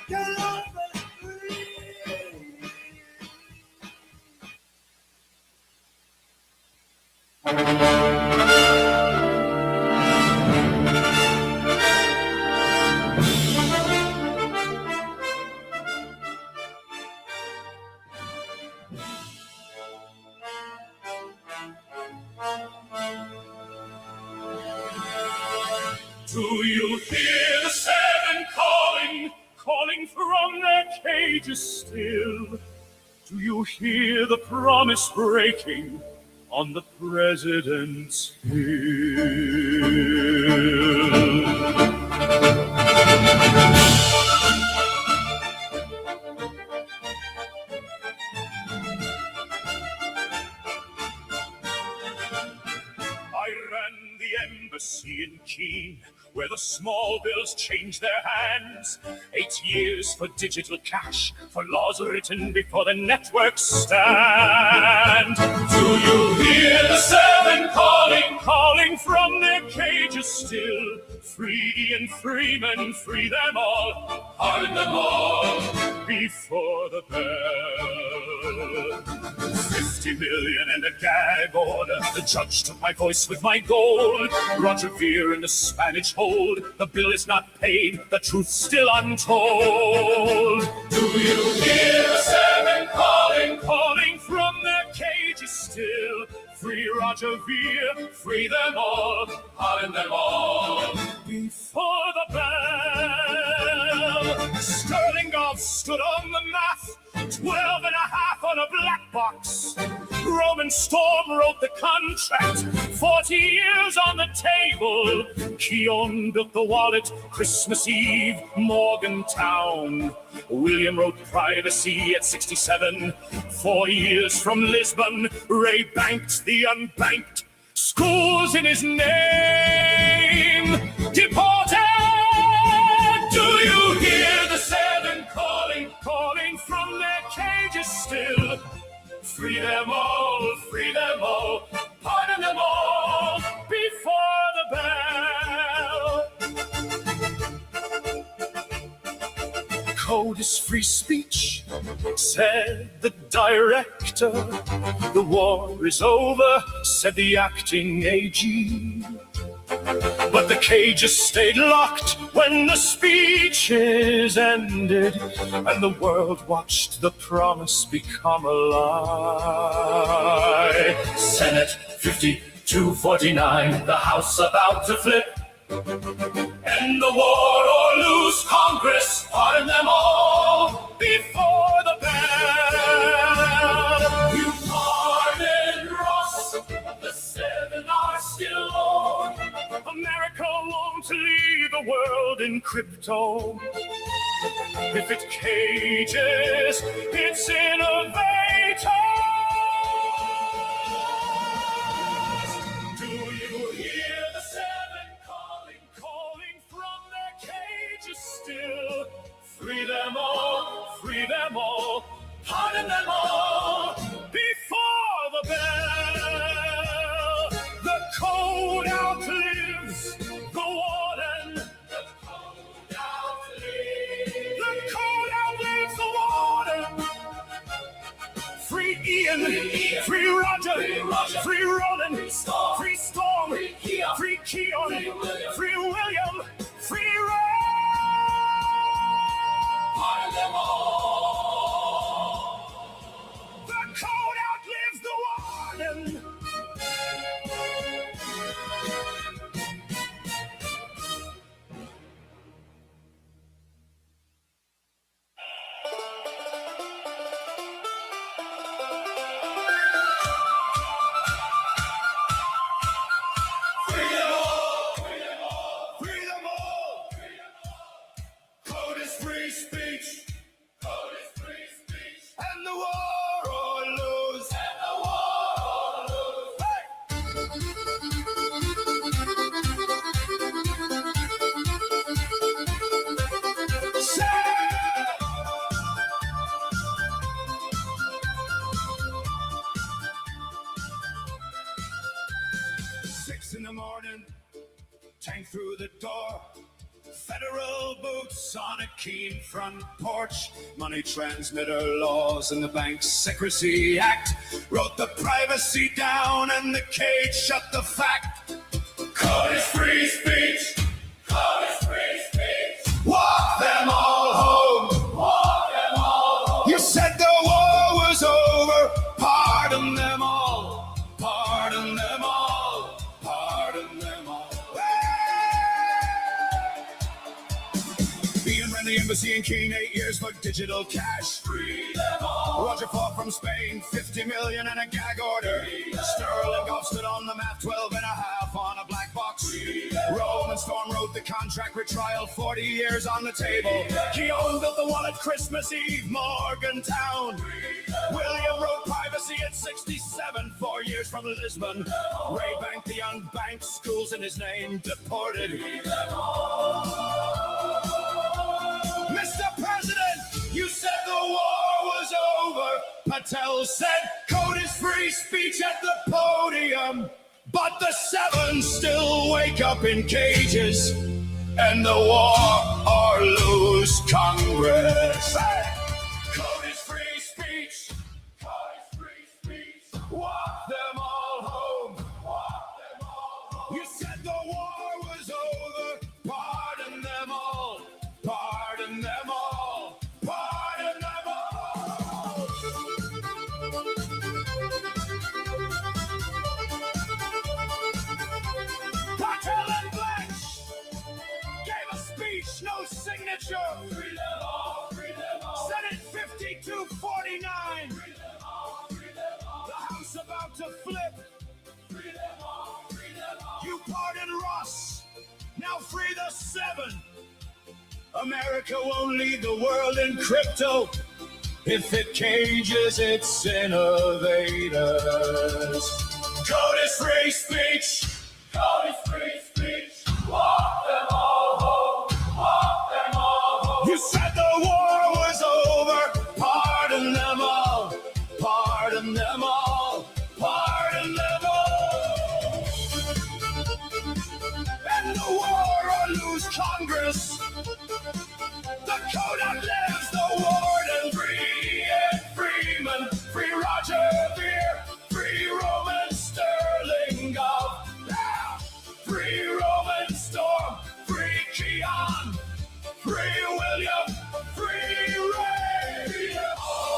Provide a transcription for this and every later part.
Do you hear the seven calling from their cages still? Do you hear the promise breaking on the president's hill? I ran the embassy in Keonne, where the small bills change their hands. 8 years for digital cash, for laws written before the networks stand. Do you hear the seven calling from their cages still? Free and Freeman, free them all, pardon them all, before the bell. 50 million and a gag order. The judge took my voice with my gold. Roger Ver in the Spanish hold. The bill is not paid, the truth still untold. Do you hear the seven calling from their cages still? Free Roger Ver, free them all, pardon them all, before the bell. Sterlingov stood on the math, 12 and a half on a black box. Roman Storm wrote the contract, 40 years on the table. Keonne built the wallet, Christmas Eve, Morgantown. William wrote privacy at 67. 4 years from Lisbon, Ray banked the unbanked. Schools in his name, deported. Do you hear the seven calling from their cages still? Free them all, pardon them all, before the bell. Code is free speech, said the director. The war is over, said the acting AG. But the cages stayed locked when the speeches ended, and the world watched the promise become a lie. Senate 52-49, the House about to flip. End the war or lose Congress, pardon them all, before the bell. You pardon Ross, the seven are still on. America won't leave the world in crypto. If it cages its innovators. Do you hear the seven calling from their cages still? Free them all, pardon them all, before the bell. The code outlives the warden. The code outlives the warden. Free Ian, free Roger, free Roland, free Storm, free Keonne, free William, free Ray. Pardon them all. The code outlives the warden. on a Keonne front porch. Money transmitter laws and the Bank Secrecy Act wrote the privacy down and the cage shut the fact. Code is free speech. Code is free speech. Walk them all home. Walk them all home. You said the war was over. Pardon them all. Pardon them all. Pardon them all. Ian ran the embassy in Keonne 8 years for digital cash. Free them all. Roger fought from Spain, 50 million and a gag order. Sterlingov stood on the map, 12 and a half on a black box. Rome and Storm wrote the contract retrial, 40 years on the table. Keonne built the wall at Christmas Eve, Morgantown. William wrote privacy at 67, 4 years from Lisbon. Ray banked the unbanked, schools in his name, deported. Mr. President, you said the war was over. Patel said code is free speech at the podium. But the seven still wake up in cages, and the war or lose Congress. Hey! Code is free speech. Code is free speech. Walk them all home. Walk them all home. You said the war was over. Pardon them all. Pardon them all. Pardon them all. Patel and Blanche gave a speech, no signature. Free them all, free them all. Senate 52-49. Free them all, free them all. The House about to flip. Free them all, free them all. You pardon Ross, now free the seven. America won't lead the world in crypto if it cages its innovators. Code is free speech. Code is free speech. Walk them all home. Walk them all home. You said the war was over. Pardon them all. Pardon them all. Pardon them all. And the war or lose Congress. The code outlives the warden. Free Ed Freeman. Free Roger Ver. Free Roman Sterlingov. Free Roman Storm. Free Keonne. Free William. Free Ray.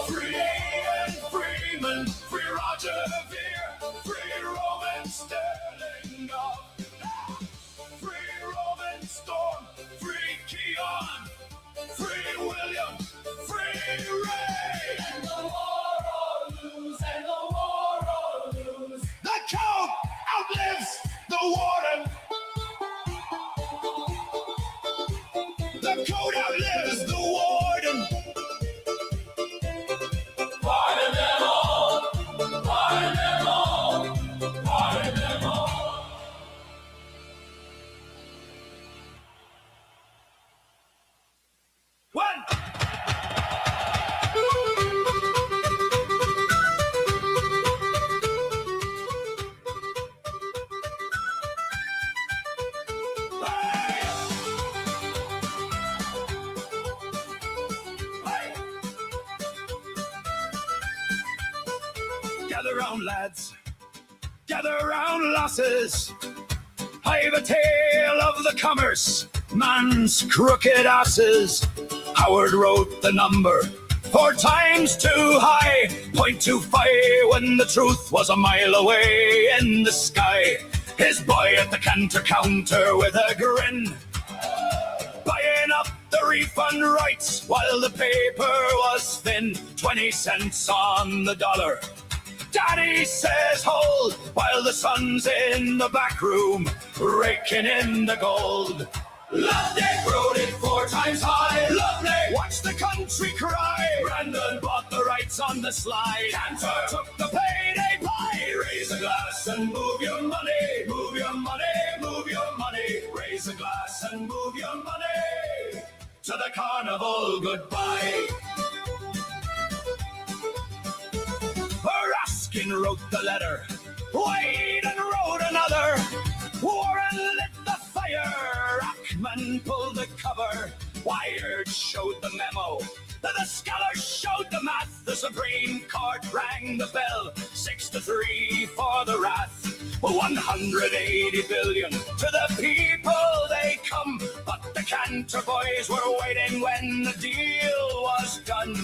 Free Ed Freeman. Free Roger Ver. Free Roman Sterlingov. Free Roman Storm. Free Keonne. Free William, free Ray. And the war or lose, and the war or lose. The code outlives the warden. The code outlives the warden. Pardon them all. Pardon them all. Pardon them all. One. Gather round, lads. Gather round, lasses. I've a tale of the commerce, man's crooked asses. Howard wrote the number 4 times too high, 0.25 when the truth was a mile away in the sky. His boy at the counter with a grin, buying up the refund rights while the paper was thin, 20 cents on the dollar. Daddy says hold, while the son's in the back room raking in the gold. Loveday wrote it 4 times high. Loveday watched the country cry. Brandon bought the rights on the slide. Cantor took the payday pie. Raise a glass and move your money. Move your money, move your money. Raise a glass and move your money. To the carnival, goodbye. Ruskin wrote the letter. Wade and wrote another. Warren lit the fire. Ackman pulled the cover. Wired showed the memo. The scholars showed the math. The Supreme Court rang the bell. 6-3 for the wrath. 180 billion to the people they come. But the Cantor boys were waiting when the deal was done.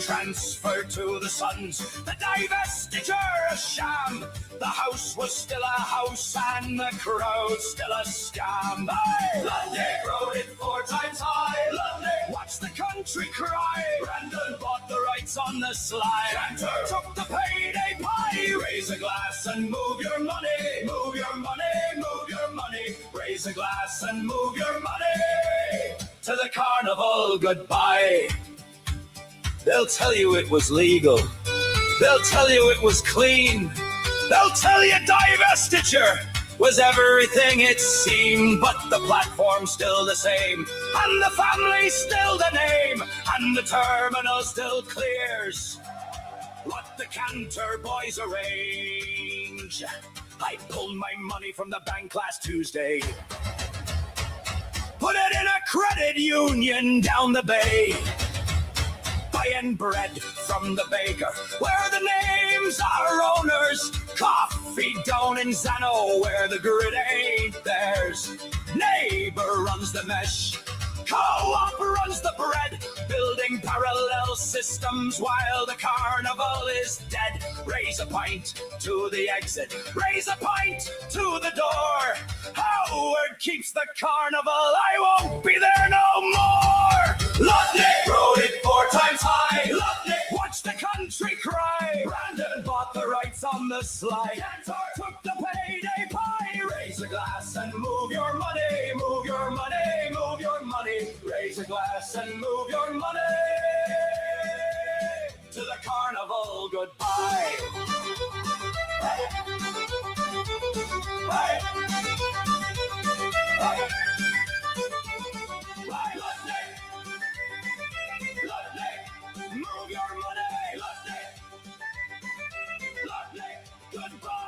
Transferred to the Sons, the divestiture a sham. The House was still a house and the crowd still a scam. Hey! Lundy wrote it 4 times high. Lundy watched the country cry. Brandon bought the rights on the sly. Cantor took the payday pie. Raise a glass and move your money. Move your money, move your money. Raise a glass and move your money. To the carnival, goodbye. They'll tell you it was legal. They'll tell you it was clean. They'll tell you divestiture was everything it seemed. But the platform's still the same, and the family's still the name, and the terminal still clears what the Cantor boys arrange. I pulled my money from the bank last Tuesday, put it in a credit union down the bay, buying bread from the baker where the names are owners. Coffee down in Zano where the grid ain't theirs. Neighbor runs the mesh, Co-op runs the bread, building parallel systems while the carnival is dead. Raise a pint to the exit, raise a pint to the door. Howard keeps the carnival, I won't be there no more. Lutnick wrote it 4 times high. Lutnick watched the country cry. Brandon bought the rights on the sly. Cantor took the payday pie. Raise a glass and move your money, move your money, move your money. Raise a glass and move your money. To the carnival, goodbye. Hey. Hey. Hey. Hey, Lutnick. Lutnick, move your money. Lutnick. Lutnick, goodbye.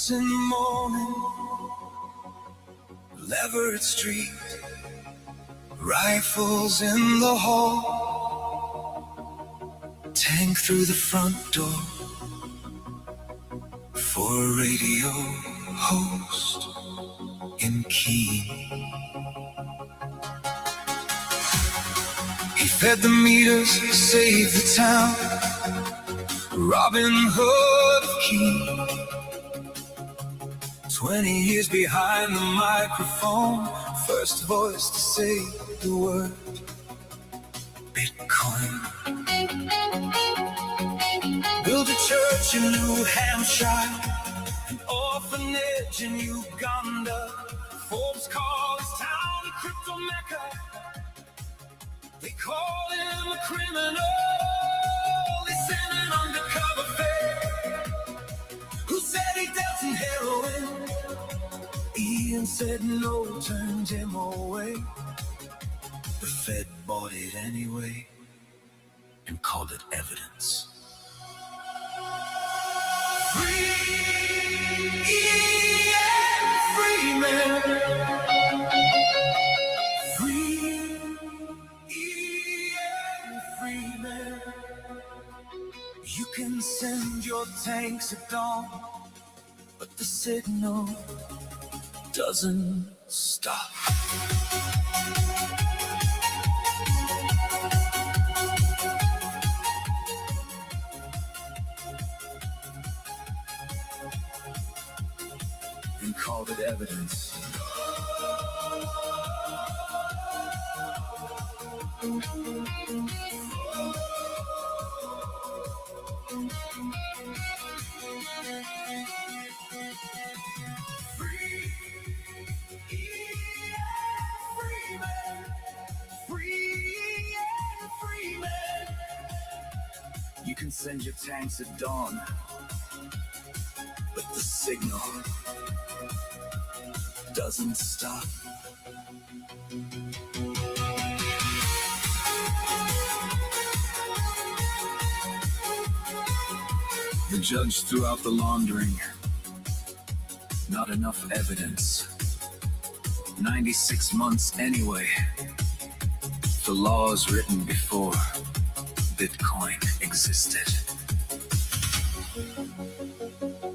In the morning, Leverett Street, rifles in the hall, tank through the front door for a radio host in Keonne. He fed the meters, saved the town, Robin Hood of Keonne. 20 years behind the microphone, first voice to say the word Bitcoin. Built a church in New Hampshire, an orphanage in Uganda. Forbes call his town a crypto mecca. They call him a criminal. They sent an undercover fake who said he dealt in heroin. Ian said no, turned him away. The Fed bought it anyway and called it evidence. Free Ian Freeman. Free Ian Freeman. You can send your tanks at dawn, but the signal doesn't stop. And called it evidence. Freeman. You can send your tanks at dawn, but the signal doesn't stop. The judge threw out the laundering. Not enough evidence. 96 months anyway. The laws written before Bitcoin existed.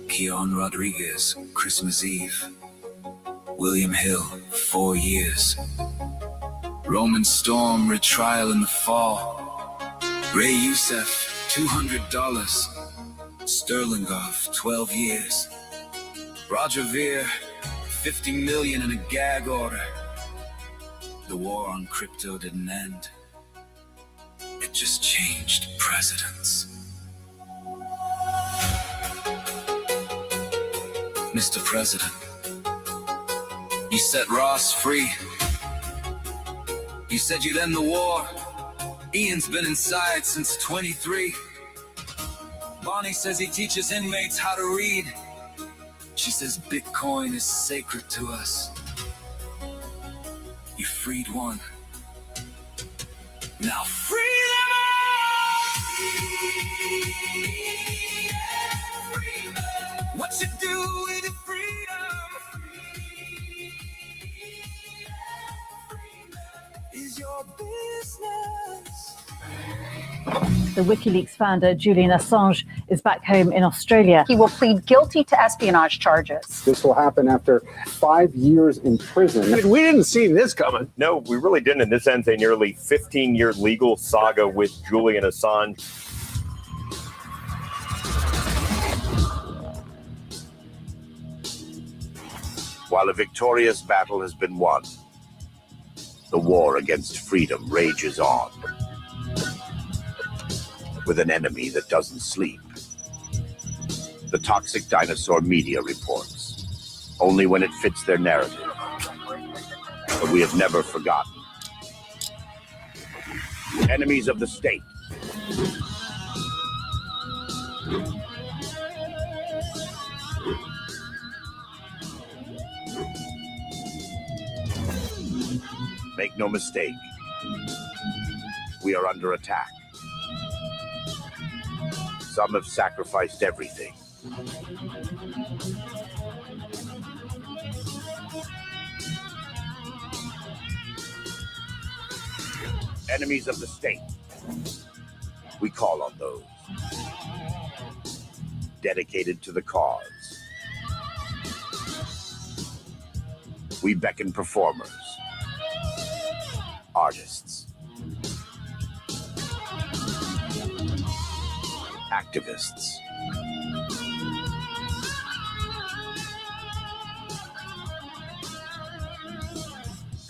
Keonne Rodriguez, Christmas Eve. William Hill, 4 years. Roman Storm, retrial in the fall. Ray Yousef, $200. Sterlingov, 12 years. Roger Ver, 50 million in a gag order. The war on crypto didn't end. It just changed presidents. Mr. President, you set Ross free. You said you'd end the war. Ian's been inside since 23. Bonnie says he teaches inmates how to read. She says Bitcoin is sacred to us. You freed one. Now free them all! What you do with your freedom is your business. The WikiLeaks founder, Julian Assange, is back home in Australia. He will plead guilty to espionage charges. This will happen after 5 years in prison. We didn't see this coming. No, we really didn't. And this ends a nearly 15-year legal saga with Julian Assange. While a victorious battle has been won, the war against freedom rages on. With an enemy that doesn't sleep. The toxic dinosaur media reports, only when it fits their narrative. But we have never forgotten. Enemies of the state. Make no mistake, we are under attack. Some have sacrificed everything. Enemies of the state. We call on those dedicated to the cause. We beckon performers, artists, activists,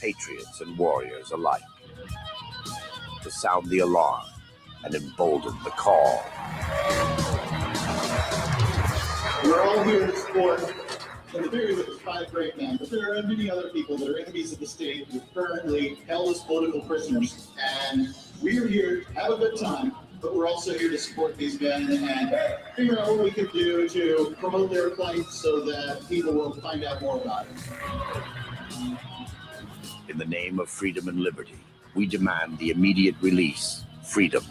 patriots and warriors alike, to sound the alarm and embolden the call. We're all here to support, in the theory with the 5 great men, but there are many other people that are enemies of the state who are currently held as political prisoners, and we are here to have a good time. But we're also here to support these men and figure out what we can do to promote their plight so that people will find out more about it. In the name of freedom and liberty, we demand the immediate release, freedom,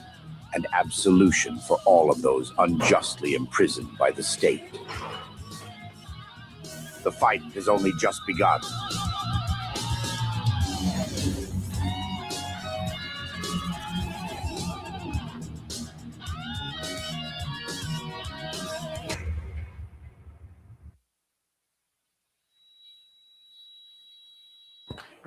and absolution for all of those unjustly imprisoned by the state. The fight has only just begun.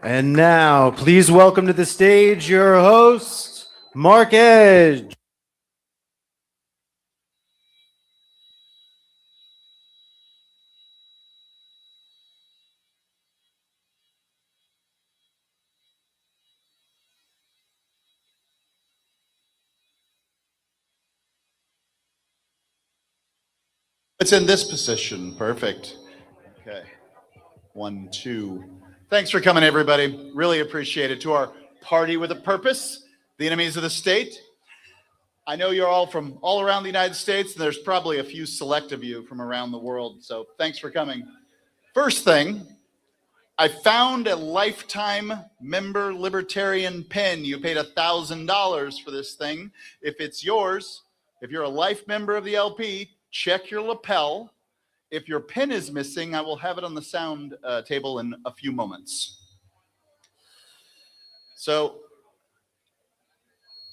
And now, please welcome to the stage your host, Mark Edge. It's in this position. Perfect. Okay. 1, 2. Thanks for coming, everybody. Really appreciate it. To our party with a purpose, the enemies of the state. I know you're all from all around the United States, and there's probably a few select of you from around the world. So thanks for coming. First thing, I found a lifetime member libertarian pin. You paid $1,000 for this thing. If it's yours, if you're a life member of the LP, check your lapel. If your pin is missing, I will have it on the sound table in a few moments. So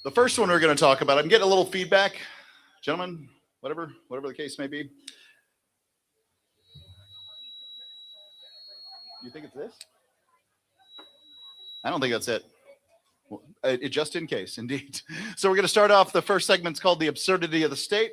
the first one we're going to talk about, I'm getting a little feedback. Gentlemen, whatever the case may be. You think it's this? I don't think that's it. Well, just in case, indeed. So we're going to start off. The first segment's called The Absurdity of the State.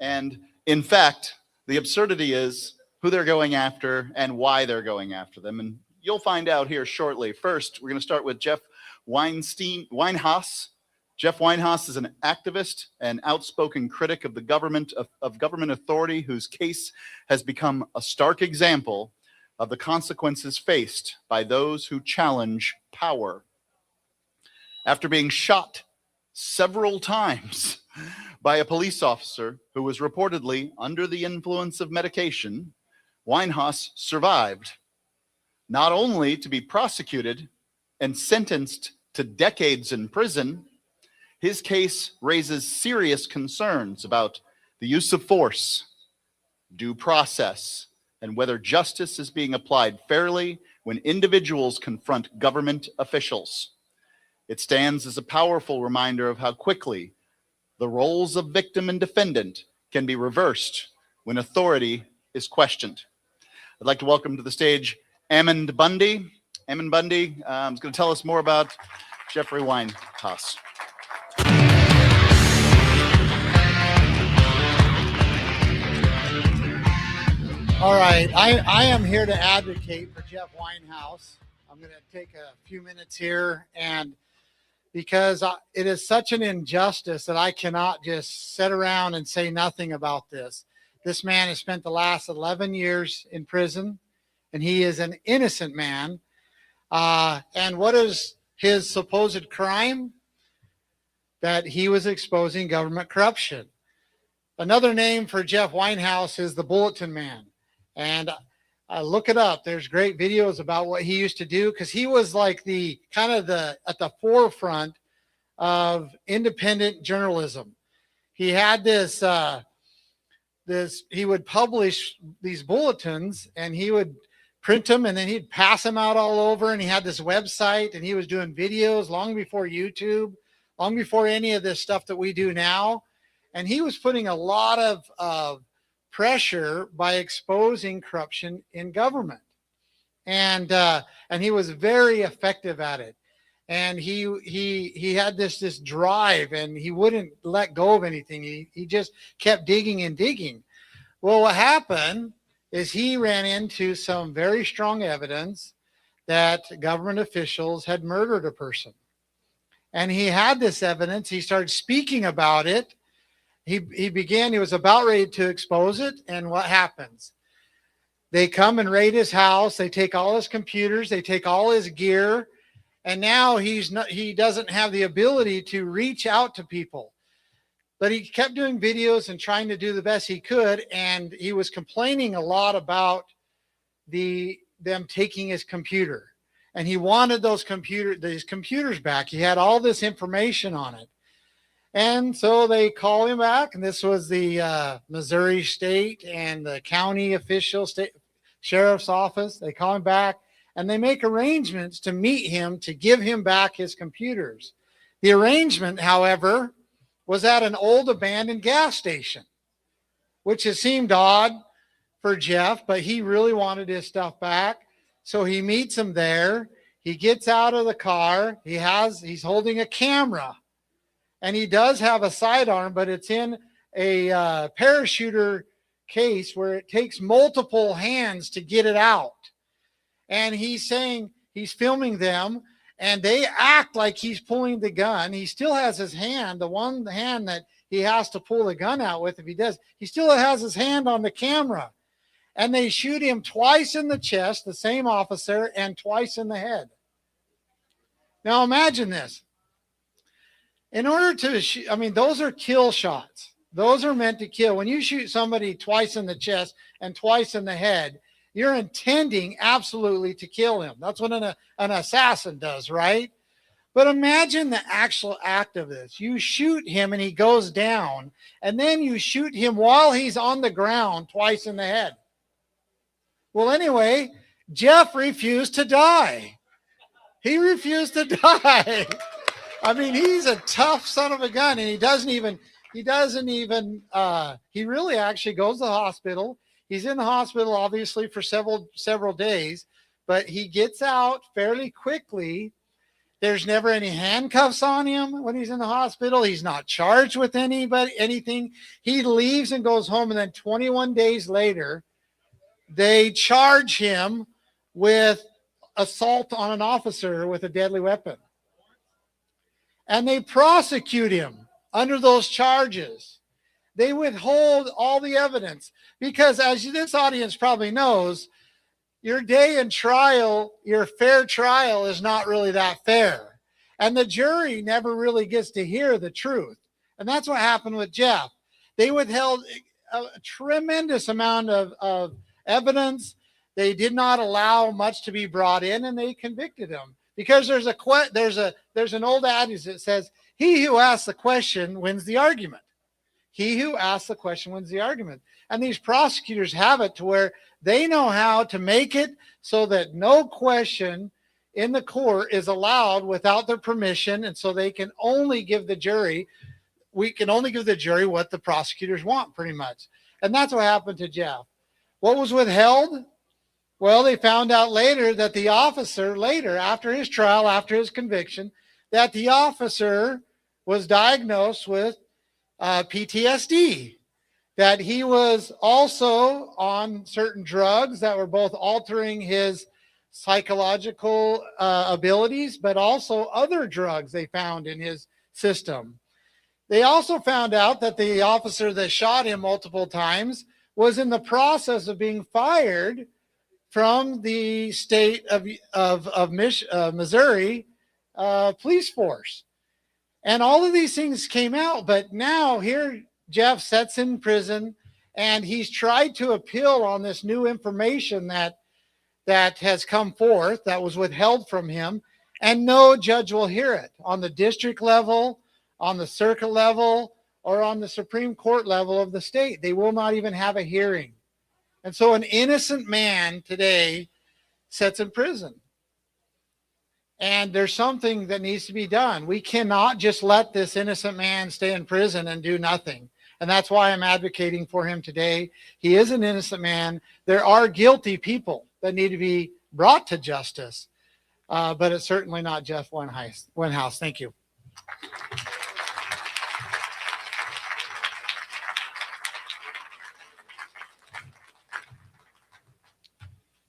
And in fact, the absurdity is who they're going after and why they're going after them. And you'll find out here shortly. First, we're going to start with Jeff Winehouse. Jeff Winehouse is an activist and outspoken critic of the government of government authority whose case has become a stark example of the consequences faced by those who challenge power. After being shot several times by a police officer who was reportedly under the influence of medication, Winehouse survived, not only to be prosecuted and sentenced to decades in prison. His case raises serious concerns about the use of force, due process, and whether justice is being applied fairly when individuals confront government officials. It stands as a powerful reminder of how quickly the roles of victim and defendant can be reversed when authority is questioned. I'd like to welcome to the stage Ammon Bundy. Ammon Bundy is going to tell us more about Jeffrey Winehouse. All right, I am here to advocate for Jeff Winehouse. I'm going to take a few minutes here, and because it is such an injustice that I cannot just sit around and say nothing about this. This man has spent the last 11 years in prison, and he is an innocent man. And what is his supposed crime? That he was exposing government corruption. Another name for Jeff Winehouse is the Bulletin Man. And look it up. There's great videos about what he used to do, because he was like at the forefront of independent journalism. He had this he would publish these bulletins, and he would print them, and then he'd pass them out all over. And he had this website, and he was doing videos long before YouTube, long before any of this stuff that we do now. And he was putting a lot of pressure by exposing corruption in government, and he was very effective at it. And he had this drive, and he wouldn't let go of anything. He just kept digging and digging. Well, what happened is he ran into some very strong evidence that government officials had murdered a person, and he had this evidence. He started speaking about it. He was about ready to expose it, and what happens? They come and raid his house. They take all his computers. They take all his gear, and now he doesn't have the ability to reach out to people. But he kept doing videos and trying to do the best he could, and he was complaining a lot about them taking his computer, and he wanted these computers back. He had all this information on it. And so they call him back, and this was the Missouri state and the county official, state sheriff's office. They call him back, and they make arrangements to meet him to give him back his computers. The arrangement, however, was at an old abandoned gas station, which has seemed odd for Jeff, but he really wanted his stuff back. So he meets him there. He gets out of the car. He's holding a camera. And he does have a sidearm, but it's in a parachuter case where it takes multiple hands to get it out. And he's saying, he's filming them, and they act like he's pulling the gun. He still has his hand, the one hand that he has to pull the gun out with. If he does, he still has his hand on the camera. And they shoot him twice in the chest, the same officer, and twice in the head. Now imagine this. In order to shoot, I mean, those are kill shots. Those are meant to kill. When you shoot somebody twice in the chest and twice in the head, you're intending absolutely to kill him. That's what an assassin does, right? But imagine the actual act of this. You shoot him and he goes down, and then you shoot him while he's on the ground twice in the head. Well, anyway, Jeff refused to die. He refused to die. I mean, he's a tough son of a gun, and he really actually goes to the hospital. He's in the hospital, obviously, for several days, but he gets out fairly quickly. There's never any handcuffs on him when he's in the hospital. He's not charged with anything. He leaves and goes home, and then 21 days later, they charge him with assault on an officer with a deadly weapon. And they prosecute him under those charges. They withhold all the evidence because, as this audience probably knows, your day in trial, your fair trial is not really that fair. And the jury never really gets to hear the truth. And that's what happened with Jeff. They withheld a tremendous amount of evidence. They did not allow much to be brought in, and they convicted him because there's an old adage that says, "He who asks the question wins the argument." He who asks the question wins the argument. And these prosecutors have it to where they know how to make it so that no question in the court is allowed without their permission, and so they can only give the jury, we can only give the jury what the prosecutors want, pretty much. And that's what happened to Jeff. What was withheld? Well, they found out later that the officer, after his trial, after his conviction, that the officer was diagnosed with PTSD, that he was also on certain drugs that were both altering his psychological abilities, but also other drugs they found in his system. They also found out that the officer that shot him multiple times was in the process of being fired from the state of Missouri police force. And all of these things came out, but now here Jeff sits in prison, and he's tried to appeal on this new information that has come forth that was withheld from him, and no judge will hear it on the district level, on the circuit level, or on the Supreme Court level of the state. They will not even have a hearing. And so an innocent man today sits in prison. And there's something that needs to be done. We cannot just let this innocent man stay in prison and do nothing. And that's why I'm advocating for him today. He is an innocent man. There are guilty people that need to be brought to justice. But it's certainly not Jeff Winehouse. Thank you.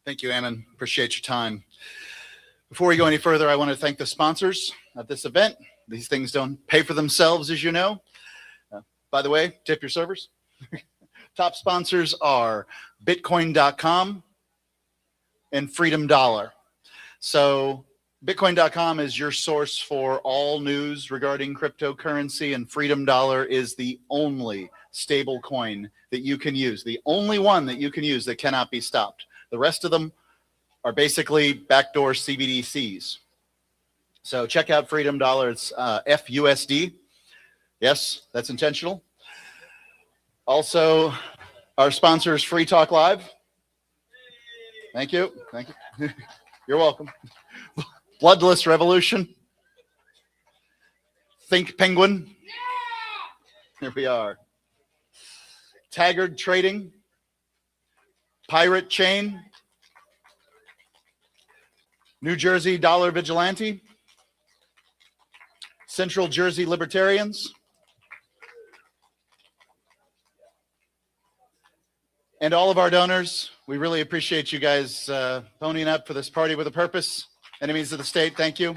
Thank you, Ammon. Appreciate your time. Before we go any further, I want to thank the sponsors of this event. These things don't pay for themselves, as you know. By the way, tip your servers. Top sponsors are Bitcoin.com and Freedom Dollar. So Bitcoin.com is your source for all news regarding cryptocurrency, and Freedom Dollar is the only stable coin that you can use, the only one that you can use that cannot be stopped. The rest of them are basically backdoor CBDCs. So check out Freedom Dollar. It's FUSD. Yes, that's intentional. Also, our sponsor is Free Talk Live. Thank you. Thank you. You're welcome. Bloodless Revolution. Think Penguin. Here we are. Taggart Trading. Pirate Chain. New Jersey Dollar Vigilante. Central Jersey Libertarians. And all of our donors. We really appreciate you guys ponying up for this party with a purpose. Enemies of the state, thank you.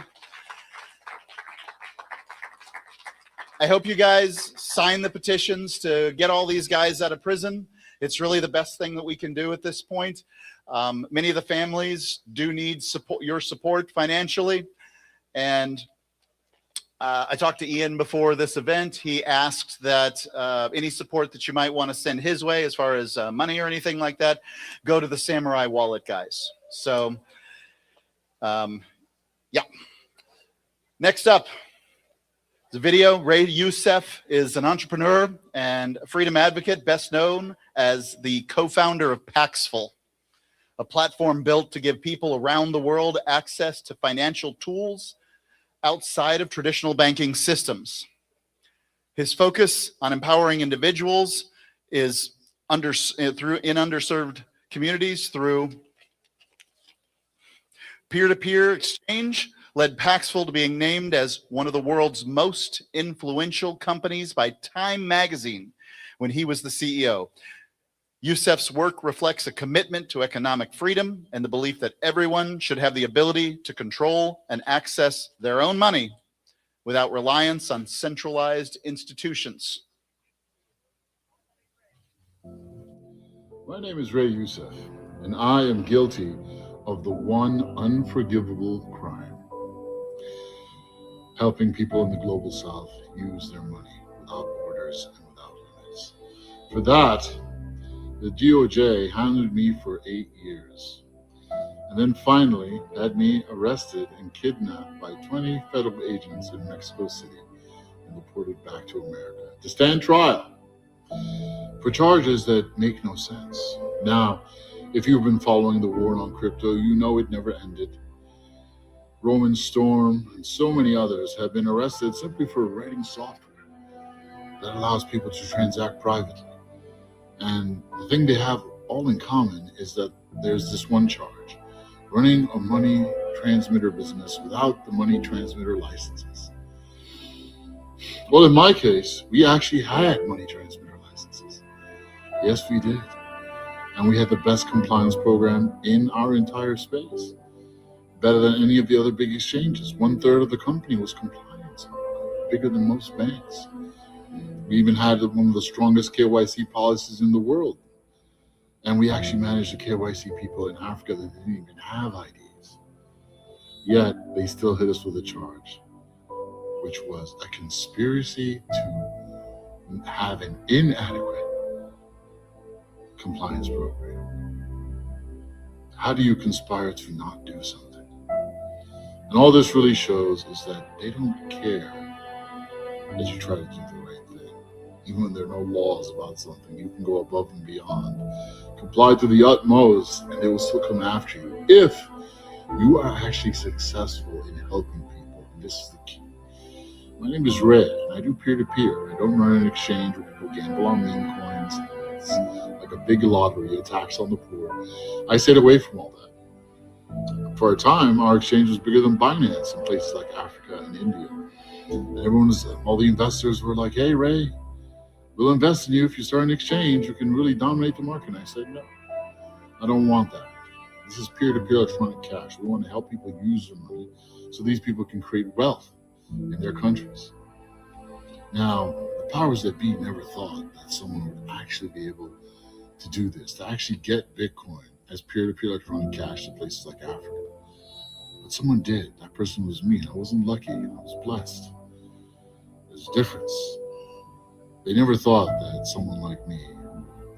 I hope you guys sign the petitions to get all these guys out of prison. It's really the best thing that we can do at this point. Many of the families do need your support financially. And I talked to Ian before this event. He asked that any support that you might want to send his way as far as money or anything like that, go to the Samourai wallet, guys. So, yeah. Next up, the video. Yousef is an entrepreneur and a freedom advocate, best known as the co-founder of Paxful, a platform built to give people around the world access to financial tools outside of traditional banking systems. His focus on empowering individuals is in underserved communities through peer-to-peer exchange, led Paxful to being named as one of the world's most influential companies by Time magazine when he was the CEO. Yousef's work reflects a commitment to economic freedom and the belief that everyone should have the ability to control and access their own money without reliance on centralized institutions. My name is Yousef, and I am guilty of the one unforgivable crime: helping people in the global south use their money without borders and without limits. For that, the DOJ hounded me for 8 years, and then finally had me arrested and kidnapped by 20 federal agents in Mexico City and deported back to America to stand trial for charges that make no sense. Now, if you've been following the war on crypto, you know it never ended. Roman Storm and so many others have been arrested simply for writing software that allows people to transact privately. And the thing they have all in common is that there's this one charge: running a money transmitter business without the money transmitter licenses. Well, in my case, we actually had money transmitter licenses. Yes, we did. And we had the best compliance program in our entire space. Better than any of the other big exchanges. 1/3 of the company was compliant, bigger than most banks. We even had one of the strongest KYC policies in the world. And we actually managed to KYC people in Africa that didn't even have IDs. Yet they still hit us with a charge, which was a conspiracy to have an inadequate compliance program. How do you conspire to not do something? And all this really shows is that they don't care that you try to do the right thing. Even when there are no laws about something, you can go above and beyond, comply to the utmost, and they will still come after you if you are actually successful in helping people. And this is the key. My name is Red, and I do peer-to-peer. I don't run an exchange where people gamble on meme coins. It's like a big lottery, a tax on the poor. I stayed away from all that. For a time, our exchange was bigger than Binance in places like Africa and India. And all the investors were like, "Hey, Ray, we'll invest in you if you start an exchange. You can really dominate the market." And I said, "No, I don't want that. This is peer-to-peer electronic cash. We want to help people use their money so these people can create wealth in their countries." Now, the powers that be never thought that someone would actually be able to do this, to actually get Bitcoin as peer-to-peer electronic cash to places like Africa. But someone did. That person was me. I wasn't lucky. I was blessed. There's a difference. They never thought that someone like me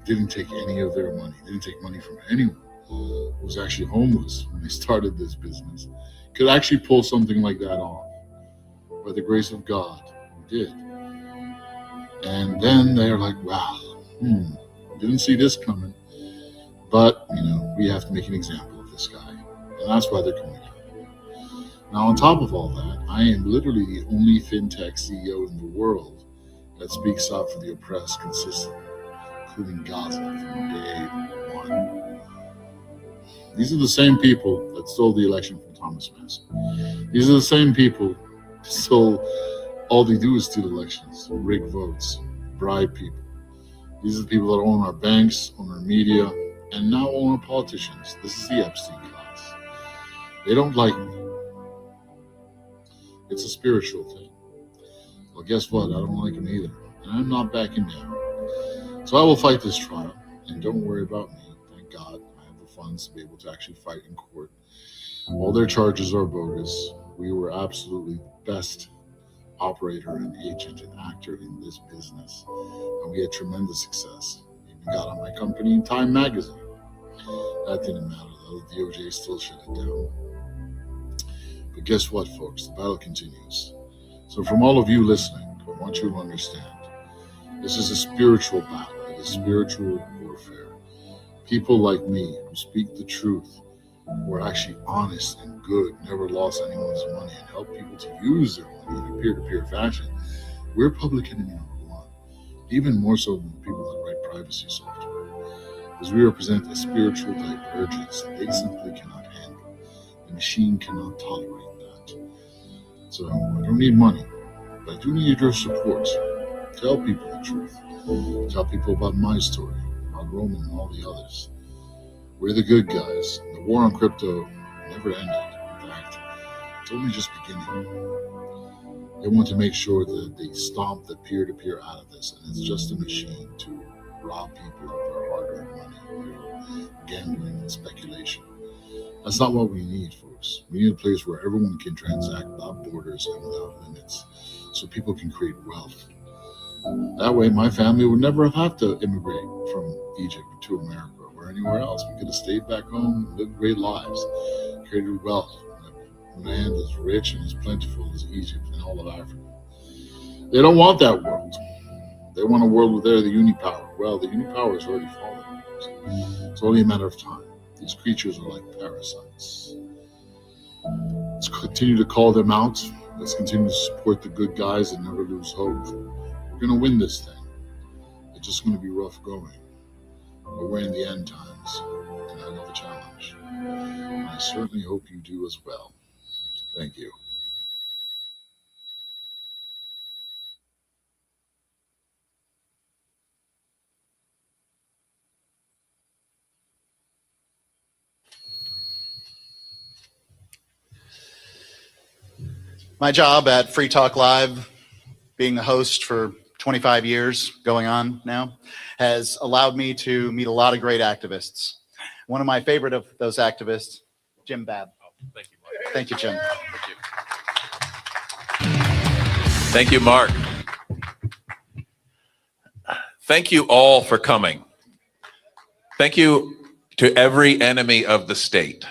didn't take any of their money, didn't take money from anyone who was actually homeless when they started this business, could actually pull something like that off. By the grace of God, we did. And then they're like, "Wow, didn't see this coming. But, we have to make an example of this guy." And that's why they're coming out. Now, on top of all that, I am literally the only fintech CEO in the world that speaks up for the oppressed consistently, including Gaza from day one. These are the same people that stole the election from Thomas Manson. These are the same people that stole, all they do is steal elections, rig votes, bribe people. These are the people that own our banks, own our media, and now own our politicians. This is the Epstein class. They don't like me. It's a spiritual thing. Well, guess what? I don't like him either. And I'm not backing down. So I will fight this trial. And don't worry about me. Thank God I have the funds to be able to actually fight in court. All their charges are bogus. We were absolutely the best operator and agent and actor in this business. And we had tremendous success. Even got on my company in Time magazine. That didn't matter though. The DOJ still shut it down. But guess what, folks? The battle continues. So from all of you listening, I want you to understand, this is a spiritual battle. It is spiritual warfare. People like me who speak the truth, who are actually honest and good, never lost anyone's money, and help people to use their money in a peer-to-peer fashion, we're public enemy number one. Even more so than the people that write privacy software. Because we represent a spiritual divergence that they simply cannot handle. The machine cannot tolerate that. So I don't need money, but I do need your support. Tell people the truth. Tell people about my story, about Roman and all the others. We're the good guys. The war on crypto never ended. In fact, it's only just beginning. They want to make sure that they stomp the peer-to-peer out of this, and it's just a machine to rob people of their hard-earned money through gambling and speculation. That's not what we need, folks. We need a place where everyone can transact without borders and without limits, so people can create wealth. That way, my family would never have to immigrate from Egypt to America or anywhere else. We could have stayed back home and lived great lives, created wealth. Land as rich and as plentiful as Egypt and all of Africa. They don't want that world. They want a world where they're the unipower. Well, the unipower is already fallen. It's only a matter of time. These creatures are like parasites. Let's continue to call them out. Let's continue to support the good guys and never lose hope. We're going to win this thing. It's just going to be rough going. But we're in the end times, and I love a challenge. And I certainly hope you do as well. Thank you. My job at Free Talk Live, being the host for 25 years going on now, has allowed me to meet a lot of great activists. One of my favorite of those activists, Jim Babb. Oh, thank you, Mark. Thank you, Jim. Thank you, Mark. Thank you all for coming. Thank you to every enemy of the state.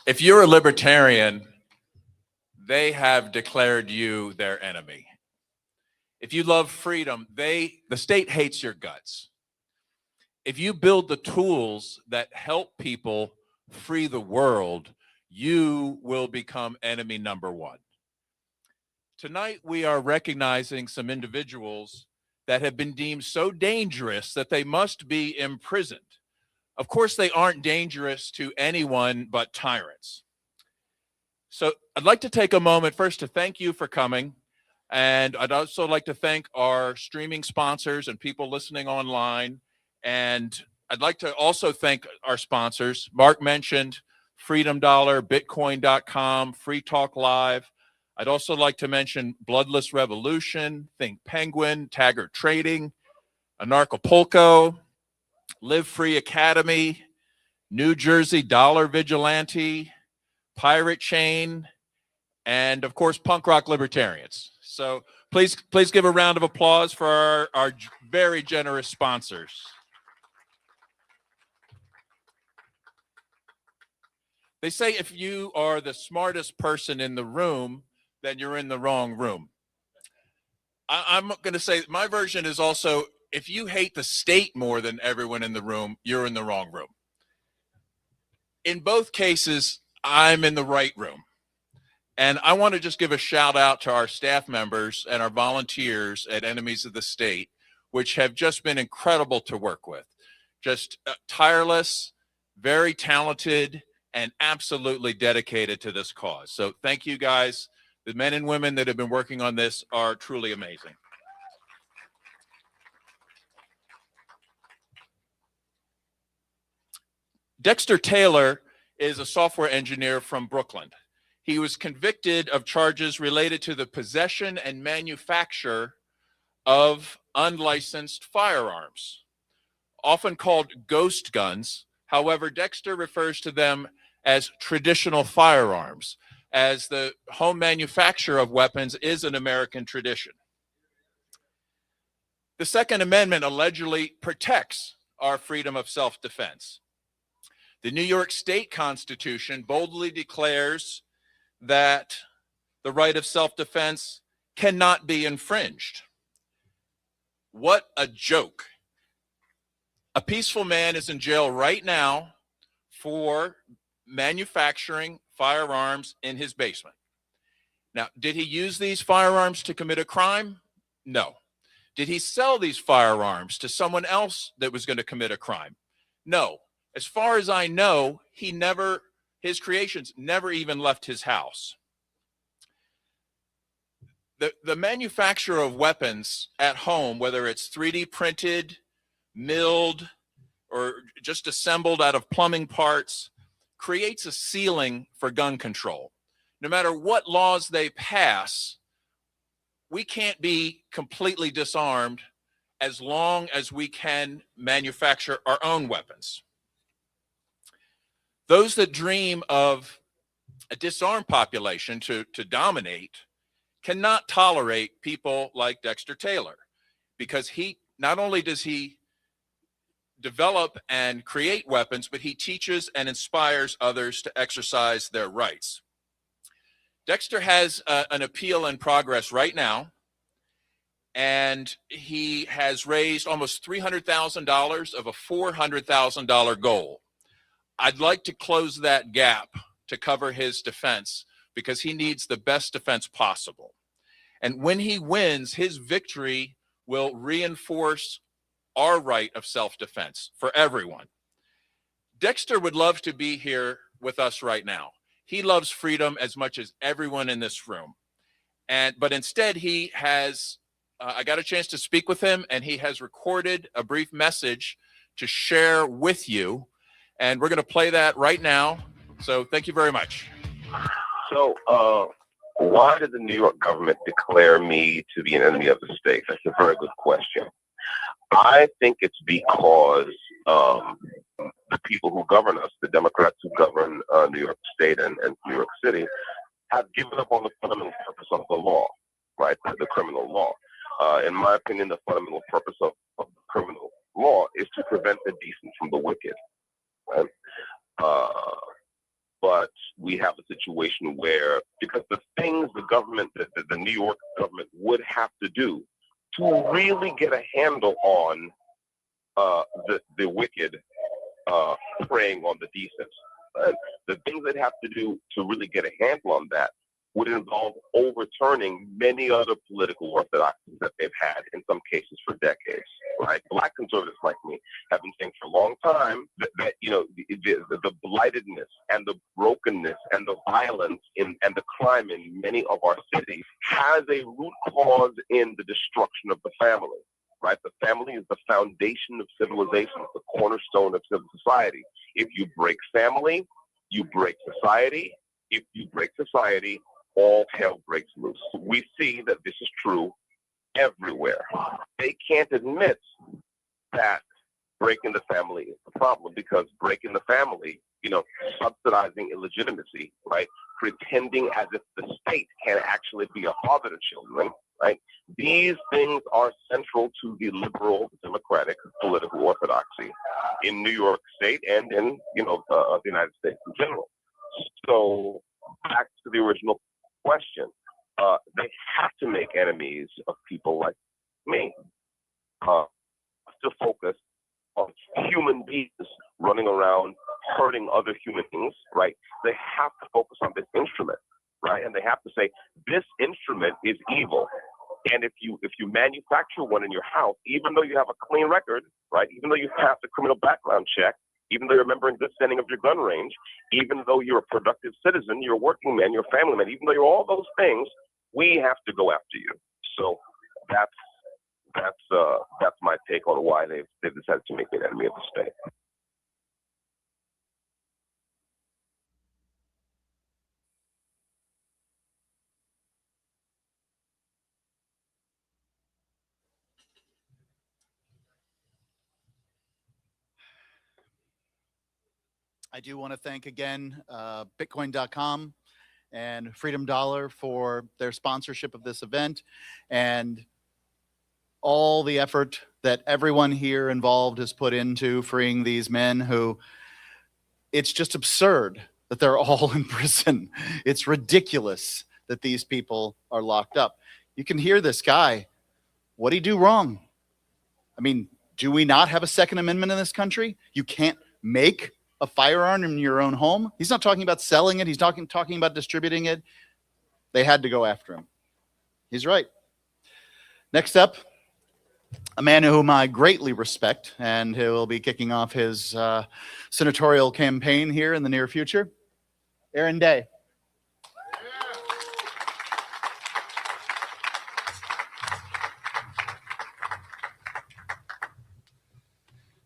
If you're a libertarian, they have declared you their enemy. If you love freedom, the state hates your guts. If you build the tools that help people free the world, you will become enemy number one. Tonight, we are recognizing some individuals that have been deemed so dangerous that they must be imprisoned. Of course, they aren't dangerous to anyone but tyrants. So I'd like to take a moment first to thank you for coming. And I'd also like to thank our streaming sponsors and people listening online. And I'd like to also thank our sponsors. Mark mentioned Freedom Dollar, Bitcoin.com, Free Talk Live. I'd also like to mention Bloodless Revolution, Think Penguin, Taggart Trading, Anarchapulco, Live Free Academy, New Jersey Dollar Vigilante, Pirate Chain, and of course, Punk Rock Libertarians. So please give a round of applause for our very generous sponsors. They say if you are the smartest person in the room, then you're in the wrong room. I'm going to say my version is also, if you hate the state more than everyone in the room, you're in the wrong room. In both cases, I'm in the right room. And I want to just give a shout out to our staff members and our volunteers at Enemies of the State, which have just been incredible to work with. Just tireless, very talented, and absolutely dedicated to this cause. So thank you guys. The men and women that have been working on this are truly amazing. Dexter Taylor is a software engineer from Brooklyn. he was convicted of charges related to the possession and manufacture of unlicensed firearms, often called ghost guns. However, Dexter refers to them as traditional firearms, as the home manufacture of weapons is an American tradition. The Second Amendment allegedly protects our freedom of self-defense. The New York State Constitution boldly declares that the right of self-defense cannot be infringed. What a joke. A peaceful man is in jail right now for manufacturing firearms in his basement. Now, did he use these firearms to commit a crime? No. Did he sell these firearms to someone else that was going to commit a crime? No. As far as I know, his creations never even left his house. The manufacture of weapons at home, whether it's 3D printed, milled, or just assembled out of plumbing parts, creates a ceiling for gun control. No matter what laws they pass, we can't be completely disarmed as long as we can manufacture our own weapons. Those that dream of a disarmed population to dominate cannot tolerate people like Dexter Taylor, because not only does he develop and create weapons, but he teaches and inspires others to exercise their rights. Dexter has an appeal in progress right now, and he has raised almost $300,000 of a $400,000 goal. I'd like to close that gap to cover his defense, because he needs the best defense possible. And when he wins, his victory will reinforce our right of self-defense for everyone. Dexter would love to be here with us right now. He loves freedom as much as everyone in this room. But instead, he has, I got a chance to speak with him, and he has recorded a brief message to share with you. And we're going to play that right now. So thank you very much. So why did the New York government declare me to be an enemy of the state? That's a very good question. I think it's because the people who govern us, the Democrats who govern New York State and New York City, have given up on the fundamental purpose of the law, right? The criminal law. In my opinion, the fundamental purpose of the criminal law is to prevent the decent from the wicked, right? But we have a situation where, because the things the government, the New York government would have to do to really get a handle on the wicked preying on the decent, the things they'd have to do to really get a handle on that would involve overturning many other political orthodoxies that they've had, in some cases for decades, right? Black conservatives like me have been saying for a long time that you know, the blightedness and the brokenness and the violence and the crime in many of our cities has a root cause in the destruction of the family, right? The family is the foundation of civilization, it's the cornerstone of civil society. If you break family, you break society. If you break society, all hell breaks loose. We see that this is true everywhere. They can't admit that breaking the family is the problem, because breaking the family, you know, subsidizing illegitimacy, right? Pretending as if the state can actually be a father to children, right? These things are central to the liberal democratic political orthodoxy in New York State and in, you know, the United States in general. So back to the original question, they have to make enemies of people like me, to focus on human beings running around hurting other human beings, right? They have to focus on this instrument, right? And they have to say, this instrument is evil. And if you manufacture one in your house, even though you have a clean record, right? Even though you pass a criminal background check, even though you're a member in good standing of your gun range, even though you're a productive citizen, you're a working man, you're a family man, even though you're all those things, we have to go after you. So that's my take on why they've decided to make me an enemy of the state. I do want to thank again Bitcoin.com and Freedom Dollar for their sponsorship of this event and all the effort that everyone here involved has put into freeing these men who, it's just absurd that they're all in prison. It's ridiculous that these people are locked up. You can hear this guy. What did he do wrong? I mean, do we not have a Second Amendment in this country? You can't make a firearm in your own home. He's not talking about selling it. He's talking about distributing it. They had to go after him. He's right. Next up, a man whom I greatly respect and who will be kicking off his senatorial campaign here in the near future, Aaron Day.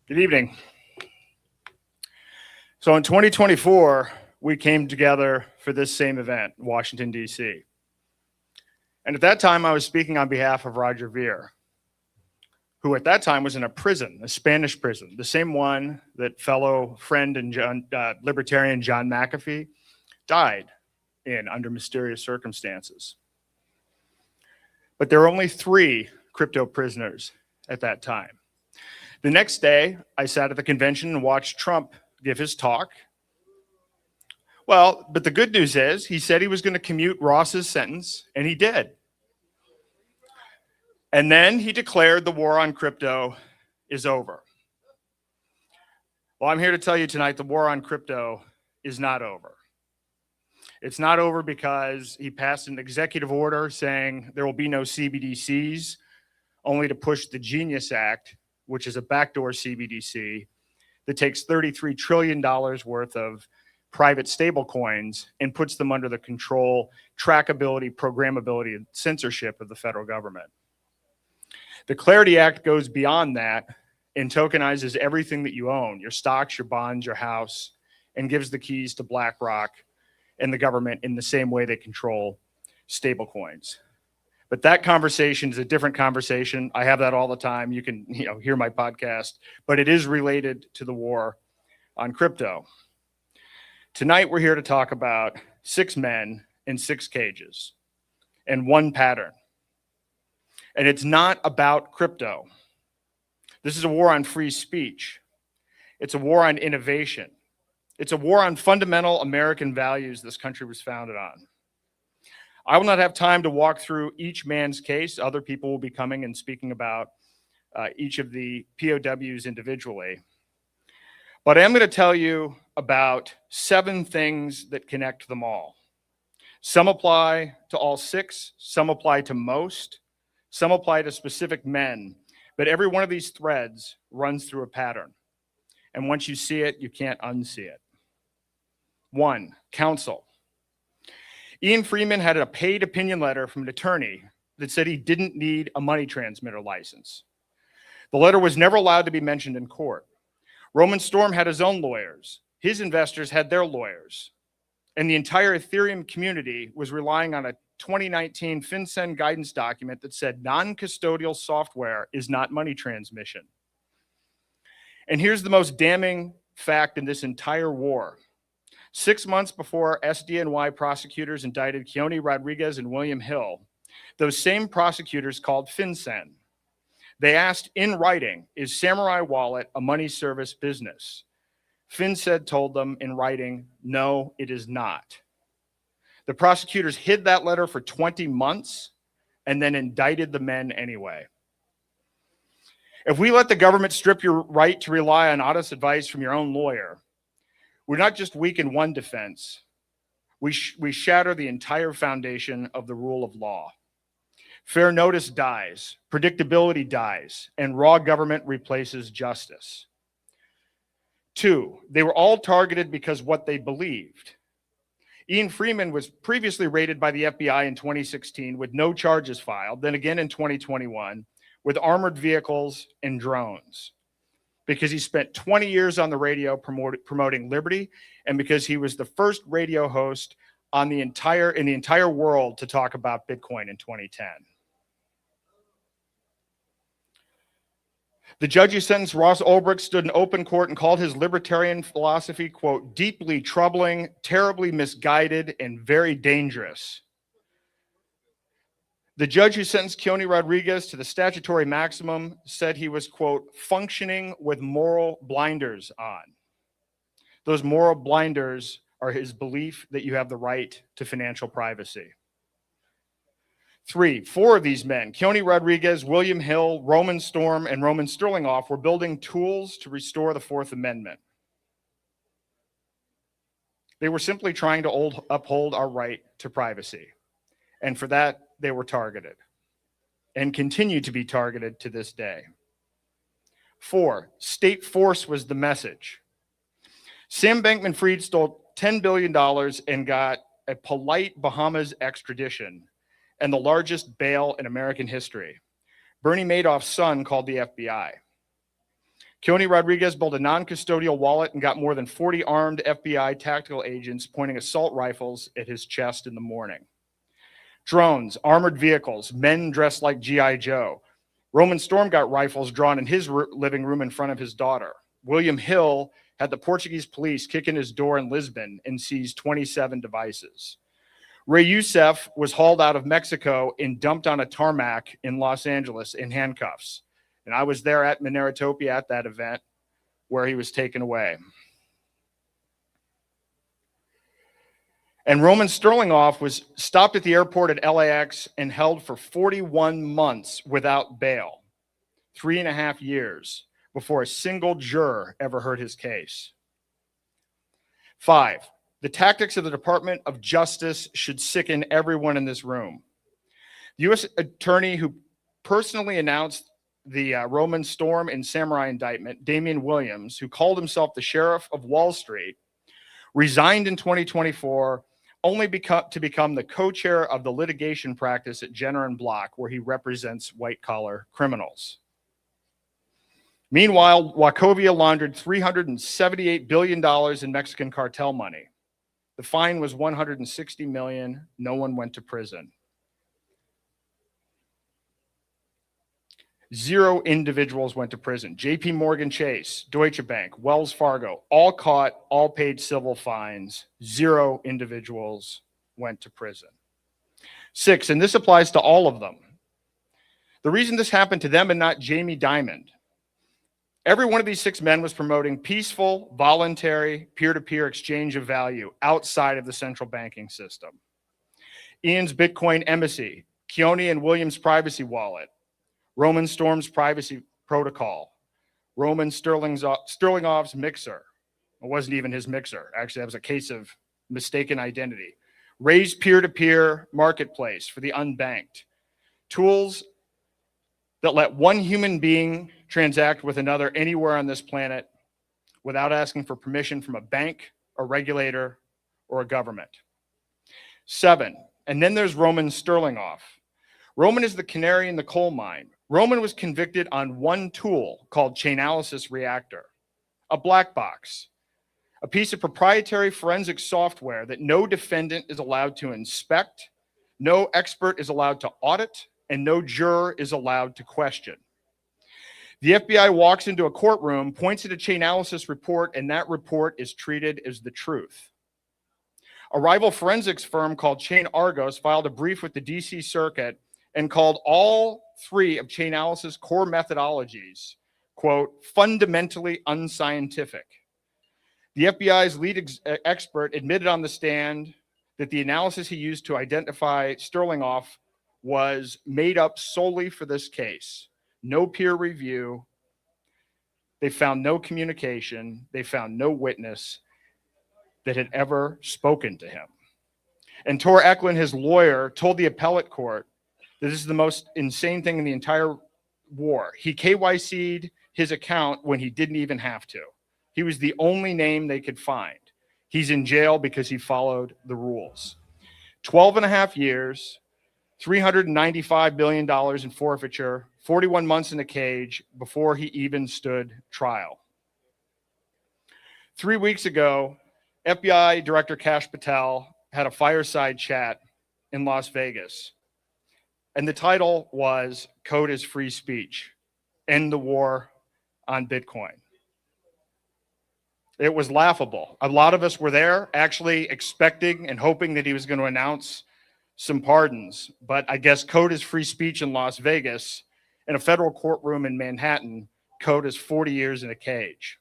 Good evening. So in 2024, we came together for this same event in Washington, D.C. And at that time, I was speaking on behalf of Roger Ver, who at that time was in a prison, a Spanish prison, the same one that fellow friend and libertarian John McAfee died in under mysterious circumstances. But there were only 3 crypto prisoners at that time. The next day, I sat at the convention and watched Trump give his talk. Well, but the good news is he said he was going to commute Ross's sentence, and he did. And then he declared the war on crypto is over. Well, I'm here to tell you tonight the war on crypto is not over. It's not over because he passed an executive order saying there will be no CBDCs, only to push the Genius Act, which is a backdoor CBDC that takes $33 trillion worth of private stablecoins and puts them under the control, trackability, programmability, and censorship of the federal government. The Clarity Act goes beyond that and tokenizes everything that you own, your stocks, your bonds, your house, and gives the keys to BlackRock and the government in the same way they control stablecoins. But that conversation is a different conversation. I have that all the time. You can hear my podcast, but it is related to the war on crypto. Tonight, we're here to talk about 6 men in 6 cages and 1 pattern. And it's not about crypto. This is a war on free speech. It's a war on innovation. It's a war on fundamental American values this country was founded on. I will not have time to walk through each man's case. Other people will be coming and speaking about each of the POWs individually. But I am going to tell you about 7 things that connect them all. Some apply to all 6, some apply to most, some apply to specific men, but every one of these threads runs through a pattern. And once you see it, you can't unsee it. 1, counsel. Ian Freeman had a paid opinion letter from an attorney that said he didn't need a money transmitter license. The letter was never allowed to be mentioned in court. Roman Storm had his own lawyers. His investors had their lawyers. And the entire Ethereum community was relying on a 2019 FinCEN guidance document that said non-custodial software is not money transmission. And here's the most damning fact in this entire war. 6 months before SDNY prosecutors indicted Keonne Rodriguez and William Hill, those same prosecutors called FinCEN. They asked in writing, is Samourai Wallet a money service business? FinCEN told them in writing, no, it is not. The prosecutors hid that letter for 20 months and then indicted the men anyway. If we let the government strip your right to rely on honest advice from your own lawyer, we're not just weak in one defense, we shatter the entire foundation of the rule of law. Fair notice dies, predictability dies, and raw government replaces justice. 2, they were all targeted because what they believed. Ian Freeman was previously raided by the FBI in 2016 with no charges filed, then again in 2021 with armored vehicles and drones, because he spent 20 years on the radio promoting liberty, and because he was the first radio host in the entire world to talk about Bitcoin in 2010. The judge who sentenced Ross Ulbricht stood in open court and called his libertarian philosophy, quote, deeply troubling, terribly misguided, and very dangerous. The judge who sentenced Keonne Rodriguez to the statutory maximum said he was, quote, functioning with moral blinders on. Those moral blinders are his belief that you have the right to financial privacy. 4 of these men, Keonne Rodriguez, William Hill, Roman Storm, and Roman Sterlingov, were building tools to restore the Fourth Amendment. They were simply trying to uphold our right to privacy. And for that, they were targeted and continue to be targeted to this day. 4, state force was the message. Sam Bankman-Fried stole $10 billion and got a polite Bahamas extradition and the largest bail in American history. Bernie Madoff's son called the FBI. Keonne Rodriguez built a non-custodial wallet and got more than 40 armed FBI tactical agents pointing assault rifles at his chest in the morning. Drones, armored vehicles, men dressed like G.I. Joe. Roman Storm got rifles drawn in his living room in front of his daughter. William Hill had the Portuguese police kick in his door in Lisbon and seize 27 devices. Ray Yousef was hauled out of Mexico and dumped on a tarmac in Los Angeles in handcuffs. And I was there at Mineratopia at that event where he was taken away. And Roman Sterlingov was stopped at the airport at LAX and held for 41 months without bail, 3.5 years before a single juror ever heard his case. 5, the tactics of the Department of Justice should sicken everyone in this room. The U.S. attorney who personally announced the Roman Storm and Samourai indictment, Damian Williams, who called himself the Sheriff of Wall Street, resigned in 2024 only to become the co-chair of the litigation practice at Jenner & Block, where he represents white-collar criminals. Meanwhile, Wachovia laundered $378 billion in Mexican cartel money. The fine was $160 million. No one went to prison. 0 individuals went to prison. JP Morgan Chase, Deutsche Bank, Wells Fargo, all caught, all paid civil fines. 0 individuals went to prison. 6, and this applies to all of them. The reason this happened to them and not Jamie Dimon, every one of these 6 men was promoting peaceful, voluntary, peer-to-peer exchange of value outside of the central banking system. Ian's Bitcoin embassy, Keonne and Williams' privacy wallet, Roman Storm's privacy protocol, Roman Sterlingov's mixer. It wasn't even his mixer. Actually, that was a case of mistaken identity. Ray's peer-to-peer marketplace for the unbanked. Tools that let one human being transact with another anywhere on this planet without asking for permission from a bank, a regulator, or a government. 7, and then there's Roman Sterlingov. Roman is the canary in the coal mine. Roman was convicted on one tool called Chainalysis Reactor, a black box, a piece of proprietary forensic software that no defendant is allowed to inspect, no expert is allowed to audit, and no juror is allowed to question. The FBI walks into a courtroom, points at a Chainalysis report, and that report is treated as the truth. A rival forensics firm called Chain Argos filed a brief with the DC Circuit and called all 3 of Chainalysis' core methodologies, quote, fundamentally unscientific. The FBI's lead expert admitted on the stand that the analysis he used to identify Sterlingov was made up solely for this case. No peer review. They found no communication. They found no witness that had ever spoken to him. And Tor Eklund, his lawyer, told the appellate court that this is the most insane thing in the entire war. He KYC'd his account when he didn't even have to. He was the only name they could find. He's in jail because he followed the rules. 12.5 years, $395 billion in forfeiture, 41 months in a cage before he even stood trial. 3 weeks ago, FBI Director Kash Patel had a fireside chat in Las Vegas. And the title was Code is Free Speech. End the War on Bitcoin. It was laughable. A lot of us were there actually expecting and hoping that he was going to announce some pardons. But I guess code is free speech in Las Vegas. In a federal courtroom in Manhattan, code is 40 years in a cage.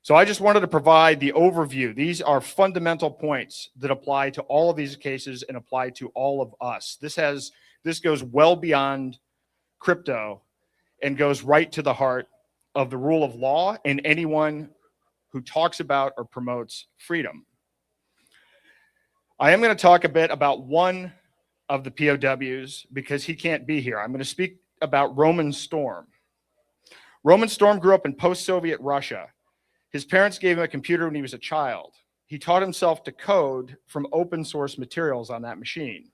So I just wanted to provide the overview. These are fundamental points that apply to all of these cases and apply to all of us. This goes well beyond crypto and goes right to the heart of the rule of law and anyone who talks about or promotes freedom. I am going to talk a bit about one of the POWs because he can't be here. I'm going to speak about Roman Storm. Roman Storm grew up in post-Soviet Russia. His parents gave him a computer when he was a child. He taught himself to code from open source materials on that machine.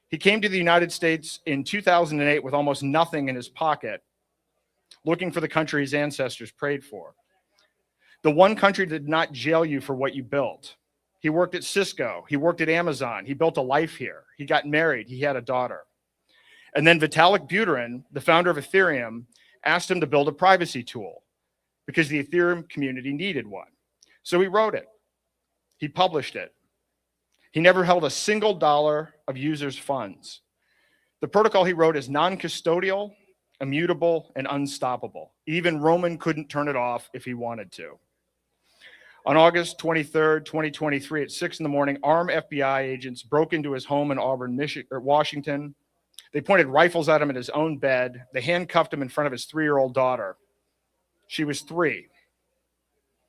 He came to the United States in 2008 with almost nothing in his pocket, looking for the country his ancestors prayed for. The one country that did not jail you for what you built. He worked at Cisco. He worked at Amazon. He built a life here. He got married. He had a daughter. And then Vitalik Buterin, the founder of Ethereum, asked him to build a privacy tool because the Ethereum community needed one. So he wrote it. He published it. He never held a single dollar of users' funds. The protocol he wrote is non-custodial, immutable, and unstoppable. Even Roman couldn't turn it off if he wanted to. On August 23rd, 2023, at 6 in the morning, armed FBI agents broke into his home in Auburn, Washington. They pointed rifles at him in his own bed. They handcuffed him in front of his 3-year-old daughter. She was 3.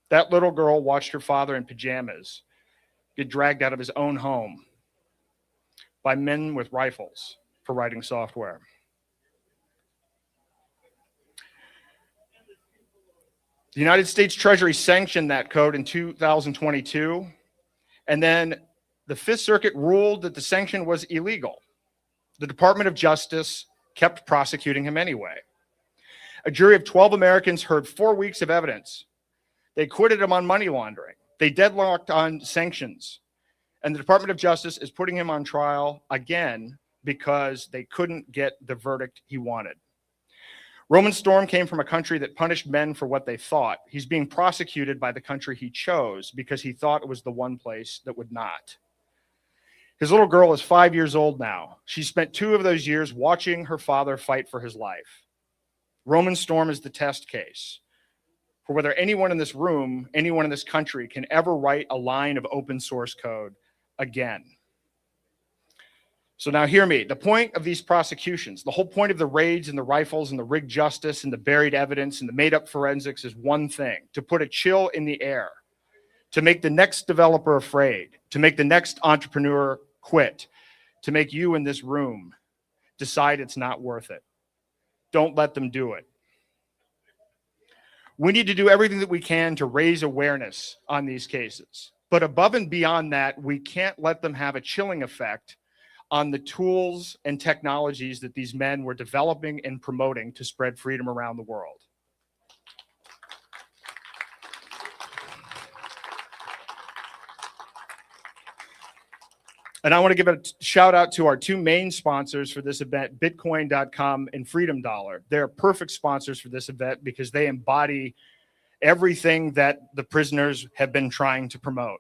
That little girl watched her father in pajamas get dragged out of his own home by men with rifles for writing software. The United States Treasury sanctioned that code in 2022, and then the Fifth Circuit ruled that the sanction was illegal. The Department of Justice kept prosecuting him anyway. A jury of 12 Americans heard 4 weeks of evidence. They acquitted him on money laundering. They deadlocked on sanctions. And the Department of Justice is putting him on trial again because they couldn't get the verdict he wanted. Roman Storm came from a country that punished men for what they thought. He's being prosecuted by the country he chose because he thought it was the one place that would not. His little girl is 5 years old now. She spent 2 of those years watching her father fight for his life. Roman Storm is the test case for whether anyone in this room, anyone in this country can ever write a line of open source code again. So now hear me. The point of these prosecutions, the whole point of the raids and the rifles and the rigged justice and the buried evidence and the made up forensics is one thing: to put a chill in the air, to make the next developer afraid, to make the next entrepreneur quit, to make you in this room decide it's not worth it. Don't let them do it. We need to do everything that we can to raise awareness on these cases. But above and beyond that, we can't let them have a chilling effect on the tools and technologies that these men were developing and promoting to spread freedom around the world. And I want to give a shout out to our 2 main sponsors for this event, Bitcoin.com and Freedom Dollar. They're perfect sponsors for this event because they embody everything that the prisoners have been trying to promote.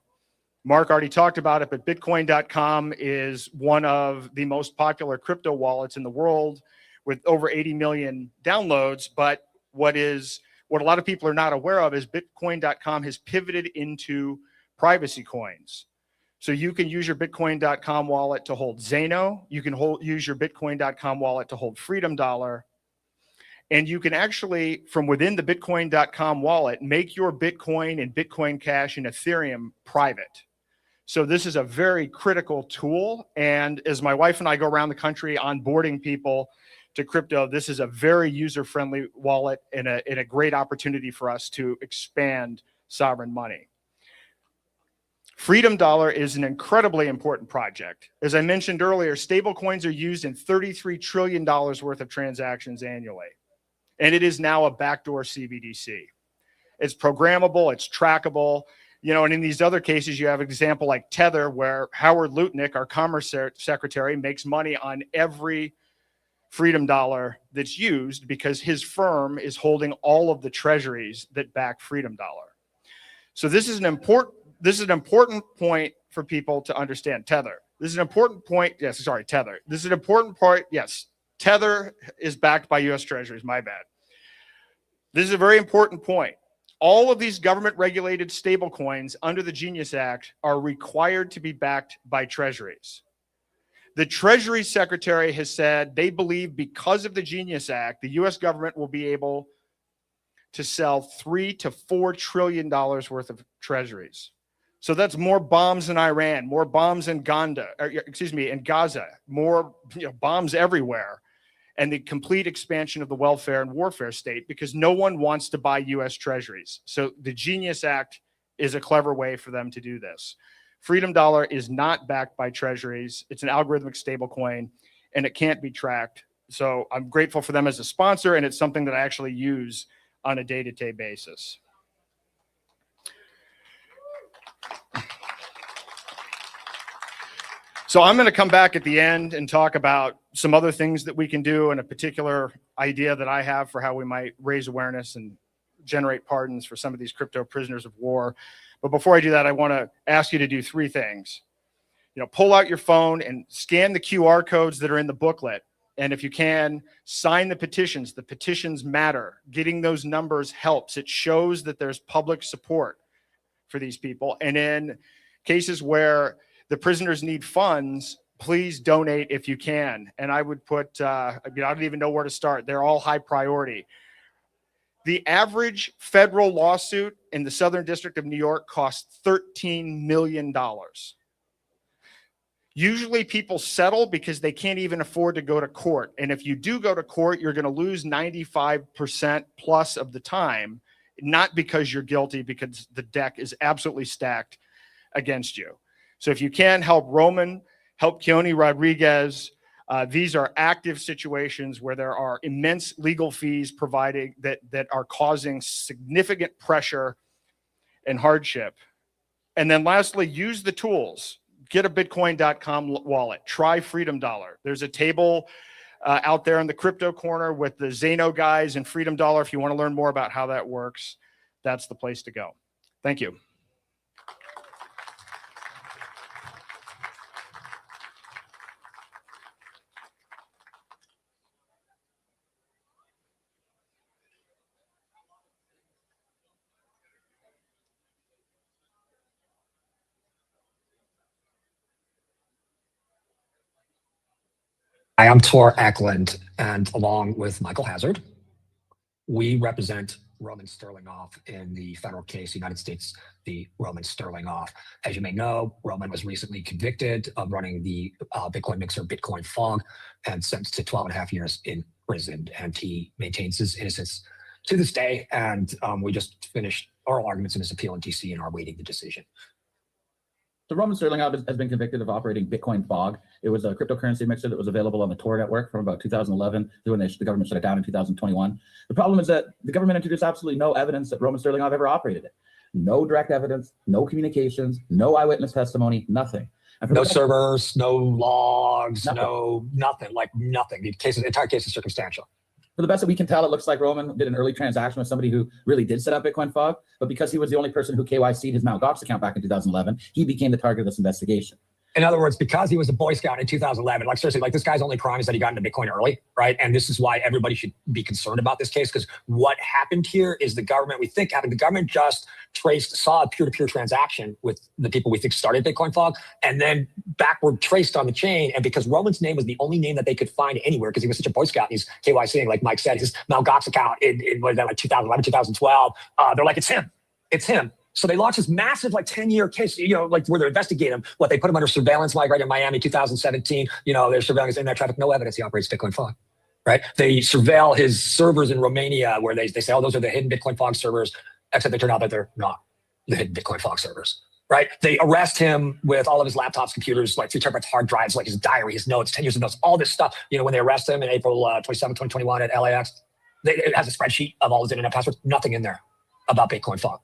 Mark already talked about it, but Bitcoin.com is one of the most popular crypto wallets in the world with over 80 million downloads. But what a lot of people are not aware of is Bitcoin.com has pivoted into privacy coins. So you can use your Bitcoin.com wallet to hold Zano. You can use your Bitcoin.com wallet to hold Freedom Dollar. And you can actually, from within the Bitcoin.com wallet, make your Bitcoin and Bitcoin Cash and Ethereum private. So this is a very critical tool. And as my wife and I go around the country onboarding people to crypto, this is a very user-friendly wallet and a great opportunity for us to expand sovereign money. Freedom Dollar is an incredibly important project. As I mentioned earlier, stablecoins are used in $33 trillion worth of transactions annually. And it is now a backdoor CBDC. It's programmable, it's trackable. You know, and in these other cases, you have an example like Tether, where Howard Lutnick, our Commerce Secretary, makes money on every Freedom Dollar that's used because his firm is holding all of the treasuries that back Freedom Dollar. So this is an important point for people to understand. Tether. This is an important point. Yes, sorry, Tether. This is an important point. Yes, Tether is backed by U.S. Treasuries. My bad. This is a very important point. All of these government-regulated stablecoins under the Genius Act are required to be backed by treasuries. The Treasury Secretary has said they believe because of the Genius Act, the U.S. government will be able to sell $3 to $4 trillion worth of treasuries. So that's more bombs in Iran, more bombs in in Gaza, more bombs everywhere, and the complete expansion of the welfare and warfare state because no one wants to buy U.S. treasuries. So the Genius Act is a clever way for them to do this. Freedom Dollar is not backed by treasuries. It's an algorithmic stablecoin, and it can't be tracked. So I'm grateful for them as a sponsor, and it's something that I actually use on a day-to-day basis. So I'm going to come back at the end and talk about some other things that we can do and a particular idea that I have for how we might raise awareness and generate pardons for some of these crypto prisoners of war. But before I do that, I want to ask you to do three things. Pull out your phone and scan the QR codes that are in the booklet. And if you can, sign the petitions. The petitions matter. Getting those numbers helps. It shows that there's public support for these people. And in cases where the prisoners need funds, please donate if you can. And I would put, I don't even know where to start. They're all high priority. The average federal lawsuit in the Southern District of New York costs $13 million. Usually people settle because they can't even afford to go to court. And if you do go to court, you're going to lose 95% plus of the time, not because you're guilty, because the deck is absolutely stacked against you. So if you can help Roman, help Keonne Rodriguez, these are active situations where there are immense legal fees provided that are causing significant pressure and hardship. And then lastly, use the tools. Get a Bitcoin.com wallet. Try Freedom Dollar. There's a table out there in the crypto corner with the Zano guys and Freedom Dollar. If you want to learn more about how that works, that's the place to go. Thank you. Hi, I'm Tor Eklund, and along with Michael Hazard, we represent Roman Sterlingov in the federal case, United States v. Roman Sterlingov. As you may know, Roman was recently convicted of running the Bitcoin mixer Bitcoin Fog and sentenced to 12.5 years in prison, and he maintains his innocence to this day. And we just finished oral arguments in his appeal in DC and are awaiting the decision. So Roman Sterlingov has been convicted of operating Bitcoin Fog. It was a cryptocurrency mixer that was available on the Tor network from about 2011 to when the government shut it down in 2021. The problem is that the government introduced absolutely no evidence that Roman Sterlingov ever operated it. No direct evidence, no communications, no eyewitness testimony, nothing. No servers, no logs, nothing, like nothing. The entire case is circumstantial. For the best that we can tell, it looks like Roman did an early transaction with somebody who really did set up Bitcoin Fog, but because he was the only person who KYC'd his Mt. Gox account back in 2011, he became the target of this investigation. In other words, because he was a Boy Scout in 2011, like seriously, like this guy's only crime is that he got into Bitcoin early, right? And this is why everybody should be concerned about this case, because what happened here is the government, the government just saw a peer-to-peer transaction with the people we think started Bitcoin Fog, and then backward traced on the chain. And because Roman's name was the only name that they could find anywhere, because he was such a Boy Scout, and he's KYCing, like Mike said, his Mt. Gox account in like 2011, 2012, they're like, it's him. So they launched this massive, like 10-year case, like where they're investigating him. What they put him under surveillance, like right in Miami, 2017. There's surveillance internet traffic, no evidence he operates Bitcoin Fog, right? They surveil his servers in Romania, where they say, oh, those are the hidden Bitcoin Fog servers, except they turn out that they're not the hidden Bitcoin Fog servers, right? They arrest him with all of his laptops, computers, like 3 terabytes hard drives, like his diary, his notes, 10 years of notes, all this stuff. When they arrest him in April 27, 2021 at LAX, it has a spreadsheet of all his internet passwords, nothing in there about Bitcoin Fog.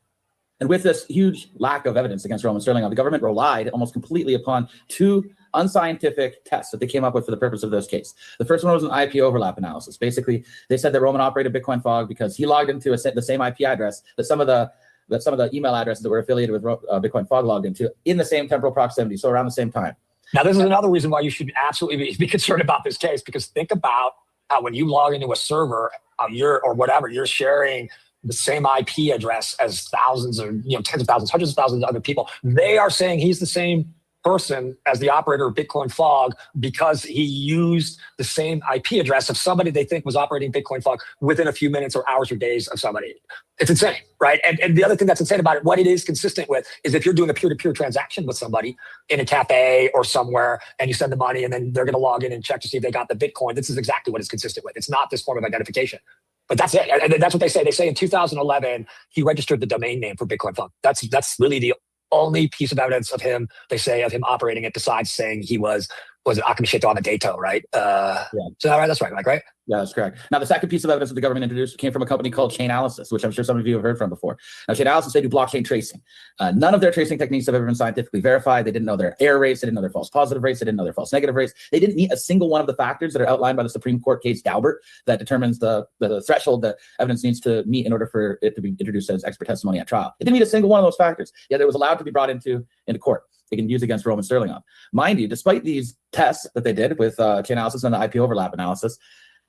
And with this huge lack of evidence against Roman Sterlingov, the government relied almost completely upon two unscientific tests that they came up with for the purpose of this case. The first one was an IP overlap analysis. Basically, they said that Roman operated Bitcoin Fog because he logged into the same IP address that some of the email addresses that were affiliated with Bitcoin Fog logged into in the same temporal proximity, so around the same time. Now, this is another reason why you should absolutely be concerned about this case, because think about how when you log into a server, you're sharing the same IP address as thousands or tens of thousands, hundreds of thousands of other people. They are saying he's the same person as the operator of Bitcoin Fog because he used the same IP address of somebody they think was operating Bitcoin Fog within a few minutes or hours or days of somebody. It's insane, right? And the other thing that's insane about it, what it is consistent with, is if you're doing a peer-to-peer transaction with somebody in a cafe or somewhere and you send the money and then they're going to log in and check to see if they got the Bitcoin, this is exactly what it's consistent with. It's not this form of identification. But that's it. And that's what they say. They say in 2011, he registered the domain name for Bitcoin Fog. That's really the only piece of evidence of him, they say, of him operating it, besides saying he was it Akamisheto on the Dato, right? Yeah. So that's right, Mike, right? Yeah, that's correct. Now, the second piece of evidence that the government introduced came from a company called Chainalysis, which I'm sure some of you have heard from before. Now, Chainalysis, they do blockchain tracing. None of their tracing techniques have ever been scientifically verified. They didn't know their error rates. They didn't know their false positive rates. They didn't know their false negative rates. They didn't meet a single one of the factors that are outlined by the Supreme Court case Daubert that determines the threshold that evidence needs to meet in order for it to be introduced as expert testimony at trial. It didn't meet a single one of those factors, yet it was allowed to be brought into court. They can use against Roman Sterlingov. Mind you, despite these tests that they did with Chainalysis and the IP overlap analysis,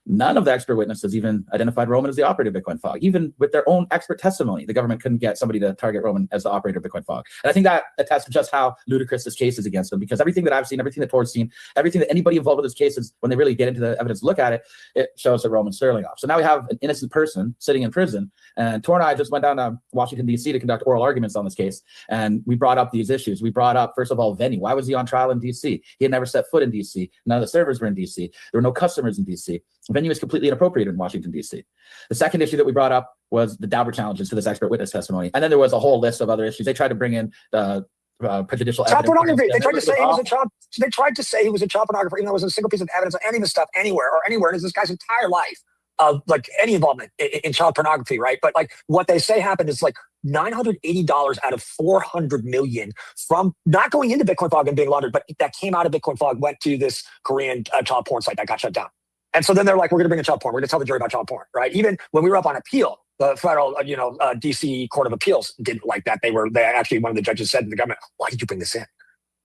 none of the expert witnesses even identified Roman as the operator of Bitcoin Fog. Even with their own expert testimony, the government couldn't get somebody to target Roman as the operator of Bitcoin Fog. And I think that attests to just how ludicrous this case is against them, because everything that I've seen, everything that Tor's seen, everything that anybody involved with this case is, when they really get into the evidence, look at it, it shows that Roman Sterlingov. So now we have an innocent person sitting in prison, and Tor and I just went down to Washington, D.C. to conduct oral arguments on this case, and we brought up these issues. We brought up, first of all, venue. Why was he on trial in D.C.? He had never set foot in D.C. None of the servers were in D.C. There were no customers in D.C. Venue is completely inappropriate in Washington, D.C. The second issue that we brought up was the Daubert challenges to this expert witness testimony. And then there was a whole list of other issues. They tried to bring in prejudicial child evidence. pornography. They tried to say he was a child. They tried to say he was a child pornographer, even though there wasn't a single piece of evidence of any of this stuff anywhere. And it's this guy's entire life of like any involvement in child pornography, right? But like what they say happened is like $980 out of $400 million from not going into Bitcoin Fog and being laundered, but that came out of Bitcoin Fog, went to this Korean child porn site that got shut down. And so then they're like, we're going to bring in child porn. We're going to tell the jury about child porn, right? Even when we were up on appeal, the federal, DC Court of Appeals didn't like that. They actually, one of the judges said to the government, why did you bring this in?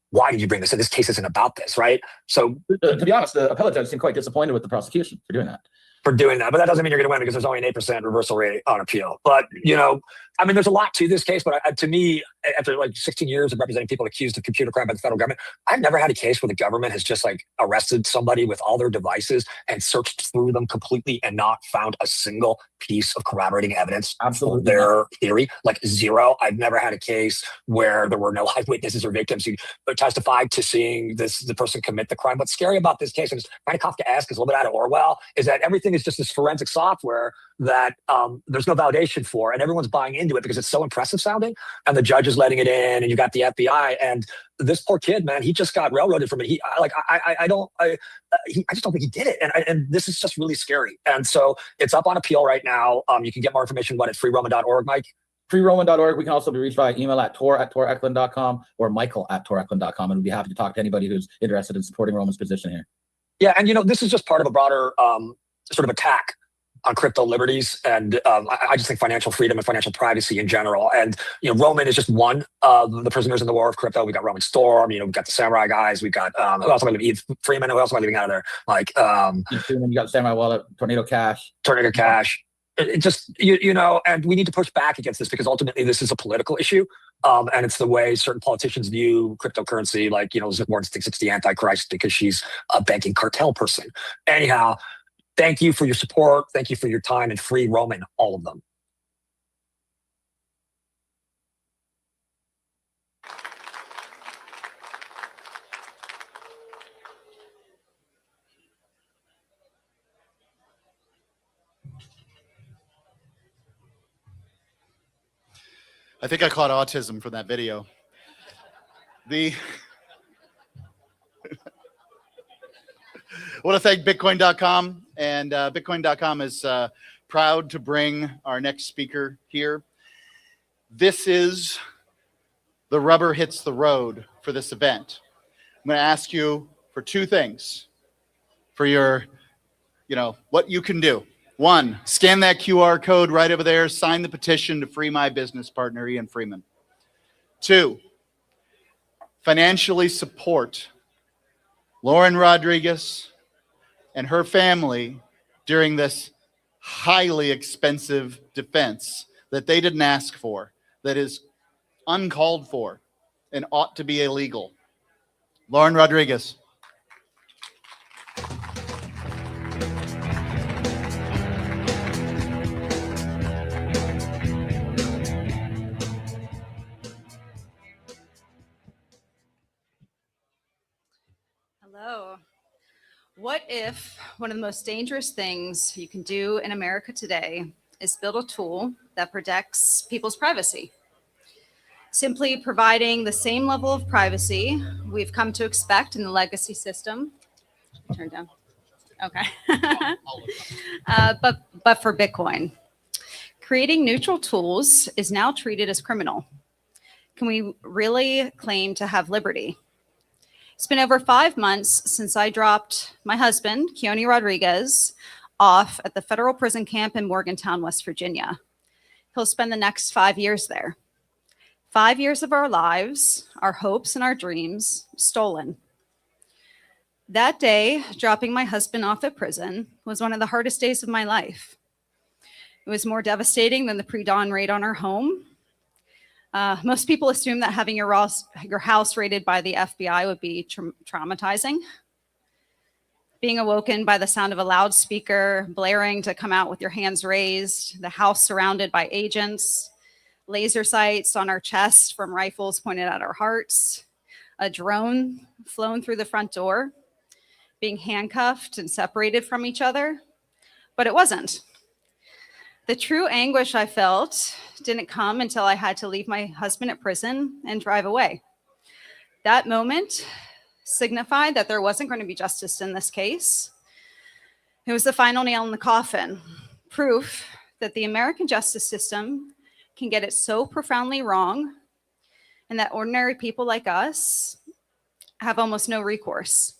Why did you bring this in? This case isn't about this, right? So to be honest, the appellate judge seemed quite disappointed with the prosecution for doing that. But that doesn't mean you're going to win, because there's only an 8% reversal rate on appeal. But, there's a lot to this case. But to me, after like 16 years of representing people accused of computer crime by the federal government, I've never had a case where the government has just like arrested somebody with all their devices and searched through them completely and not found a single piece of corroborating evidence for their theory. Like zero. I've never had a case where there were no eyewitnesses or victims who testified to seeing the person commit the crime. What's scary about this case, and it's kind of Kafkaesque, is a little bit out of Orwell, is that everything is just this forensic software that there's no validation for, and everyone's buying into it because it's so impressive sounding, and the judge is letting it in, and you got the FBI, and this poor kid, man, he just got railroaded from it. I just don't think he did it, and this is just really scary. And so it's up on appeal right now. You can get more information about it at freeroman.org, Mike. freeroman.org. We can also be reached by email at tor@toreklund.com or michael@toreklund.com, and we'd be happy to talk to anybody who's interested in supporting Roman's position here. Yeah, and this is just part of a broader sort of attack on crypto liberties, and I just think financial freedom and financial privacy in general. And Roman is just one of the prisoners in the war of crypto. We got Roman Storm. We got the Samourai guys. We got who else am I leaving? Freeman. Who else am I leaving out of there? Like Freeman. You got Samourai Wallet, Tornado Cash. It just and we need to push back against this, because ultimately this is a political issue, and it's the way certain politicians view cryptocurrency. Like Elizabeth Warren thinks it's the Antichrist because she's a banking cartel person. Anyhow. Thank you for your support. Thank you for your time, and free Roman, all of them. I think I caught autism from that video. I want to thank Bitcoin.com, and Bitcoin.com is proud to bring our next speaker here. this is the rubber hits the road for this event. I'm going to ask you for two things for your, what you can do. One, scan that QR code right over there, sign the petition to free my business partner, Ian Freeman. Two, financially support Lauren Rodriguez and her family during this highly expensive defense that they didn't ask for, that is uncalled for and ought to be illegal. Lauren Rodriguez. Hello. What if one of the most dangerous things you can do in America today is build a tool that protects people's privacy? Simply providing the same level of privacy we've come to expect in the legacy system. Turn down. Okay. but for Bitcoin. Creating neutral tools is now treated as criminal. Can we really claim to have liberty? It's been over 5 months since I dropped my husband, Keonne Rodriguez, off at the federal prison camp in Morgantown, West Virginia. He'll spend the next 5 years there. 5 years of our lives, our hopes and our dreams stolen. That day, dropping my husband off at prison was one of the hardest days of my life. It was more devastating than the pre-dawn raid on our home. Most people assume that having your house raided by the FBI would be traumatizing. Being awoken by the sound of a loudspeaker blaring to come out with your hands raised, the house surrounded by agents, laser sights on our chest from rifles pointed at our hearts, a drone flown through the front door, being handcuffed and separated from each other, but it wasn't. The true anguish I felt didn't come until I had to leave my husband at prison and drive away. That moment signified that there wasn't going to be justice in this case. It was the final nail in the coffin, proof that the American justice system can get it so profoundly wrong and that ordinary people like us have almost no recourse.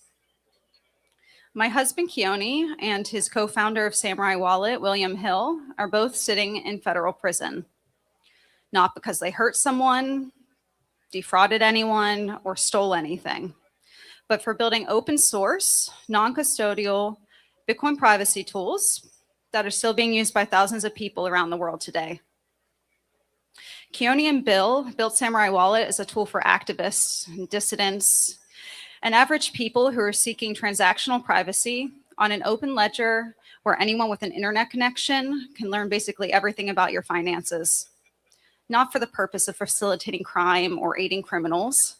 My husband, Keonne, and his co-founder of Samourai Wallet, William Hill, are both sitting in federal prison. Not because they hurt someone, defrauded anyone, or stole anything, but for building open source, non-custodial Bitcoin privacy tools that are still being used by thousands of people around the world today. Keonne and Bill built Samourai Wallet as a tool for activists, and dissidents, and average people who are seeking transactional privacy on an open ledger where anyone with an internet connection can learn basically everything about your finances. Not for the purpose of facilitating crime or aiding criminals.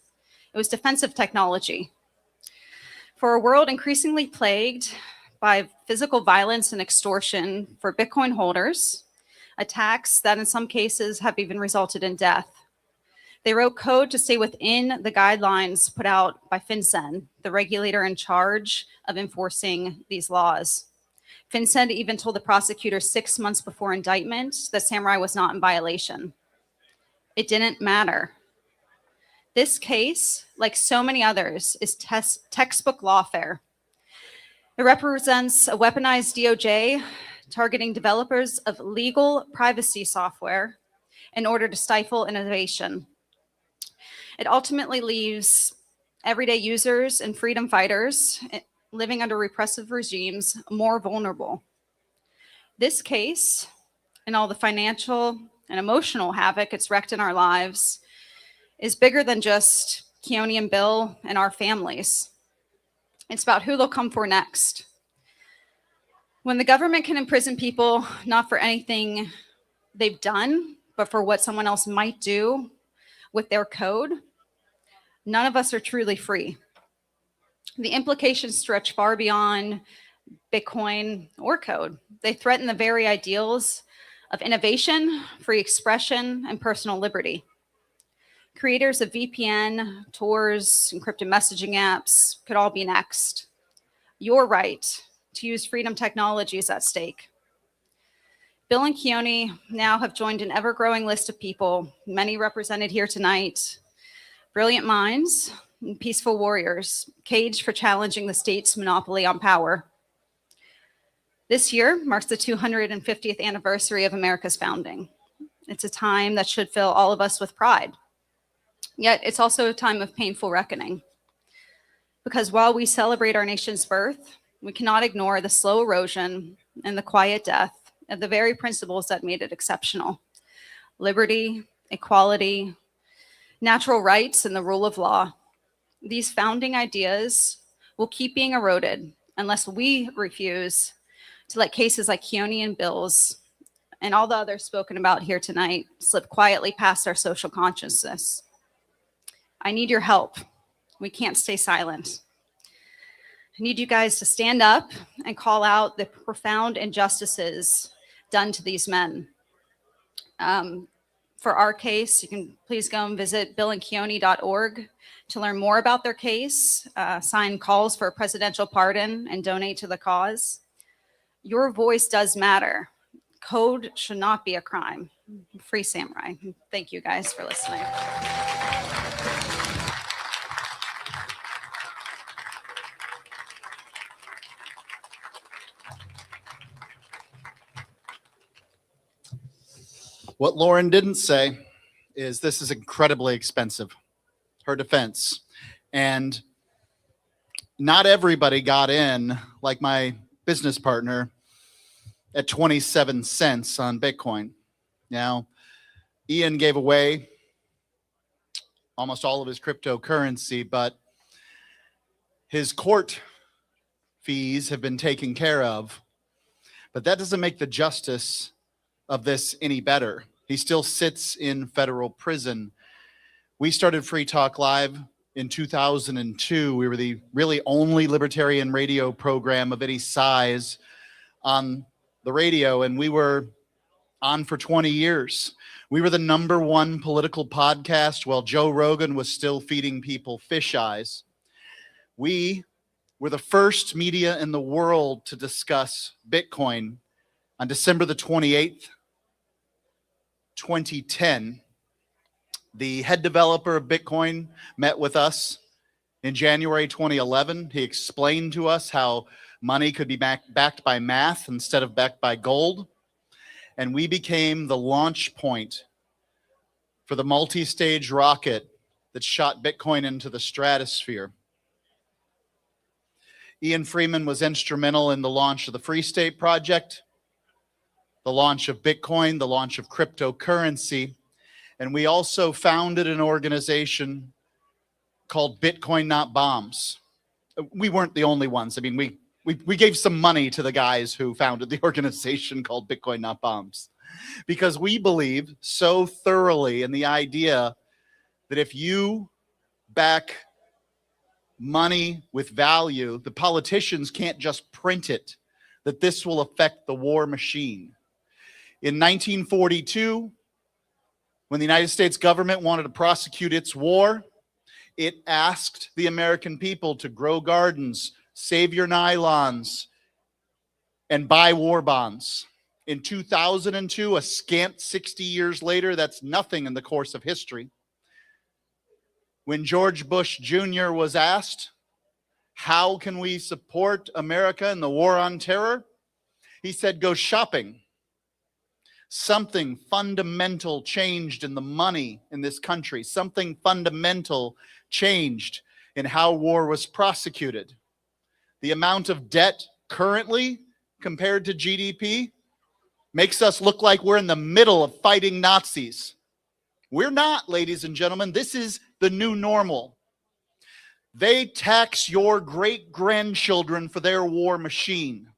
It was defensive technology. For a world increasingly plagued by physical violence and extortion for Bitcoin holders, attacks that in some cases have even resulted in death. They wrote code to stay within the guidelines put out by FinCEN, the regulator in charge of enforcing these laws. FinCEN even told the prosecutor 6 months before indictment that Samourai was not in violation. It didn't matter. This case, like so many others, is textbook lawfare. It represents a weaponized DOJ targeting developers of legal privacy software in order to stifle innovation. It ultimately leaves everyday users and freedom fighters living under repressive regimes more vulnerable. This case, and all the financial and emotional havoc it's wreaked in our lives, is bigger than just Keonne and Bill and our families. It's about who they'll come for next. When the government can imprison people not for anything they've done, but for what someone else might do with their code, none of us are truly free. The implications stretch far beyond Bitcoin or code. They threaten the very ideals of innovation, free expression, and personal liberty. Creators of VPN, Tors, encrypted messaging apps could all be next. Your right to use freedom technology is at stake. Bill and Keonne now have joined an ever-growing list of people, many represented here tonight, brilliant minds and peaceful warriors, caged for challenging the state's monopoly on power. This year marks the 250th anniversary of America's founding. It's a time that should fill all of us with pride. Yet it's also a time of painful reckoning. Because while we celebrate our nation's birth, we cannot ignore the slow erosion and the quiet death of the very principles that made it exceptional: liberty, equality, natural rights, and the rule of law. These founding ideas will keep being eroded unless we refuse to let cases like Keonne and Bill's and all the others spoken about here tonight slip quietly past our social consciousness. I need your help. We can't stay silent. I need you guys to stand up and call out the profound injustices done to these men. For our case, you can please go and visit billandkeonne.org to learn more about their case, sign calls for a presidential pardon, and donate to the cause. Your voice does matter. Code should not be a crime. Free Samourai. Thank you guys for listening. What Lauren didn't say is this is incredibly expensive, her defense. And not everybody got in, like my business partner, at 27 cents on Bitcoin. Now, Ian gave away almost all of his cryptocurrency, but his court fees have been taken care of. But that doesn't make the justice of this any better. He still sits in federal prison. We started Free Talk Live in 2002. We were the really only libertarian radio program of any size on the radio, and we were on for 20 years. We were the #1 political podcast while Joe Rogan was still feeding people fish eyes. We were the first media in the world to discuss Bitcoin on December the 28th, 2010. The head developer of Bitcoin met with us in January 2011. He explained to us how money could be backed by math instead of backed by gold. And we became the launch point for the multi-stage rocket that shot Bitcoin into the stratosphere. Ian Freeman was instrumental in the launch of the Free State Project, the launch of Bitcoin, the launch of cryptocurrency. And we also founded an organization called Bitcoin Not Bombs. We weren't the only ones. I mean, we gave some money to the guys who founded the organization called Bitcoin Not Bombs, because we believe so thoroughly in the idea that if you back money with value, the politicians can't just print it, that this will affect the war machine. In 1942, when the United States government wanted to prosecute its war, it asked the American people to grow gardens, save your nylons, and buy war bonds. In 2002, a scant 60 years later, that's nothing in the course of history. When George Bush Jr. was asked, how can we support America in the war on terror? He said, go shopping. Something fundamental changed in the money in this country. Something fundamental changed in how war was prosecuted. The amount of debt currently compared to GDP makes us look like we're in the middle of fighting Nazis. We're not, ladies and gentlemen. This is the new normal. They tax your great-grandchildren for their war machine.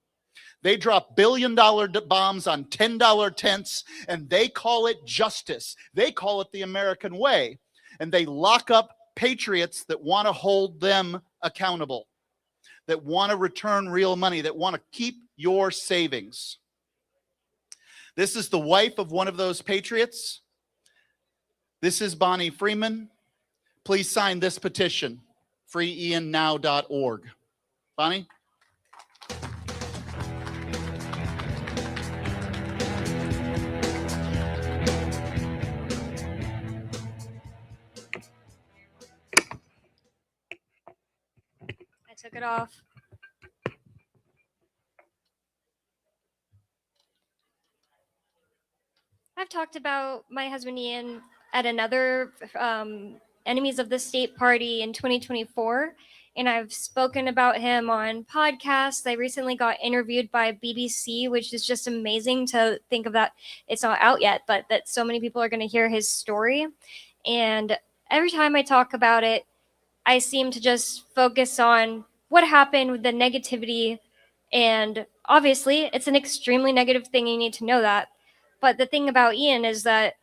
They drop billion-dollar bombs on $10 tents, and they call it justice. They call it the American way. And they lock up patriots that want to hold them accountable, that want to return real money, that want to keep your savings. This is the wife of one of those patriots. This is Bonnie Freeman. Please sign this petition, freeiannow.org. Bonnie? off. I've talked about my husband Ian at another Enemies of the State party in 2024, and I've spoken about him on podcasts. I recently got interviewed by BBC, which is just amazing to think of that. It's not out yet, but that so many people are going to hear his story. And every time I talk about it, I seem to just focus on what happened with the negativity. And obviously, it's an extremely negative thing. You need to know that. But the thing about Ian is that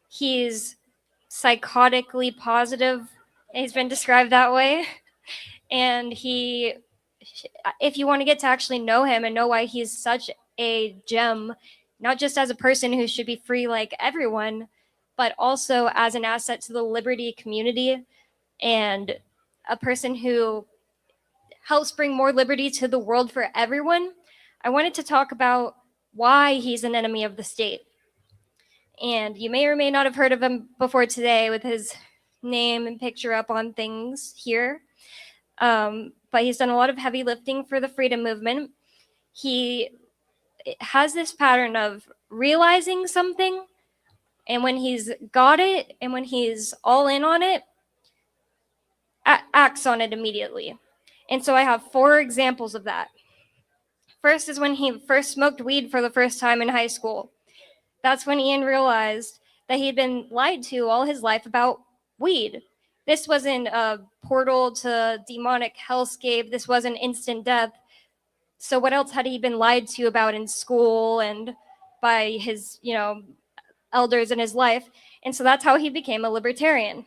he's psychotically positive. He's been described that way. And if you want to get to actually know him and know why he's such a gem, not just as a person who should be free like everyone, but also as an asset to the liberty community and a person who helps bring more liberty to the world for everyone, I wanted to talk about why he's an enemy of the state. And you may or may not have heard of him before today with his name and picture up on things here. But he's done a lot of heavy lifting for the freedom movement. He has this pattern of realizing something, and when he's got it and when he's all in on it, acts on it immediately. And so I have 4 examples of that. First is when he first smoked weed for the first time in high school. That's when Ian realized that he'd been lied to all his life about weed. This wasn't a portal to demonic hellscape. This wasn't instant death. So what else had he been lied to about in school and by his, elders in his life? And so that's how he became a libertarian.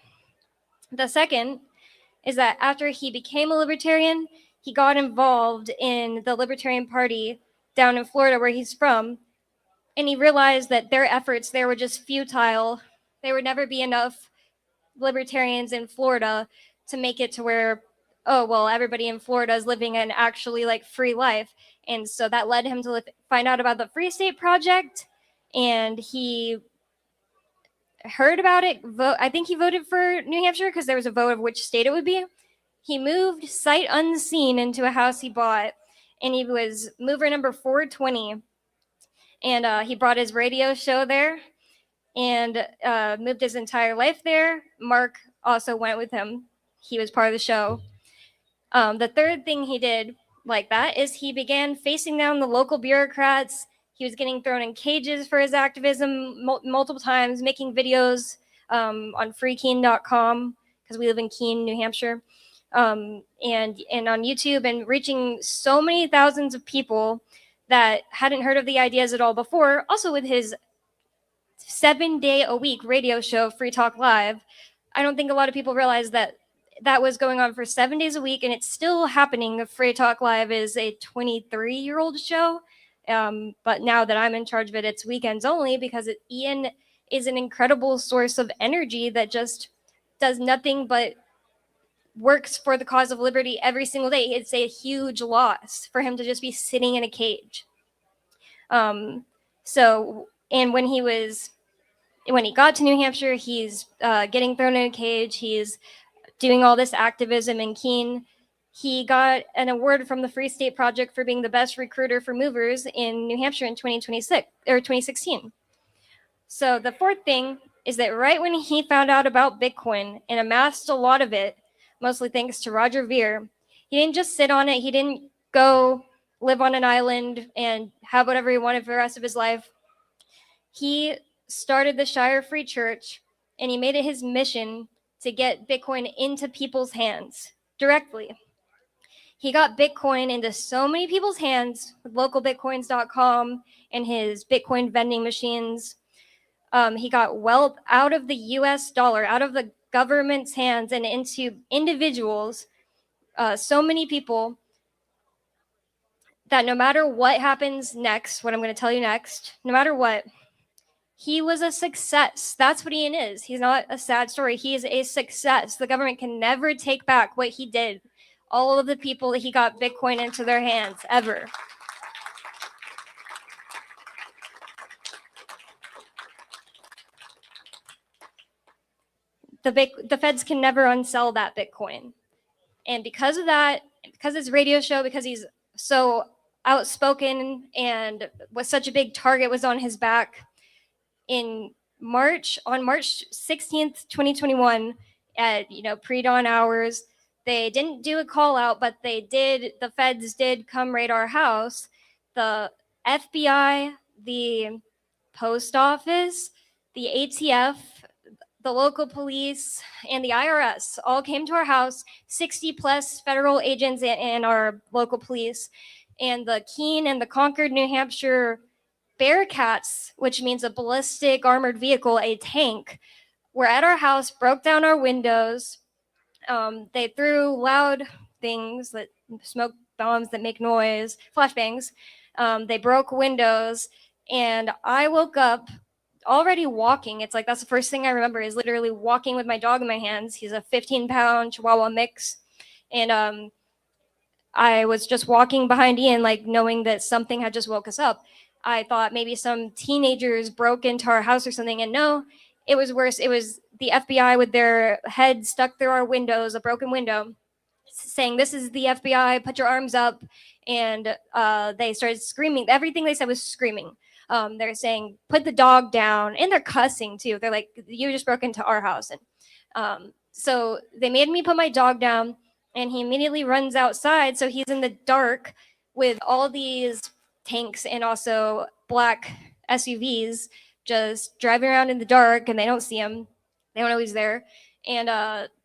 The second is that after he became a libertarian, he got involved in the Libertarian Party down in Florida, where he's from, and he realized that their efforts there were just futile. There would never be enough libertarians in Florida to make it to where, everybody in Florida is living an actually free life. And so that led him to find out about the Free State Project, and he heard about it. I think he voted for New Hampshire because there was a vote of which state it would be. He moved sight unseen into a house he bought, and he was mover number 420. And he brought his radio show there and moved his entire life there. Mark also went with him. He was part of the show. The third thing he did like that is he began facing down the local bureaucrats. He was getting thrown in cages for his activism multiple times, making videos on freekeene.com because we live in Keene, New Hampshire, and on YouTube, and reaching so many thousands of people that hadn't heard of the ideas at all before. Also with his 7-day-a-week radio show, Free Talk Live, I don't think a lot of people realize that that was going on for 7 days a week, and it's still happening. Free Talk Live is a 23-year-old show. But now that I'm in charge of it, it's weekends only because Ian is an incredible source of energy that just does nothing but works for the cause of liberty every single day. It's a huge loss for him to just be sitting in a cage. And when he got to New Hampshire, he's getting thrown in a cage. He's doing all this activism in Keene. He got an award from the Free State Project for being the best recruiter for movers in New Hampshire in 2016. So the fourth thing is that right when he found out about Bitcoin and amassed a lot of it, mostly thanks to Roger Ver, he didn't just sit on it. He didn't go live on an island and have whatever he wanted for the rest of his life. He started the Shire Free Church, and he made it his mission to get Bitcoin into people's hands directly. He got Bitcoin into so many people's hands with localbitcoins.com and his Bitcoin vending machines. He got wealth out of the US dollar, out of the government's hands and into individuals, so many people, that no matter what happens next, what I'm going to tell you next, no matter what, he was a success. That's what Ian is. He's not a sad story. He is a success. The government can never take back what he did. All of the people that he got Bitcoin into their hands, ever. The feds can never unsell that Bitcoin. And because of that, because his radio show, because he's so outspoken and was such a big target was on his back. On March 16th, 2021, at pre-dawn hours, they didn't do a call out, but the feds did come raid our house. The FBI, the post office, the ATF, the local police, and the IRS all came to our house, 60 plus federal agents and our local police, and the Keene and the Concord, New Hampshire Bearcats, which means a ballistic armored vehicle, a tank, were at our house, broke down our windows. They threw loud things, that smoke bombs that make noise, flashbangs. They broke windows, and I woke up already walking. It's like that's the first thing I remember is literally walking with my dog in my hands. He's a 15-pound Chihuahua mix, and I was just walking behind Ian, like knowing that something had just woke us up. I thought maybe some teenagers broke into our house or something, and no, it was worse. It was the FBI with their head stuck through our windows, a broken window, saying, "This is the FBI, put your arms up." And they started screaming. Everything they said was screaming. They're saying, "Put the dog down," and they're cussing too. They're like, "You just broke into our house." And so they made me put my dog down, and he immediately runs outside. So he's in the dark with all these tanks and also black SUVs just driving around in the dark, and they don't see him. They don't know he's there. And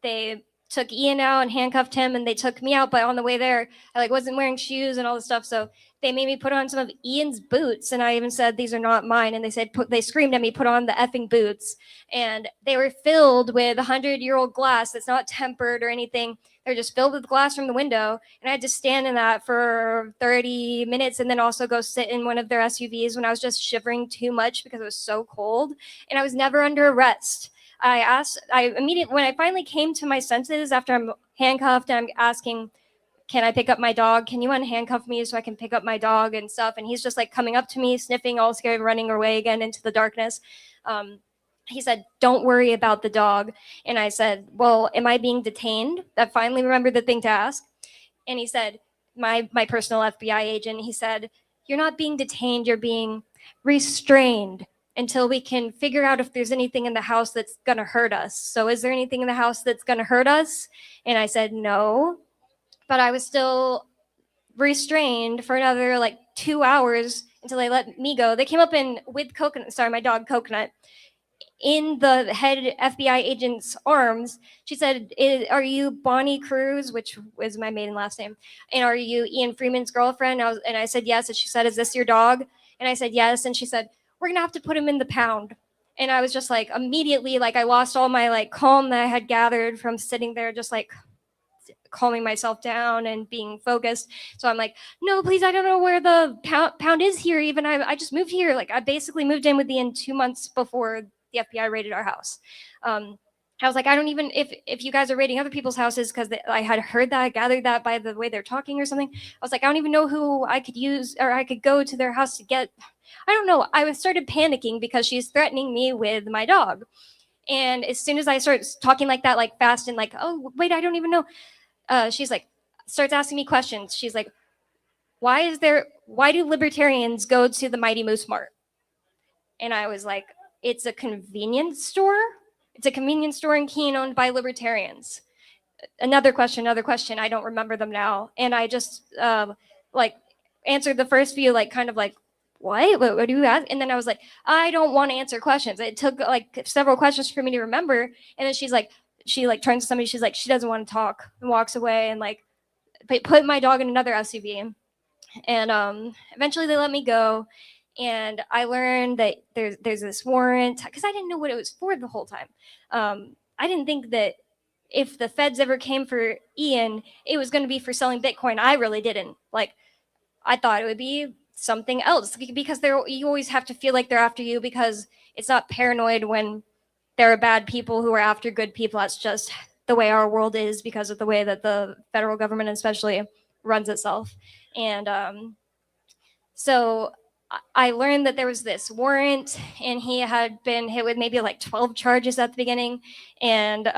they took Ian out and handcuffed him, and they took me out. But on the way there, I wasn't wearing shoes and all this stuff. So they made me put on some of Ian's boots, and I even said, "These are not mine." And they screamed at me, "Put on the effing boots." And they were filled with 100-year-old glass that's not tempered or anything. They're just filled with glass from the window. And I had to stand in that for 30 minutes and then also go sit in one of their SUVs when I was just shivering too much because it was so cold. And I was never under arrest. When I finally came to my senses after I'm handcuffed, and I'm asking, "Can I pick up my dog? Can you unhandcuff me so I can pick up my dog and stuff?" And he's just like coming up to me, sniffing, all scared, running away again into the darkness. He said, "Don't worry about the dog." And I said, "Well, am I being detained?" I finally remembered the thing to ask. And he said, my personal FBI agent, he said, "You're not being detained, you're being restrained until we can figure out if there's anything in the house that's gonna hurt us. So is there anything in the house that's gonna hurt us?" And I said, "No." But I was still restrained for another 2 hours until they let me go. They came up with my dog Coconut, in the head FBI agent's arms. She said, "Are you Bonnie Cruz," which was my maiden last name, "and are you Ian Freeman's girlfriend?" And I said, "Yes." And she said, "Is this your dog?" And I said, "Yes." And she said, "We're gonna have to put him in the pound." And I was just immediately, I lost all my calm that I had gathered from sitting there, just calming myself down and being focused. So I'm like, "No, please, I don't know where the pound is here. Even I just moved here. I basically moved in with Ian 2 months before the FBI raided our house." I was like, "I don't even, if you guys are raiding other people's houses," because I had heard that, I gathered that by the way they're talking or something. I was like, "I don't even know who I could use, or I could go to their house to get," I don't know. I started panicking because she's threatening me with my dog. And as soon as I start talking like that, fast and "Oh, wait, I don't even know." She's starts asking me questions. She's like, why do libertarians go to the Mighty Moose Mart?" And I was like, "It's a convenience store. It's a convenience store in Keene owned by libertarians." Another question. I don't remember them now. And I just answered the first few, what do you ask? And then I was like, "I don't want to answer questions." It took several questions for me to remember. And then she's like, she turns to somebody, she's like, she doesn't want to talk, and walks away, and put my dog in another SUV. And eventually they let me go. And I learned that there's this warrant, because I didn't know what it was for the whole time. I didn't think that if the feds ever came for Ian, it was going to be for selling Bitcoin. I really didn't. I thought it would be something else, because you always have to feel like they're after you, because it's not paranoid when there are bad people who are after good people. That's just the way our world is, because of the way that the federal government especially runs itself. And so I learned that there was this warrant, and he had been hit with maybe 12 charges at the beginning. And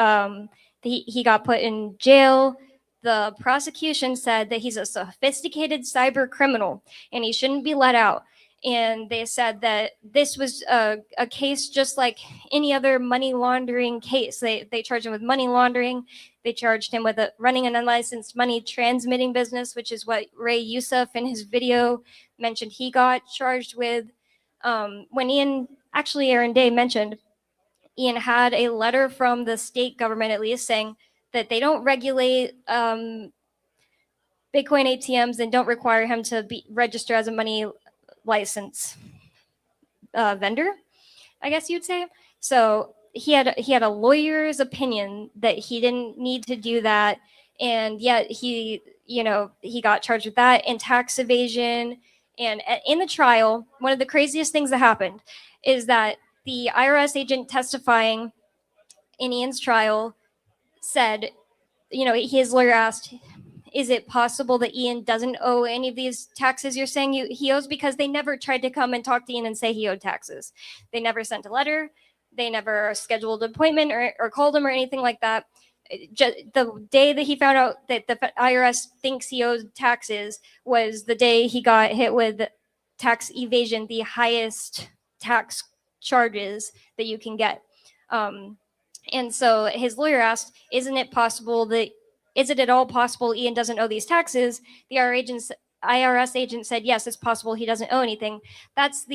he got put in jail the prosecution said that he's a sophisticated cyber criminal and he shouldn't be let out. And they said that this was a case just like any other money laundering case. They charged him with money laundering. They charged him with running an unlicensed money transmitting business, which is what Yousef in his video mentioned he got charged with. When Aaron Day mentioned, Ian had a letter from the state government, at least, saying that they don't regulate Bitcoin ATMs and don't require him to register as a money license vendor, I guess you'd say. So he had a lawyer's opinion that he didn't need to do that, and yet he got charged with that and tax evasion. And in the trial, one of the craziest things that happened is that the IRS agent testifying in Ian's trial said, his lawyer asked, is it possible that Ian doesn't owe any of these taxes you're saying he owes? Because they never tried to come and talk to Ian and say he owed taxes. They never sent a letter. They never scheduled an appointment or called him or anything like that. The day that he found out that the IRS thinks he owed taxes was the day he got hit with tax evasion, the highest tax charges that you can get. And so his lawyer asked, is it at all possible Ian doesn't owe these taxes? The IRS agent said, yes, it's possible he doesn't owe anything. That's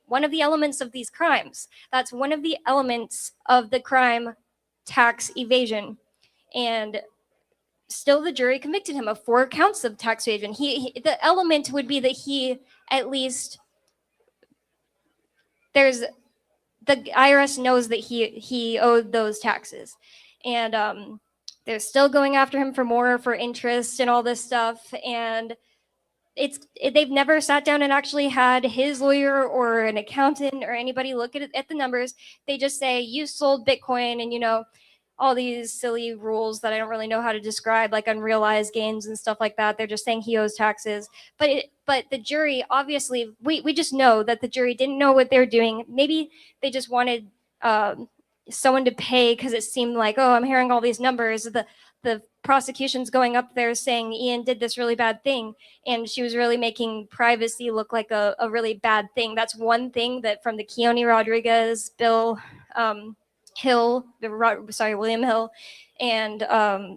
one of the elements of these crimes. That's one of the elements of the crime tax evasion. And still the jury convicted him of 4 counts of tax evasion. The element would be that he at least, the IRS knows that he owed those taxes. And they're still going after him for interest and all this stuff. And they've never sat down and actually had his lawyer or an accountant or anybody look at the numbers. They just say, you sold Bitcoin, and all these silly rules that I don't really know how to describe, like unrealized gains and stuff like that. They're just saying he owes taxes. But the jury, obviously, we just know that the jury didn't know what they're doing. Maybe they just wanted someone to pay because it seemed like, oh, I'm hearing all these numbers. The prosecution's going up there saying Ian did this really bad thing, and she was really making privacy look like a really bad thing. That's one thing that from the Keonne Rodriguez, William Hill, and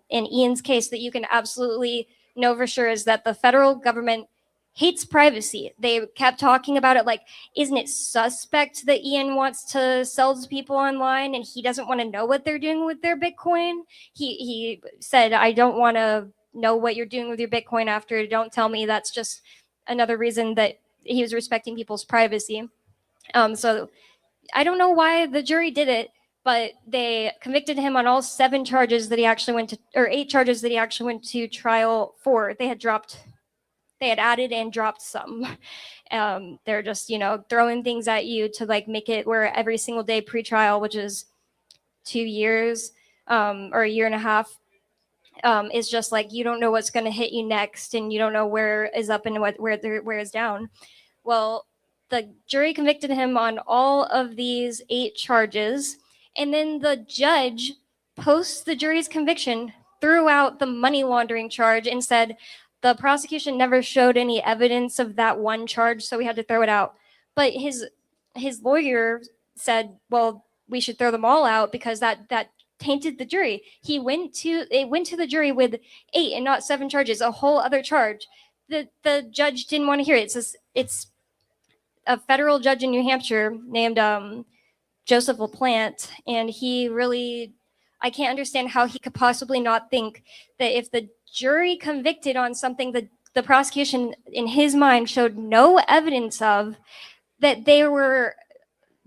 in Ian's case that you can absolutely know for sure is that the federal government hates privacy. They kept talking about it like, isn't it suspect that Ian wants to sell to people online and he doesn't want to know what they're doing with their Bitcoin? He said, I don't want to know what you're doing with your Bitcoin after. Don't tell me. That's just another reason that he was respecting people's privacy. So I don't know why the jury did it, but they convicted him on all 7 charges that he actually went to, or 8 charges that he actually went to trial for. They had added and dropped some. They're just, throwing things at you to make it where every single day pre-trial, which is 2 years or a year and a half, is just like, you don't know what's going to hit you next, and you don't know where is up and where is down. Well, the jury convicted him on all of these 8 charges, and then the judge, post the jury's conviction, threw out the money laundering charge and said, the prosecution never showed any evidence of that one charge, so we had to throw it out. But his lawyer said, well, we should throw them all out because that tainted the jury. It went to the jury with 8 and not 7 charges, a whole other charge. The judge didn't want to hear it. It's a federal judge in New Hampshire named Joseph LaPlante, and I can't understand how he could possibly not think that if the jury convicted on something that the prosecution in his mind showed no evidence of, that they were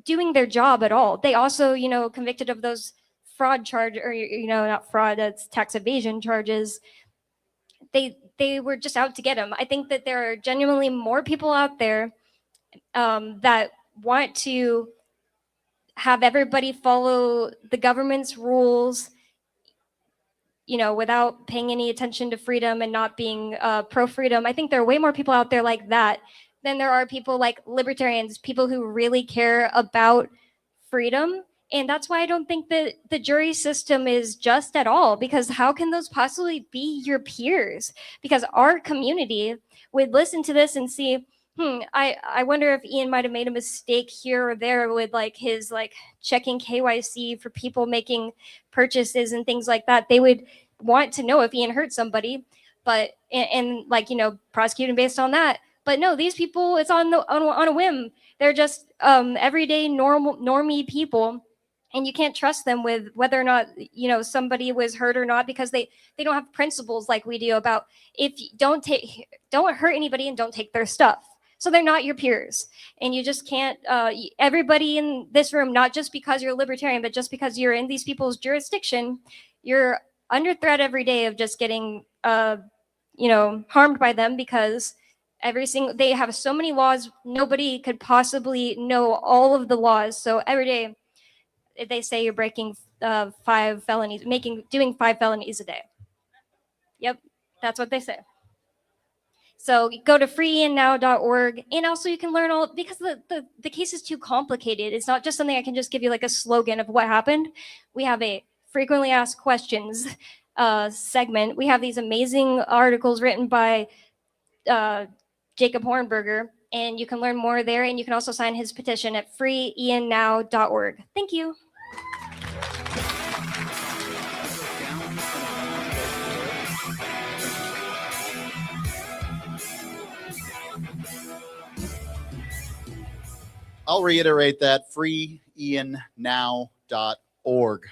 doing their job at all. They also, convicted of those fraud charge, or, not fraud, that's tax evasion charges. They were just out to get him. I think that there are genuinely more people out there that want to have everybody follow the government's rules, without paying any attention to freedom and not being pro-freedom. I think there are way more people out there like that than there are people like libertarians, people who really care about freedom And that's why I don't think that the jury system is just at all, because how can those possibly be your peers? Because our community would listen to this and see, I wonder if Ian might have made a mistake here or there with like his like checking KYC for people making purchases and things like that. They would want to know if Ian hurt somebody, but and like, you know, prosecuting based on that. But no, these people, it's on a whim. They're just everyday normie people. And you can't trust them with whether or not, you know, somebody was hurt or not, because they don't have principles like we do about if you don't hurt anybody and don't take their stuff. So they're not your peers. And you just can't, everybody in this room, not just because you're a libertarian, but just because you're in these people's jurisdiction, you're under threat every day of just getting, you know, harmed by them, because they have so many laws. Nobody could possibly know all of the laws. So every day, they say you're breaking 5 felonies, doing 5 felonies a day. Yep, that's what they say. So go to freeiannow.org, and also you can learn all, because the case is too complicated. It's not just something I can just give you like a slogan of what happened. We have a frequently asked questions segment. We have these amazing articles written by Jacob Hornberger, and you can learn more there, and you can also sign his petition at freeiannow.org. Thank you. I'll reiterate that, freeiannow.org.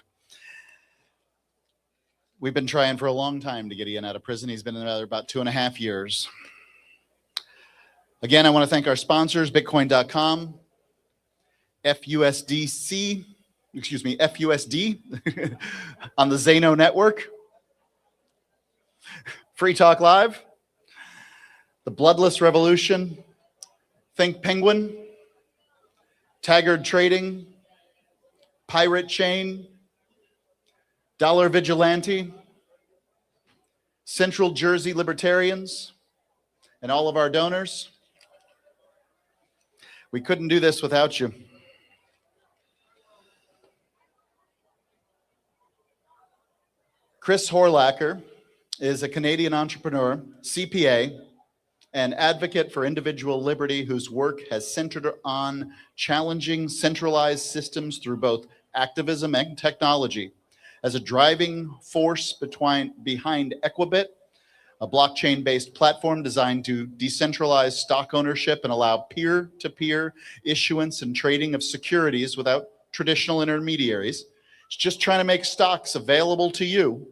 We've been trying for a long time to get Ian out of prison. He's been in there about 2.5 years. Again, I want to thank our sponsors, Bitcoin.com, FUSD on the Zano network, Free Talk Live, The Bloodless Revolution, Think Penguin, Taggart Trading, Pirate Chain, Dollar Vigilante, Central Jersey Libertarians, and all of our donors. We couldn't do this without you. Chris Horlacker is a Canadian entrepreneur, CPA, and advocate for individual liberty whose work has centered on challenging centralized systems through both activism and technology. As a driving force behind Equibit, a blockchain-based platform designed to decentralize stock ownership and allow peer-to-peer issuance and trading of securities without traditional intermediaries. It's just trying to make stocks available to you.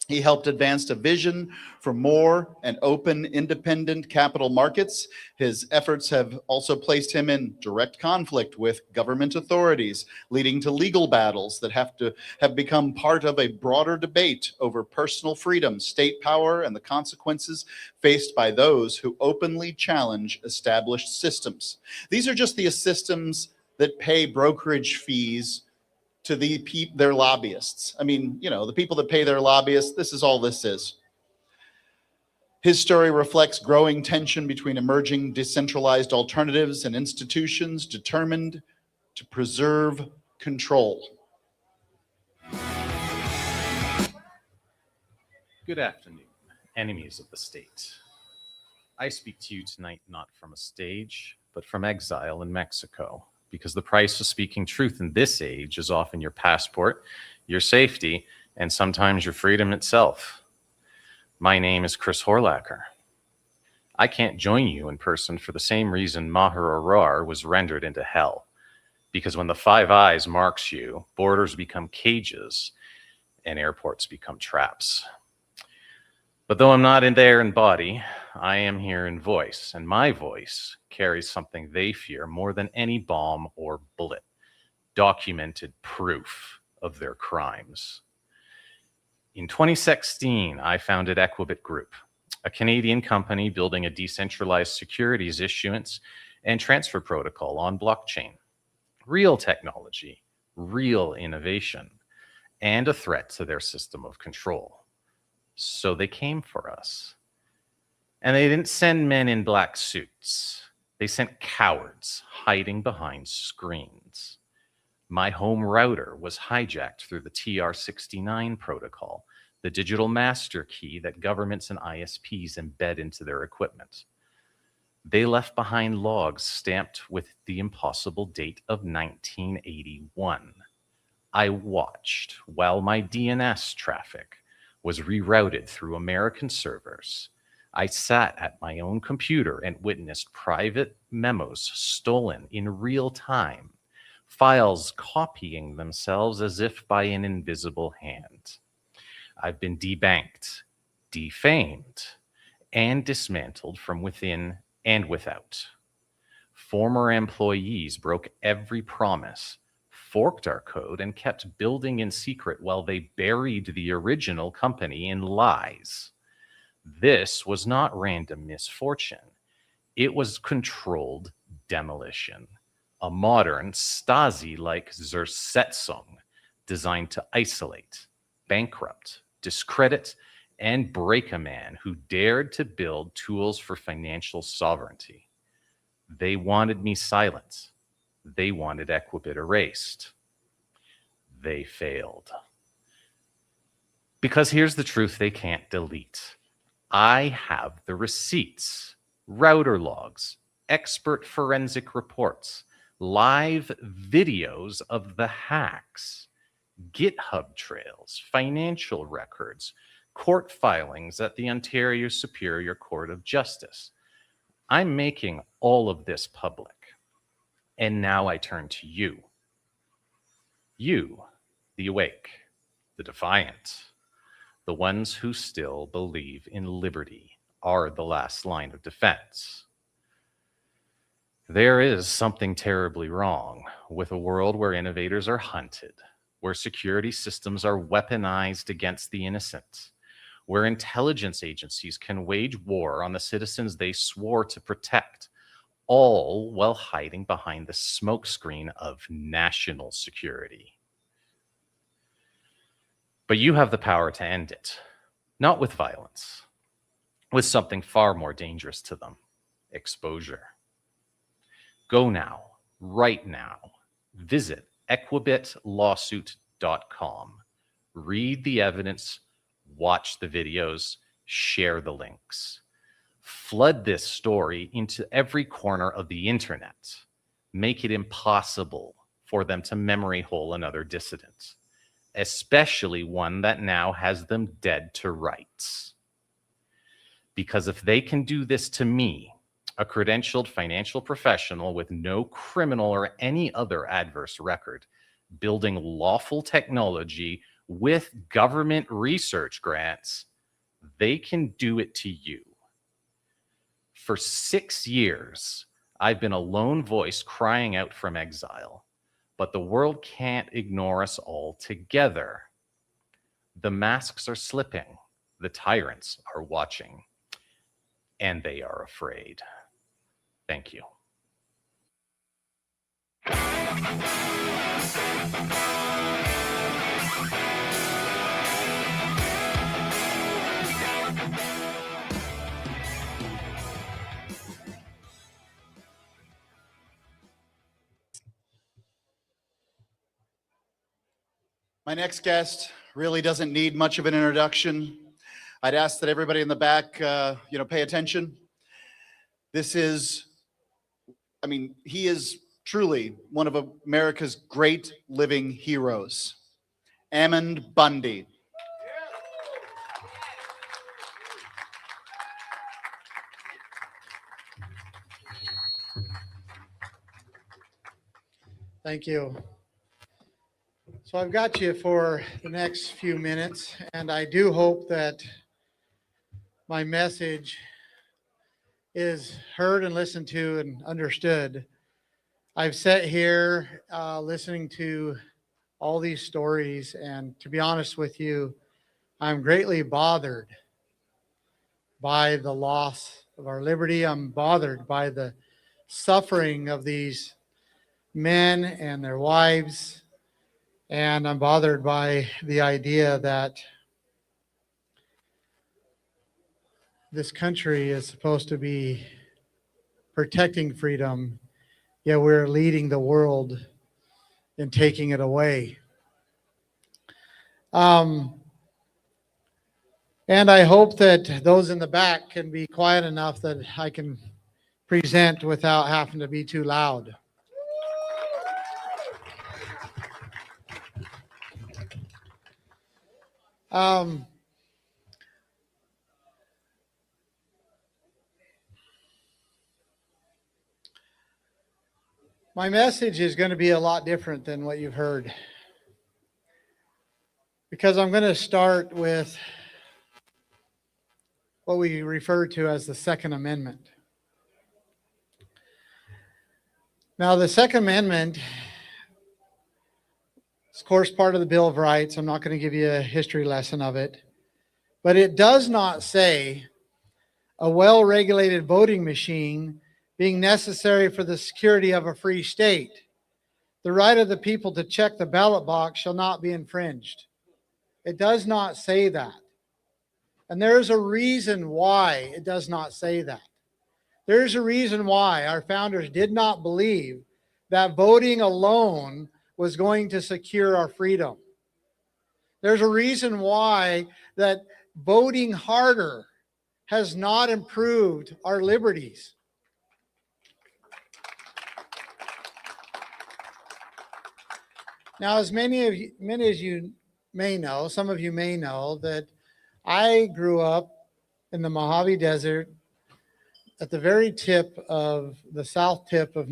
He helped advance a vision for more and open, independent capital markets. His efforts have also placed him in direct conflict with government authorities, leading to legal battles that have become part of a broader debate over personal freedom, state power, and the consequences faced by those who openly challenge established systems. These are just the systems that pay brokerage fees to their lobbyists. I mean, you know, the people that pay their lobbyists, this is all this is. His story reflects growing tension between emerging decentralized alternatives and institutions determined to preserve control. Good afternoon, enemies of the state. I speak to you tonight not from a stage, but from exile in Mexico, because the price of speaking truth in this age is often your passport, your safety, and sometimes your freedom itself. My name is Chris Horlacker. I can't join you in person for the same reason Maher Arar was rendered into hell, because when the Five Eyes marks you, borders become cages and airports become traps. But though I'm not in there in body, I am here in voice, and my voice carries something they fear more than any bomb or bullet: documented proof of their crimes. In 2016, I founded Equibit Group, a Canadian company building a decentralized securities issuance and transfer protocol on blockchain. Real technology, real innovation, and a threat to their system of control. So they came for us. And they didn't send men in black suits. They sent cowards hiding behind screens. My home router was hijacked through the TR69 protocol, the digital master key that governments and ISPs embed into their equipment. They left behind logs stamped with the impossible date of 1981. I watched while my DNS traffic was rerouted through American servers. I sat at my own computer and witnessed private memos stolen in real time, files copying themselves as if by an invisible hand. I've been debanked, defamed, and dismantled from within and without. Former employees broke every promise, forked our code, and kept building in secret while they buried the original company in lies. This was not random misfortune. It was controlled demolition, a modern Stasi-like Zersetzung designed to isolate, bankrupt, discredit, and break a man who dared to build tools for financial sovereignty. They wanted me silent. They wanted Equibit erased. They failed. Because here's the truth they can't delete. I have the receipts, router logs, expert forensic reports, live videos of the hacks, GitHub trails, financial records, court filings at the Ontario Superior Court of Justice. I'm making all of this public. And now I turn to you. You, the awake, the defiant, the ones who still believe in liberty are the last line of defense. There is something terribly wrong with a world where innovators are hunted, where security systems are weaponized against the innocent, where intelligence agencies can wage war on the citizens they swore to protect, all while hiding behind the smokescreen of national security. But you have the power to end it, not with violence, with something far more dangerous to them, exposure. Go now, right now, visit equibitlawsuit.com, read the evidence, watch the videos, share the links. Flood this story into every corner of the internet. Make it impossible for them to memory hole another dissident, especially one that now has them dead to rights. Because if they can do this to me, a credentialed financial professional with no criminal or any other adverse record, building lawful technology with government research grants, they can do it to you. For 6 years, I've been a lone voice crying out from exile, but the world can't ignore us all together. The masks are slipping, the tyrants are watching, and they are afraid. Thank you. My next guest really doesn't need much of an introduction. I'd ask that everybody in the back, pay attention. This is, he is truly one of America's great living heroes, Ammon Bundy. Thank you. So I've got you for the next few minutes, and I do hope that my message is heard and listened to and understood. I've sat here listening to all these stories, and to be honest with you, I'm greatly bothered by the loss of our liberty. I'm bothered by the suffering of these men and their wives. And I'm bothered by the idea that this country is supposed to be protecting freedom, yet we're leading the world in taking it away. And I hope that those in the back can be quiet enough that I can present without having to be too loud. My message is going to be a lot different than what you've heard, because I'm going to start with what we refer to as the Second Amendment. Now, the Second Amendment is, of course, part of the Bill of Rights. I'm not going to give you a history lesson of it, but it does not say a well-regulated voting machine being necessary for the security of a free state. The right of the people to check the ballot box shall not be infringed. It does not say that. And there's a reason why it does not say that. There's a reason why our founders did not believe that voting alone was going to secure our freedom. There's a reason why that voting harder has not improved our liberties. Now, as many as you may know, some of you may know that I grew up in the Mojave Desert at the very tip of the south tip of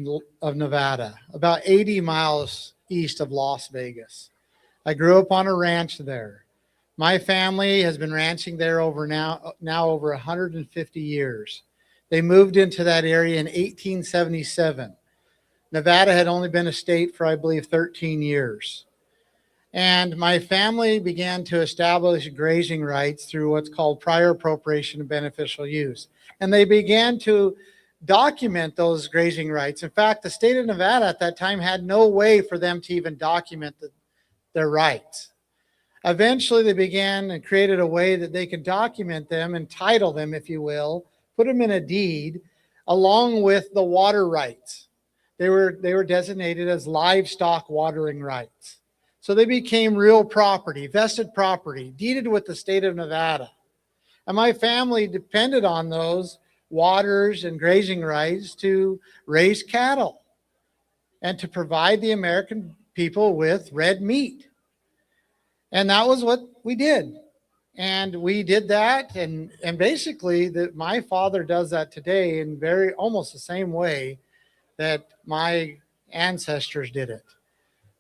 Nevada, about 80 miles east of Las Vegas. I grew up on a ranch there. My family has been ranching there now over 150 years. They moved into that area in 1877. Nevada had only been a state for, I believe, 13 years. And my family began to establish grazing rights through what's called prior appropriation and beneficial use. And they began to document those grazing rights. In fact, the state of Nevada at that time had no way for them to even document their rights. Eventually, they began and created a way that they could document them and title them, if you will, put them in a deed, along with the water rights. They were designated as livestock watering rights. So they became real property, vested property, deeded with the state of Nevada. And my family depended on those waters and grazing rights to raise cattle and to provide the American people with red meat. And that was what we did. And we did that, and basically my father does that today in almost the same way that my ancestors did it,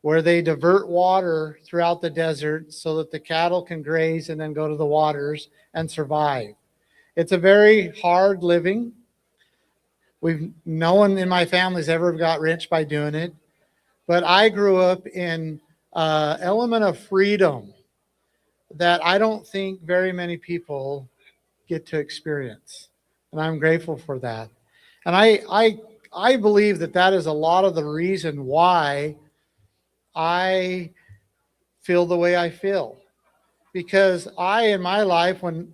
where they divert water throughout the desert so that the cattle can graze and then go to the waters and survive. It's a very hard living. No one in my family's ever got rich by doing it, but I grew up in an element of freedom that I don't think very many people get to experience, and I'm grateful for that. And I believe that is a lot of the reason why I feel the way I feel, because in my life, when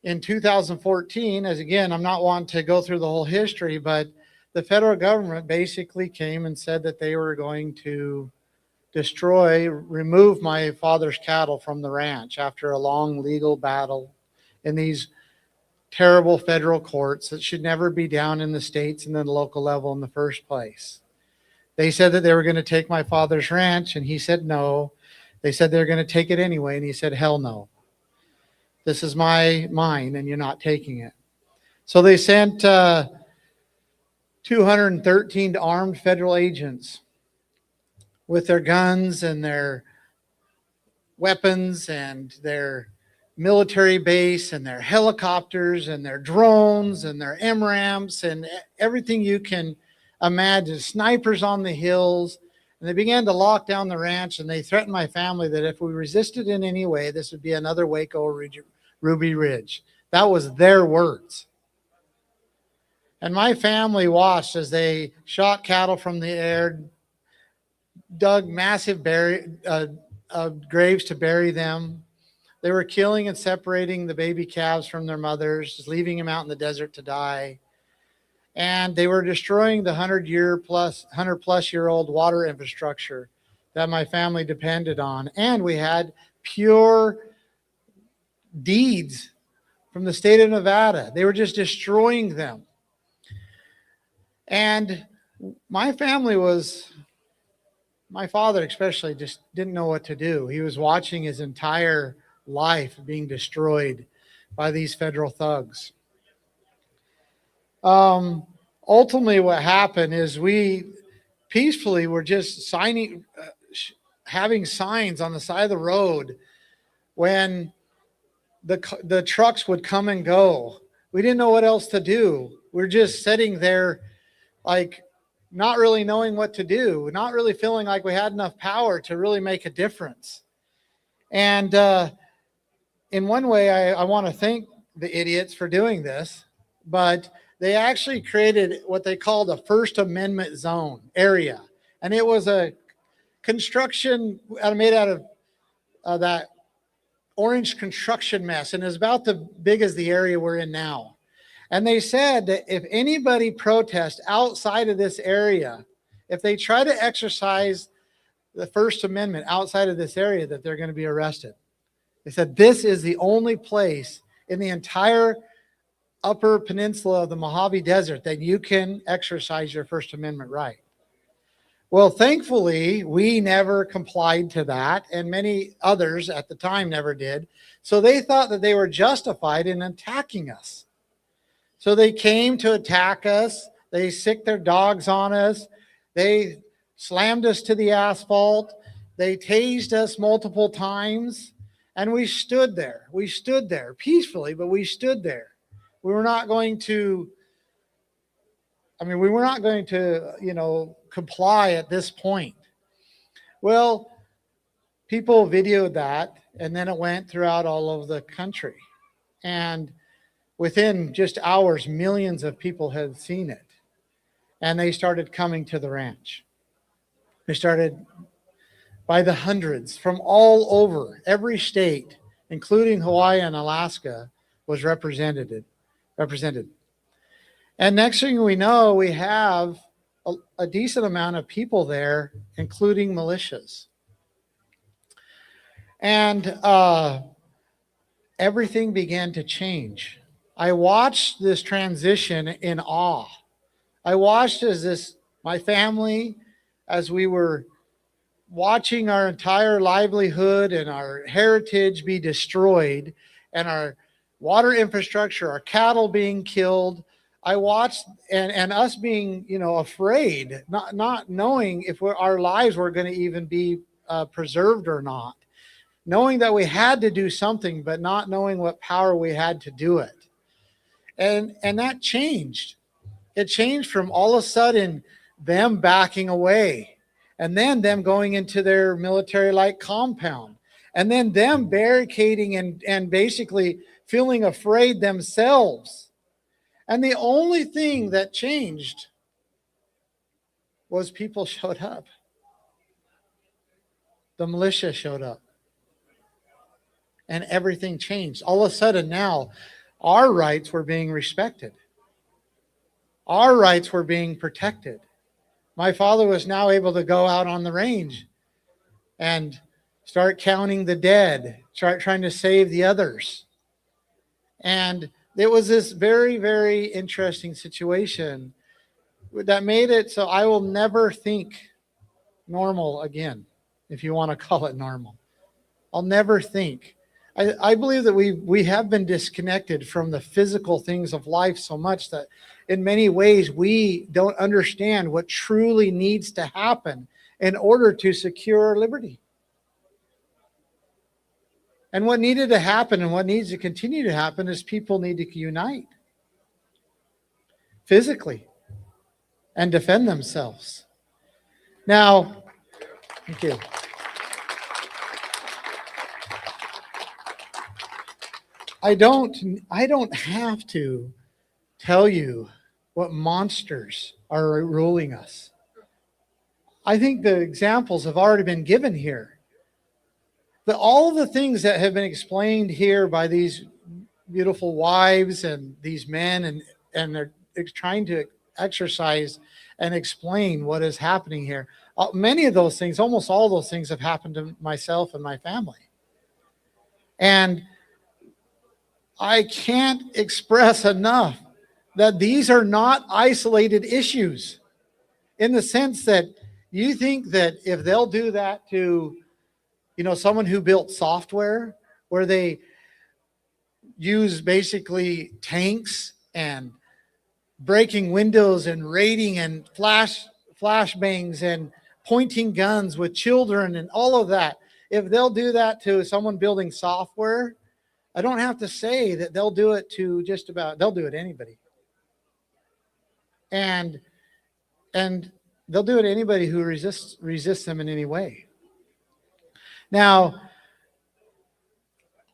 in 2014, as again, I'm not wanting to go through the whole history, but the federal government basically came and said that they were going to remove my father's cattle from the ranch after a long legal battle in these terrible federal courts that should never be down in the states and then the local level in the first place. They said that they were going to take my father's ranch, and he said no. They said they're going to take it anyway, and he said, hell no. This is mine, and you're not taking it. So they sent 213 armed federal agents with their guns and their weapons and their military base and their helicopters and their drones and their MRAMs and everything you can imagine, snipers on the hills. And they began to lock down the ranch, and they threatened my family that if we resisted in any way, this would be another Waco or Ruby Ridge. That was their words. And my family watched as they shot cattle from the air, dug massive graves to bury them. They were killing and separating the baby calves from their mothers, just leaving them out in the desert to die. And they were destroying the 100-plus-year-old water infrastructure that my family depended on. And we had pure deeds from the state of Nevada. They were just destroying them. And my family was, my father especially, just didn't know what to do. He was watching his entire life being destroyed by these federal thugs. Ultimately, what happened is we peacefully were just signing, having signs on the side of the road when the trucks would come and go. We didn't know what else to do. We're just sitting there, like, not really knowing what to do, not really feeling like we had enough power to really make a difference. And in one way, I want to thank the idiots for doing this, but they actually created what they called a First Amendment zone area. And it was a construction made out of that orange construction mess, and it's about the big as the area we're in now. And they said that if anybody protests outside of this area, if they try to exercise the First Amendment outside of this area, that they're going to be arrested. They said this is the only place in the entire upper peninsula of the Mojave Desert that you can exercise your First Amendment right. Well, thankfully, we never complied to that, and many others at the time never did. So they thought that they were justified in attacking us. So they came to attack us. They sicked their dogs on us. They slammed us to the asphalt. They tased us multiple times. And we stood there. We stood there peacefully, but we stood there. We were not going to, we were not going to, comply at this point. Well, people videoed that, and then it went throughout all of the country. And within just hours, millions of people had seen it. And they started coming to the ranch. They started by the hundreds from all over. Every state, including Hawaii and Alaska, was represented. And next thing we know, we have a decent amount of people there, including militias. And everything began to change. I watched this transition in awe. I watched as my family, as we were watching our entire livelihood and our heritage be destroyed, and our water infrastructure, our cattle being killed. I watched and us being, afraid, not knowing if our lives were going to even be preserved or not, knowing that we had to do something, but not knowing what power we had to do it. And that changed. It changed from all of a sudden them backing away, and then them going into their military-like compound, and then them barricading and basically feeling afraid themselves. And the only thing that changed was people showed up. The militia showed up. And everything changed. All of a sudden now, our rights were being respected. Our rights were being protected. My father was now able to go out on the range and start counting the dead, start trying to save the others. And it was this very, very interesting situation that made it so I will never think normal again, if you want to call it normal. I'll never think. I believe that we have been disconnected from the physical things of life so much that in many ways we don't understand what truly needs to happen in order to secure our liberty. And what needed to happen and what needs to continue to happen is people need to unite physically and defend themselves. Now, thank you. I don't have to tell you what monsters are ruling us. I think the examples have already been given here. All of the things that have been explained here by these beautiful wives and these men, and they're trying to exercise and explain what is happening here. Many of those things, almost all those things, have happened to myself and my family. And I can't express enough that these are not isolated issues, in the sense that you think that if they'll do that to, you know, someone who built software where they use basically tanks and breaking windows and raiding and flashbangs and pointing guns with children and all of that, if they'll do that to someone building software, I don't have to say that they'll do it to just about, they'll do it to anybody. And they'll do it to anybody who resists them in any way. Now,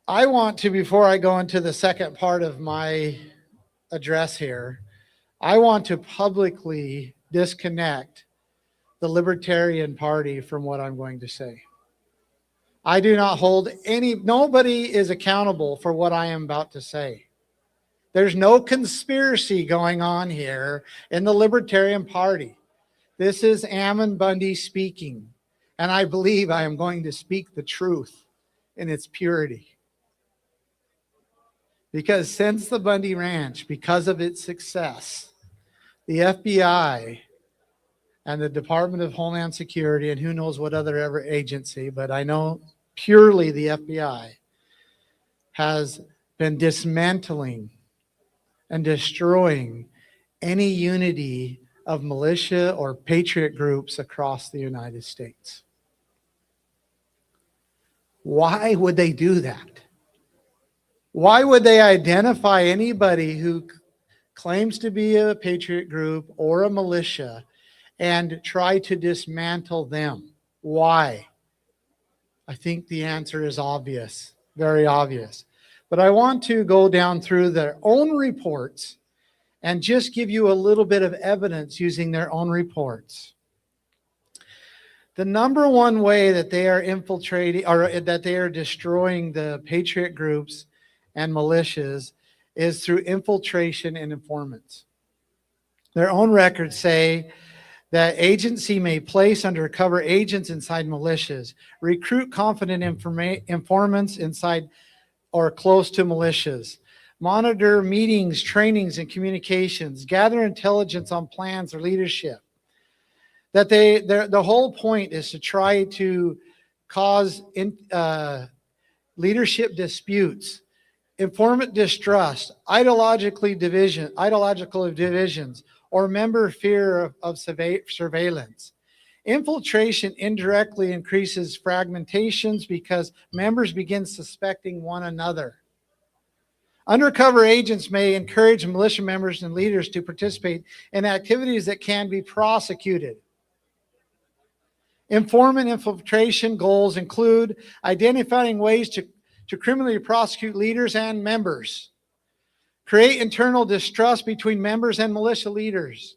I want to, before I go into the second part of my address here, I want to publicly disconnect the Libertarian Party from what I'm going to say. I do not hold nobody is accountable for what I am about to say. There's no conspiracy going on here in the Libertarian Party. This is Ammon Bundy speaking, and I believe I am going to speak the truth in its purity. Because since the Bundy Ranch, because of its success, the FBI and the Department of Homeland Security, and who knows what other agency, but I know purely the FBI has been dismantling and destroying any unity of militia or patriot groups across the United States. Why would they do that? Why would they identify anybody who claims to be a patriot group or a militia and try to dismantle them? Why? I think the answer is obvious, very obvious. But I want to go down through their own reports and just give you a little bit of evidence using their own reports. The number one way that they are infiltrating, or that they are destroying the patriot groups and militias, is through infiltration and informants. Their own records say that agency may place undercover agents inside militias, recruit confident informants inside or close to militias, monitor meetings, trainings, and communications, gather intelligence on plans or leadership. That the whole point is to try to cause leadership disputes, informant distrust, ideological divisions, or member fear of surveillance. Infiltration indirectly increases fragmentations because members begin suspecting one another. Undercover agents may encourage militia members and leaders to participate in activities that can be prosecuted. Informant infiltration goals include identifying ways to criminally prosecute leaders and members, create internal distrust between members and militia leaders,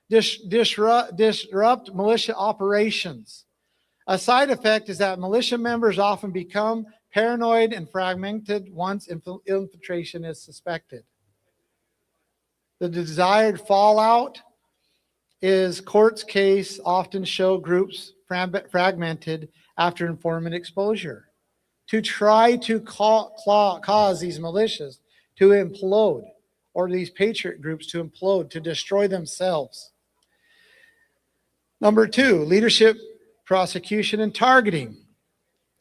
disrupt militia operations. A side effect is that militia members often become paranoid and fragmented once infiltration is suspected. The desired fallout is courts case often show groups fragmented after informant exposure to try to cause these militias to implode, or these patriot groups to implode, to destroy themselves. Number two, leadership, prosecution, and targeting.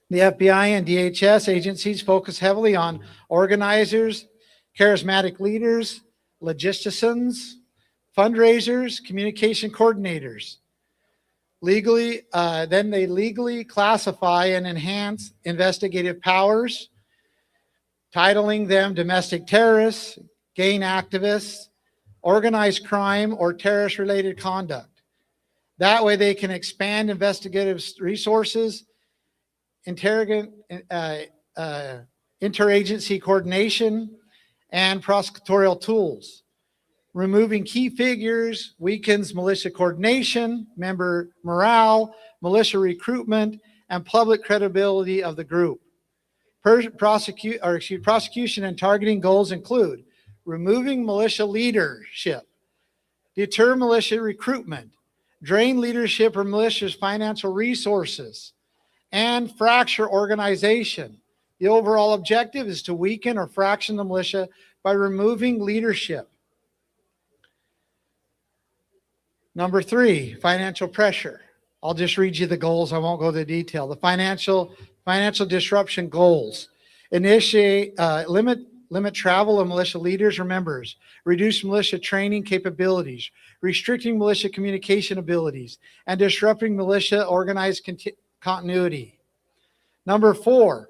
The FBI and DHS agencies focus heavily on organizers, charismatic leaders, logisticians, fundraisers, communication coordinators. Then they legally classify and enhance investigative powers, titling them domestic terrorists, gang activists, organized crime, or terrorist-related conduct. That way they can expand investigative resources, interagency coordination, and prosecutorial tools. Removing key figures weakens militia coordination, member morale, militia recruitment, and public credibility of the group. Prosecution and targeting goals include removing militia leadership, deter militia recruitment, drain leadership or militia's financial resources, and fracture organization. The overall objective is to weaken or fraction the militia by removing leadership. Number 3, financial pressure. I'll just read you the goals. I won't go into detail. The financial disruption goals. Initiate, limit travel of militia leaders or members. Reduce militia training capabilities. Restricting militia communication abilities. And disrupting militia organized continuity. Number 4,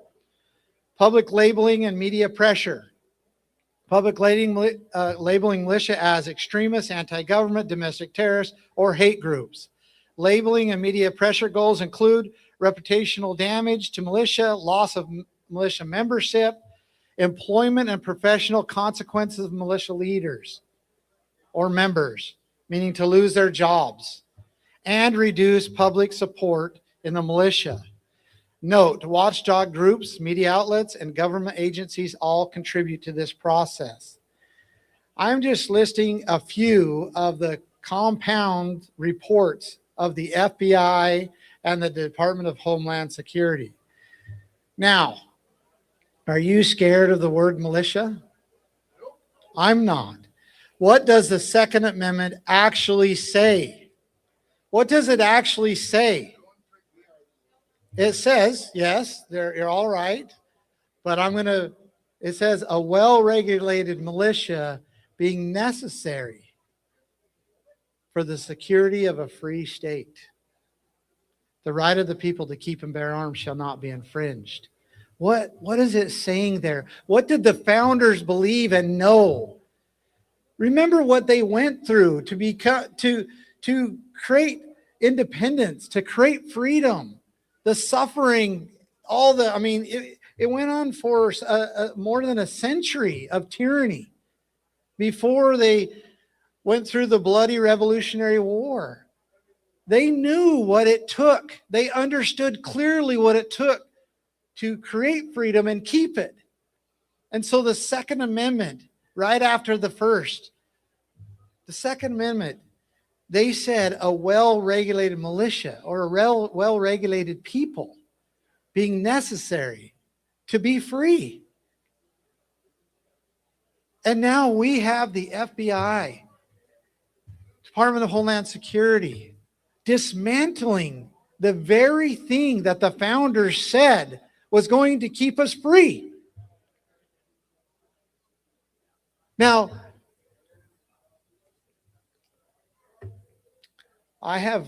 public labeling and media pressure. Public labeling militia as extremists, anti-government, domestic terrorists, or hate groups. Labeling and media pressure goals include reputational damage to militia, loss of militia membership, employment and professional consequences of militia leaders or members, meaning to lose their jobs, and reduce public support in the militia. Note, watchdog groups, media outlets, and government agencies all contribute to this process. I'm just listing a few of the compound reports of the FBI and the Department of Homeland Security. Now, are you scared of the word militia? I'm not. What does the Second Amendment actually say? What does it actually say? It says, yes, you're all right, but it says a well-regulated militia being necessary for the security of a free state. The right of the people to keep and bear arms shall not be infringed. What is it saying there? What did the founders believe and know? Remember what they went through to create independence, to create freedom. The suffering, it went on for more than a century of tyranny before they went through the bloody Revolutionary War. They knew what it took. They understood clearly what it took to create freedom and keep it. And so the Second Amendment, right after the first, the Second Amendment, they said a well-regulated militia or a well-regulated people being necessary to be free. And now we have the FBI, Department of Homeland Security, dismantling the very thing that the founders said was going to keep us free. Now, I have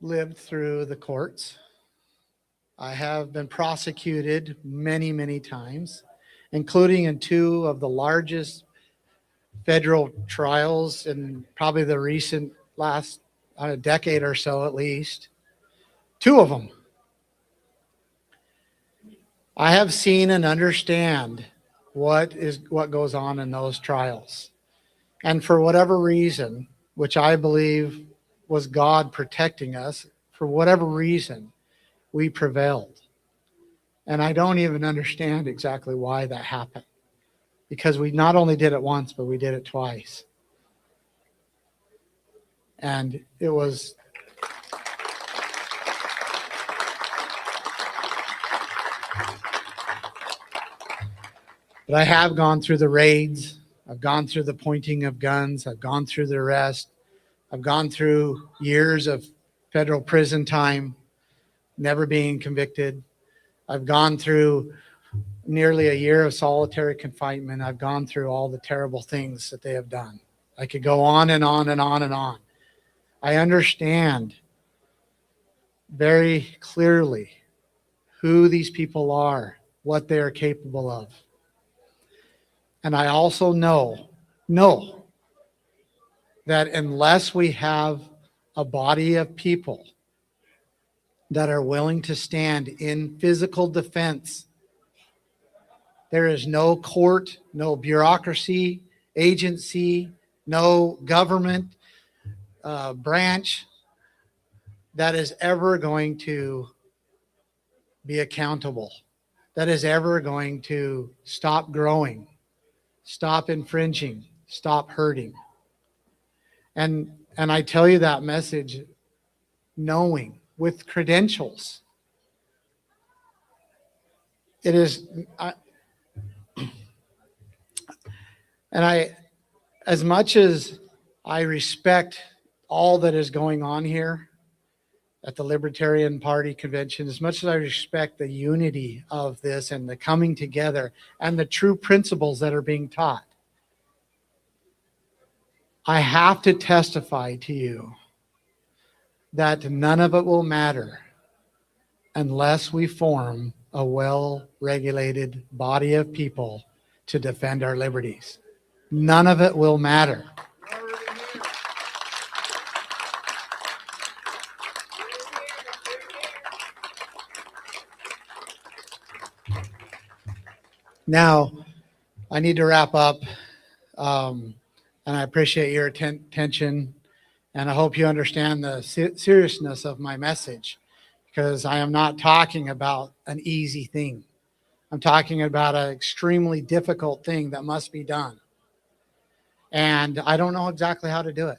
lived through the courts. I have been prosecuted many, many times, including in 2 of the largest federal trials in probably the recent last decade or so at least. 2 of them. I have seen and understand what goes on in those trials. And for whatever reason, which I believe was God protecting us, for whatever reason, we prevailed. And I don't even understand exactly why that happened. Because we not only did it once, but we did it twice. And it was but I have gone through the raids. I've gone through the pointing of guns. I've gone through the arrest. I've gone through years of federal prison time, never being convicted. I've gone through nearly a year of solitary confinement. I've gone through all the terrible things that they have done. I could go on and on and on and on. I understand very clearly who these people are, what they are capable of. And I also know that unless we have a body of people that are willing to stand in physical defense, there is no court, no bureaucracy, agency, no government branch that is ever going to be accountable, that is ever going to stop growing, stop infringing, stop hurting. And I tell you that message knowing, with credentials. It is, as much as I respect all that is going on here at the Libertarian Party convention, as much as I respect the unity of this and the coming together and the true principles that are being taught, I have to testify to you that none of it will matter unless we form a well-regulated body of people to defend our liberties. None of it will matter. Now, I need to wrap up, and I appreciate your attention, and I hope you understand the seriousness of my message, because I am not talking about an easy thing. I'm talking about an extremely difficult thing that must be done. And I don't know exactly how to do it,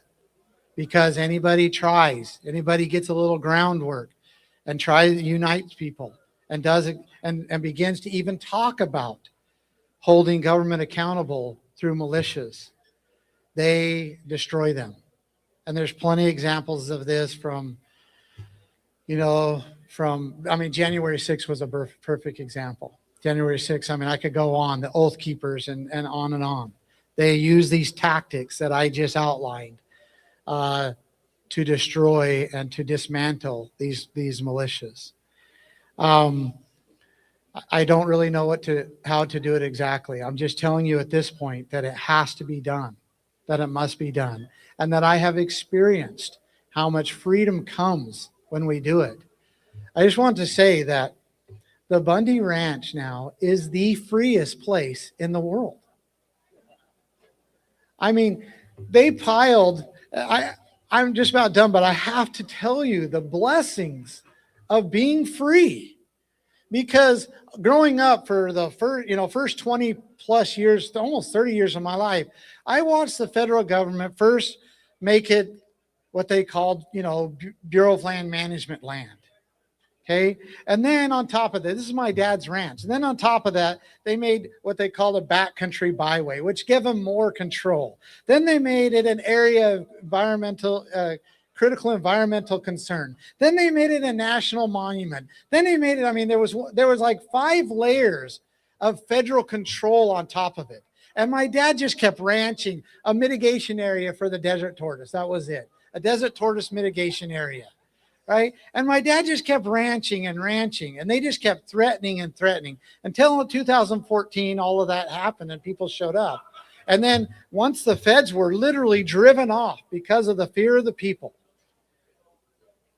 because anybody tries, anybody gets a little groundwork and tries to unite people and does it and begins to even talk about holding government accountable through militias, they destroy them. And there's plenty of examples of this from, January 6th was a perfect example. January 6th, I could go on, the Oath Keepers and on and on. They use these tactics that I just outlined to destroy and to dismantle these militias. I don't really know how to do it exactly. I'm just telling you at this point that it has to be done, that it must be done, and that I have experienced how much freedom comes when we do it. I just want to say that the Bundy Ranch now is the freest place in the world. They piled, I'm just about done, but I have to tell you the blessings of being free. Because growing up for the first 20 plus years, almost 30 years of my life, I watched the federal government first make it what they called, Bureau of Land Management land. Okay. And then on top of that, this is my dad's ranch. And then on top of that, they made what they called a backcountry byway, which gave them more control. Then they made it an area of critical environmental concern. Then they made it a national monument. Then they made it, there was like 5 layers of federal control on top of it. And my dad just kept ranching a mitigation area for the desert tortoise. That was it. A desert tortoise mitigation area. Right? And my dad just kept ranching and ranching, and they just kept threatening and threatening until in 2014, all of that happened and people showed up. And then once the feds were literally driven off because of the fear of the people,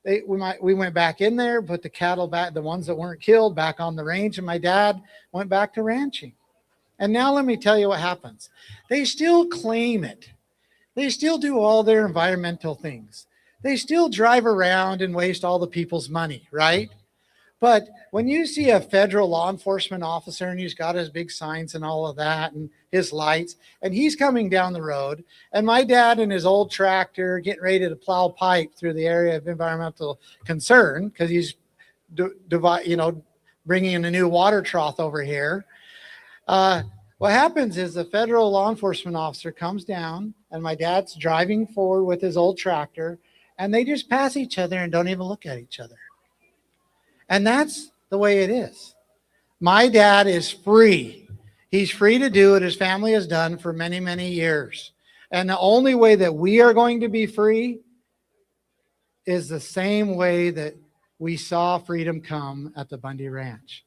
we went back in there, put the cattle back, the ones that weren't killed, back on the range, and my dad went back to ranching. And now let me tell you what happens. They still claim it. They still do all their environmental things. They still drive around and waste all the people's money, right? But when you see a federal law enforcement officer and he's got his big signs and all of that and his lights, and he's coming down the road, and my dad in his old tractor getting ready to plow pipe through the area of environmental concern because he's, bringing in a new water trough over here. What happens is the federal law enforcement officer comes down, and my dad's driving forward with his old tractor, and they just pass each other and don't even look at each other. And that's the way it is. My dad is free. He's free to do what his family has done for many, many years. And the only way that we are going to be free is the same way that we saw freedom come at the Bundy Ranch.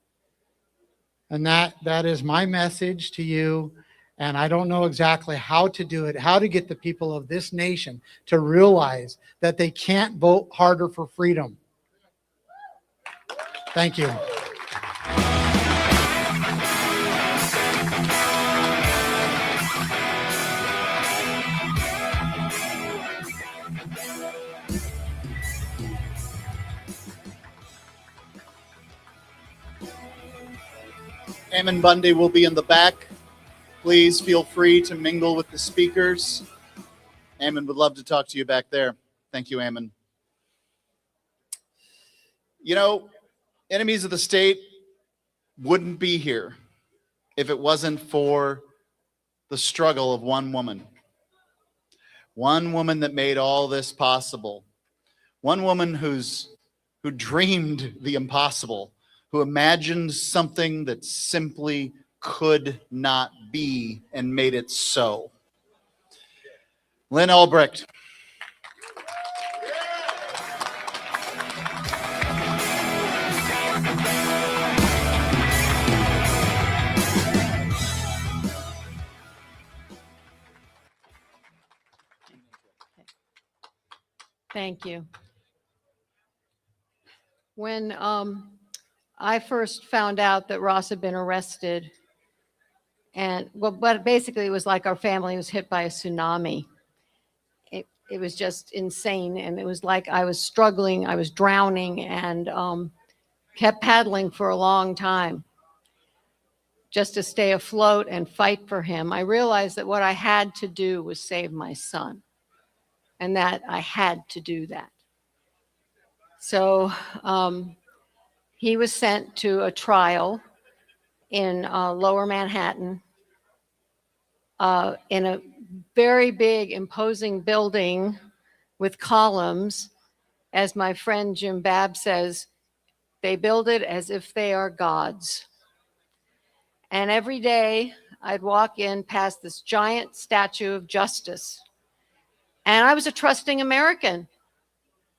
And that is my message to you. And I don't know exactly how to do it, how to get the people of this nation to realize that they can't vote harder for freedom. Thank you. Ammon Bundy will be in the back. Please feel free to mingle with the speakers. Ammon would love to talk to you back there. Thank you, Ammon. You know, enemies of the state wouldn't be here if it wasn't for the struggle of one woman. One woman that made all this possible. One woman who dreamed the impossible, who imagined something that simply could not be and made it so. Lynn Ulbricht. Thank you. When I first found out that Ross had been arrested, and but basically it was like our family was hit by a tsunami. It was just insane, and it was like I was struggling, I was drowning, and kept paddling for a long time just to stay afloat and fight for him. I realized that what I had to do was save my son, and that I had to do that. So he was sent to a trial in Lower Manhattan in a very big, imposing building with columns. As my friend Jim Babb says, they build it as if they are gods. And every day I'd walk in past this giant statue of justice. And I was a trusting American.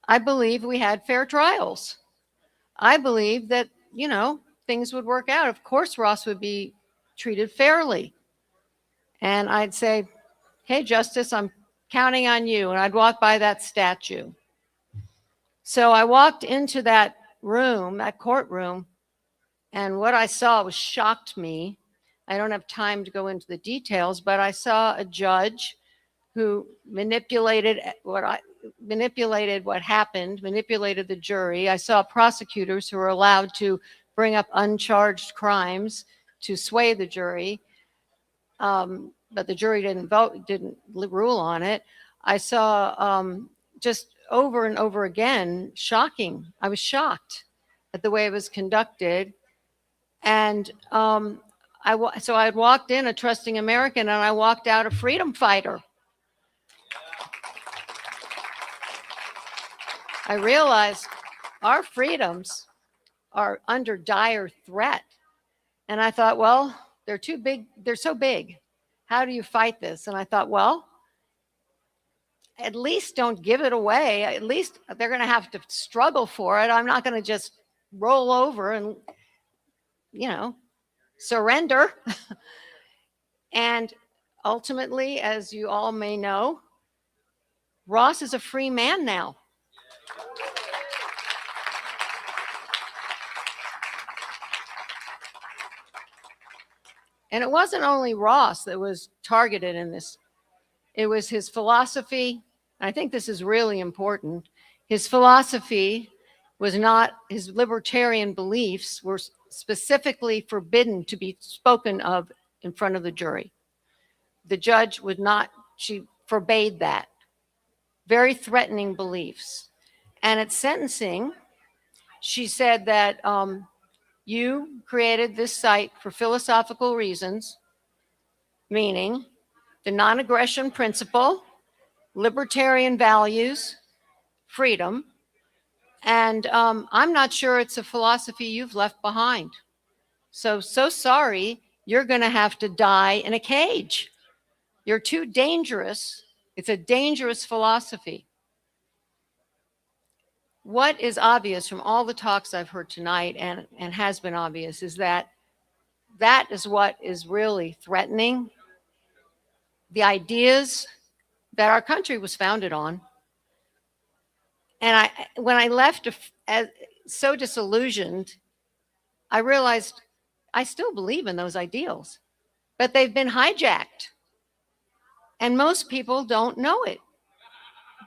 I believed we had fair trials. I believed that, you know, things would work out. Of course, Ross would be treated fairly. And I'd say, hey, Justice, I'm counting on you. And I'd walk by that statue. So I walked into that room, that courtroom, and what I saw was shocked me. I don't have time to go into the details, but I saw a judge who manipulated what happened, manipulated the jury. I saw prosecutors who were allowed to bring up uncharged crimes to sway the jury, but the jury didn't rule on it. I saw just over and over again, shocking. I was shocked at the way it was conducted. And so I walked in a trusting American, and I walked out a freedom fighter. I realized our freedoms are under dire threat. And I thought, well, they're too big. They're so big. How do you fight this? And I thought, well, at least don't give it away. At least they're going to have to struggle for it. I'm not going to just roll over and, you know, surrender. And ultimately, as you all may know, Ross is a free man now. And it wasn't only Ross that was targeted in this. It was his philosophy. I think this is really important. His philosophy was not, his libertarian beliefs were specifically forbidden to be spoken of in front of the jury. The judge would not, she forbade that. Very threatening beliefs. And at sentencing, she said that you created this site for philosophical reasons, meaning the non-aggression principle, libertarian values, freedom, and I'm not sure it's a philosophy you've left behind. So sorry, you're going to have to die in a cage. You're too dangerous. It's a dangerous philosophy. What is obvious from all the talks I've heard tonight and has been obvious is that that is what is really threatening the ideas that our country was founded on. And when I left so disillusioned, I realized I still believe in those ideals, but they've been hijacked. And most people don't know it.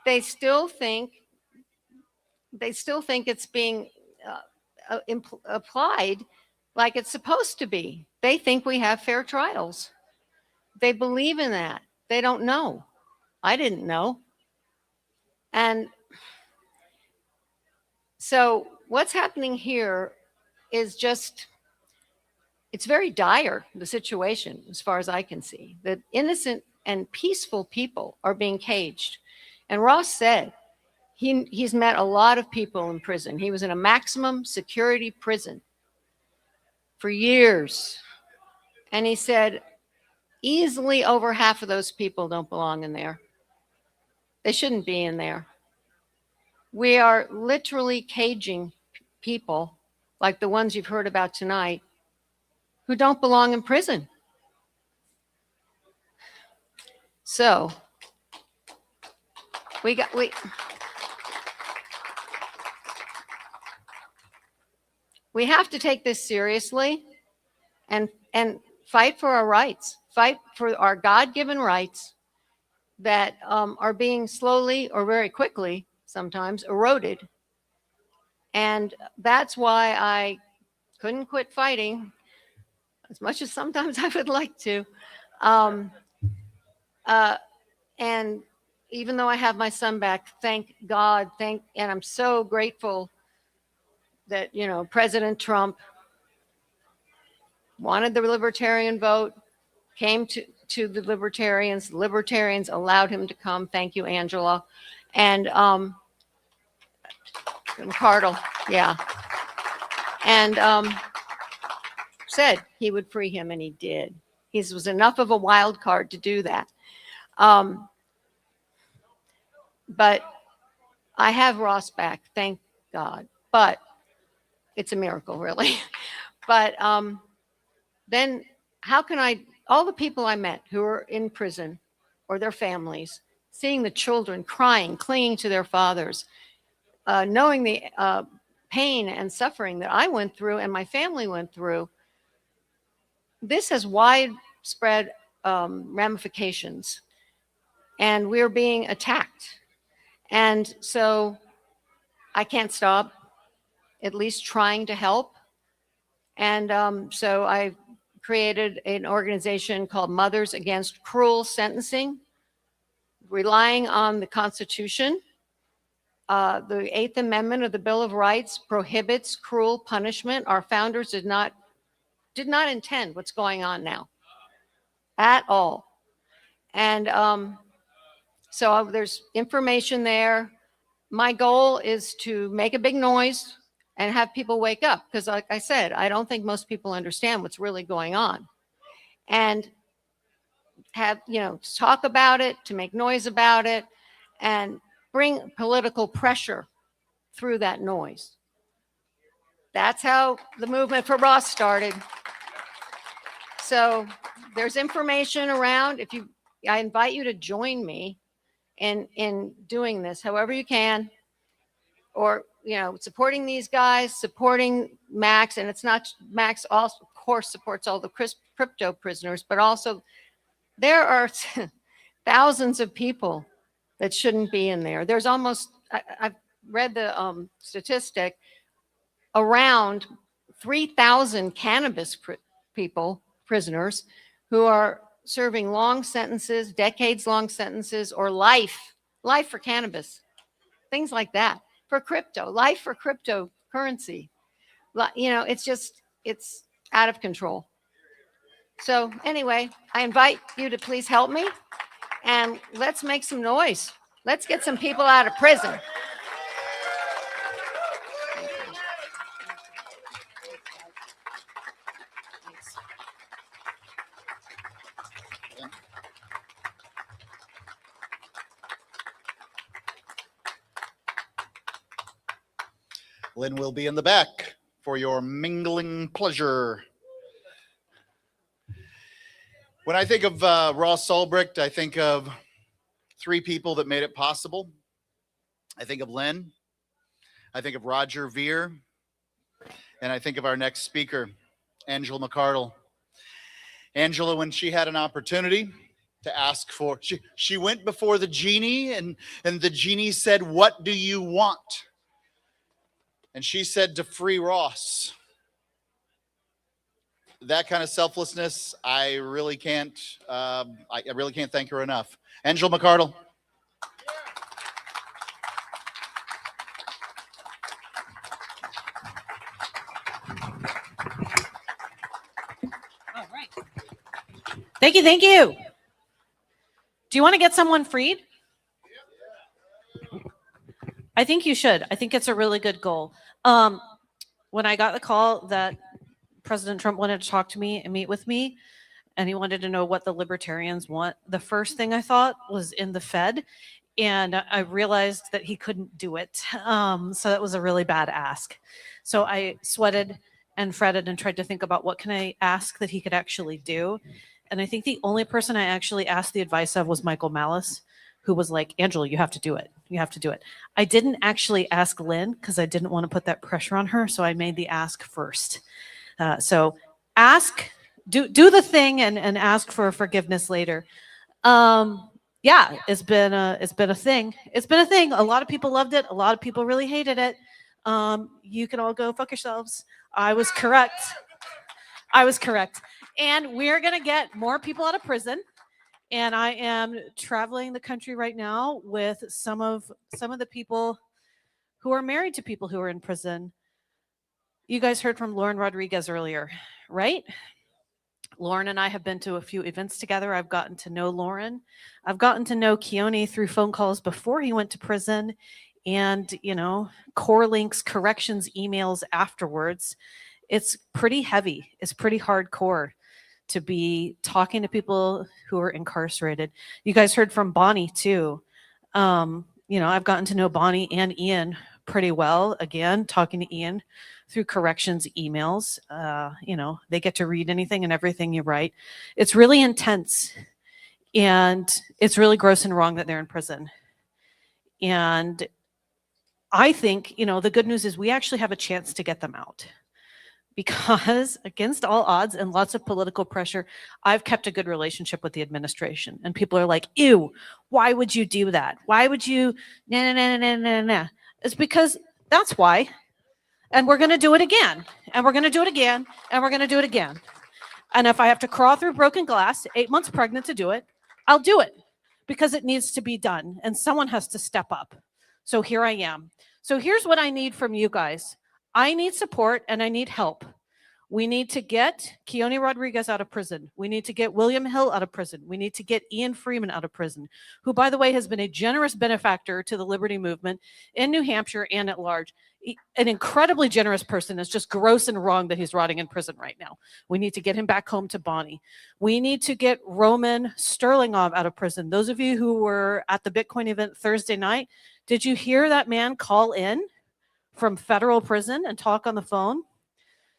They still think it's being applied like it's supposed to be. They think we have fair trials. They believe in that. They don't know. I didn't know. And so what's happening here is just, it's very dire, the situation, as far as I can see, that innocent and peaceful people are being caged. And Ross said he's met a lot of people in prison. He was in a maximum security prison for years. And he said easily over half of those people don't belong in there. They shouldn't be in there. We are literally caging people like the ones you've heard about tonight who don't belong in prison. So we have to take this seriously and fight for our rights, fight for our God-given rights that are being slowly or very quickly sometimes eroded. And that's why I couldn't quit fighting as much as sometimes I would like to. And even though I have my son back, thank God, and I'm so grateful that, you know, President Trump wanted the libertarian vote, came to the libertarians allowed him to come. Thank you, Angela. And McArdle, yeah. And said he would free him, and he did. He was enough of a wild card to do that. But I have Ross back, thank God. But it's a miracle, really. But then how can all the people I met who are in prison or their families, seeing the children crying, clinging to their fathers, knowing the pain and suffering that I went through and my family went through, this has widespread ramifications, and we're being attacked. And so I can't stop at least trying to help. And so I created an organization called Mothers Against Cruel Sentencing, relying on the Constitution. The 8th Amendment of the Bill of Rights prohibits cruel punishment. Our founders did not intend what's going on now at all. And so there's information there. My goal is to make a big noise and have people wake up, because like I said, I don't think most people understand what's really going on. And have, you know, talk about it, to make noise about it, and bring political pressure through that noise. That's how the movement for Ross started. So there's information around. I invite you to join me in doing this, however you can, or, you know, supporting these guys, supporting Max. And it's not Max, also of course supports all the crypto prisoners, but also there are thousands of people that shouldn't be in there. There's almost, I've read the statistic, around 3,000 cannabis prisoners who are serving long sentences, decades-long sentences, or life for cannabis, things like that. For crypto, life for cryptocurrency. You know, it's out of control. So anyway, I invite you to please help me, and let's make some noise. Let's get some people out of prison. Lynn will be in the back for your mingling pleasure. When I think of Ross Ulbricht, I think of 3 people that made it possible. I think of Lynn, I think of Roger Ver, and I think of our next speaker, Angela McArdle. Angela, when she had an opportunity to ask for, she went before the genie, and the genie said, "What do you want?" And she said, "To free Ross." That kind of selflessness, I really can't thank her enough. Angela McArdle. Thank you. Thank you. Do you want to get someone freed? I think you should. I think it's a really good goal. When I got the call that President Trump wanted to talk to me and meet with me, and he wanted to know what the libertarians want, the first thing I thought was in the Fed. And I realized that he couldn't do it. So that was a really bad ask. So I sweated and fretted and tried to think about what can I ask that he could actually do. And I think the only person I actually asked the advice of was Michael Malice, who was like, Angela, you have to do it. You have to do it. I didn't actually ask Lynn because I didn't want to put that pressure on her. So I made the ask first. So ask, do the thing and ask for forgiveness later. Yeah, it's been a thing. It's been a thing. A lot of people loved it. A lot of people really hated it. You can all go fuck yourselves. I was correct. I was correct. And we're going to get more people out of prison. And I am traveling the country right now with some of the people who are married to people who are in prison. You guys heard from Lauren Rodriguez earlier, right? Lauren and I have been to a few events together. I've gotten to know Lauren. I've gotten to know Keonne through phone calls before he went to prison and, core links, corrections, emails afterwards. It's pretty heavy. It's pretty hardcore to be talking to people who are incarcerated. You guys heard from Bonnie too. I've gotten to know Bonnie and Ian pretty well. Again, talking to Ian through corrections emails. They get to read anything and everything you write. It's really intense, and it's really gross and wrong that they're in prison. And I think, the good news is we actually have a chance to get them out. Because against all odds and lots of political pressure, I've kept a good relationship with the administration. And people are like, ew, why would you do that? Why would you, nah. It's because that's why. And we're going to do it again. And we're going to do it again. And we're going to do it again. And if I have to crawl through broken glass, 8 months pregnant to do it, I'll do it. Because it needs to be done. And someone has to step up. So here I am. So here's what I need from you guys. I need support and I need help. We need to get Keonne Rodriguez out of prison. We need to get William Hill out of prison. We need to get Ian Freeman out of prison, who, by the way, has been a generous benefactor to the Liberty Movement in New Hampshire and at large. An incredibly generous person. It's just gross and wrong that he's rotting in prison right now. We need to get him back home to Bonnie. We need to get Roman Sterlingov out of prison. Those of you who were at the Bitcoin event Thursday night, did you hear that man call in from federal prison and talk on the phone?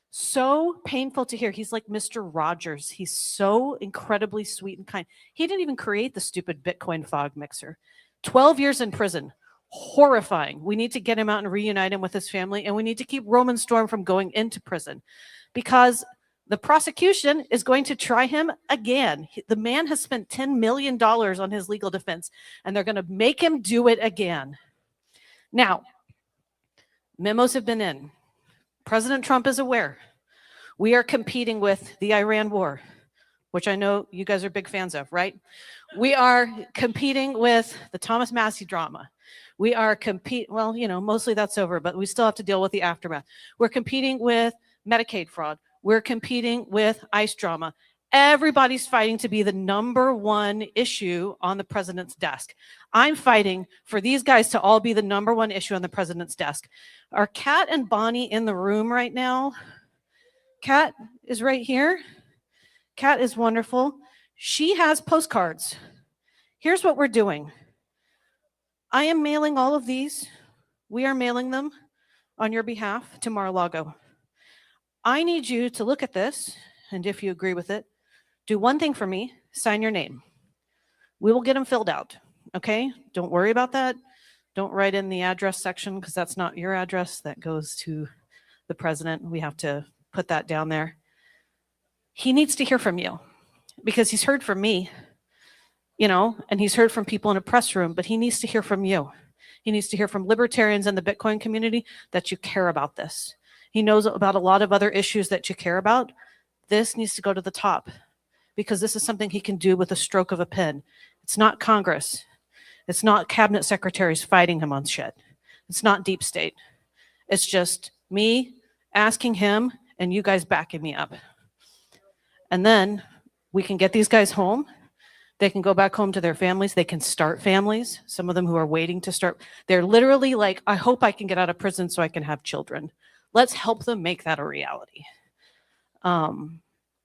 So painful to hear. He's like Mr. Rogers. He's so incredibly sweet and kind. He didn't even create the stupid Bitcoin fog mixer. 12 years in prison. Horrifying. We need to get him out and reunite him with his family, and we need to keep Roman Storm from going into prison because the prosecution is going to try him again. The man has spent $10 million on his legal defense, and they're going to make him do it again. Now, memos have been in. President Trump is aware. We are competing with the Iran war, which I know you guys are big fans of, right? We are competing with the Thomas Massey drama. We are mostly that's over, but we still have to deal with the aftermath. We're competing with Medicaid fraud. We're competing with ICE drama. Everybody's fighting to be the #1 issue on the president's desk. I'm fighting for these guys to all be the #1 issue on the president's desk. Are Kat and Bonnie in the room right now? Kat is right here. Kat is wonderful. She has postcards. Here's what we're doing. I am mailing all of these. We are mailing them on your behalf to Mar-a-Lago. I need you to look at this, and if you agree with it, do one thing for me, sign your name. We will get them filled out, okay? Don't worry about that. Don't write in the address section because that's not your address. That goes to the president. We have to put that down there. He needs to hear from you because he's heard from me, and he's heard from people in a press room, but he needs to hear from you. He needs to hear from libertarians in the Bitcoin community that you care about this. He knows about a lot of other issues that you care about. This needs to go to the top because this is something he can do with a stroke of a pen. It's not Congress. It's not cabinet secretaries fighting him on shit. It's not deep state. It's just me asking him and you guys backing me up. And then We can get these guys home. They can go back home to their families. They can start families. Some of them who are waiting to start, they're literally like, I hope I can get out of prison so I can have children. Let's help them make that a reality. And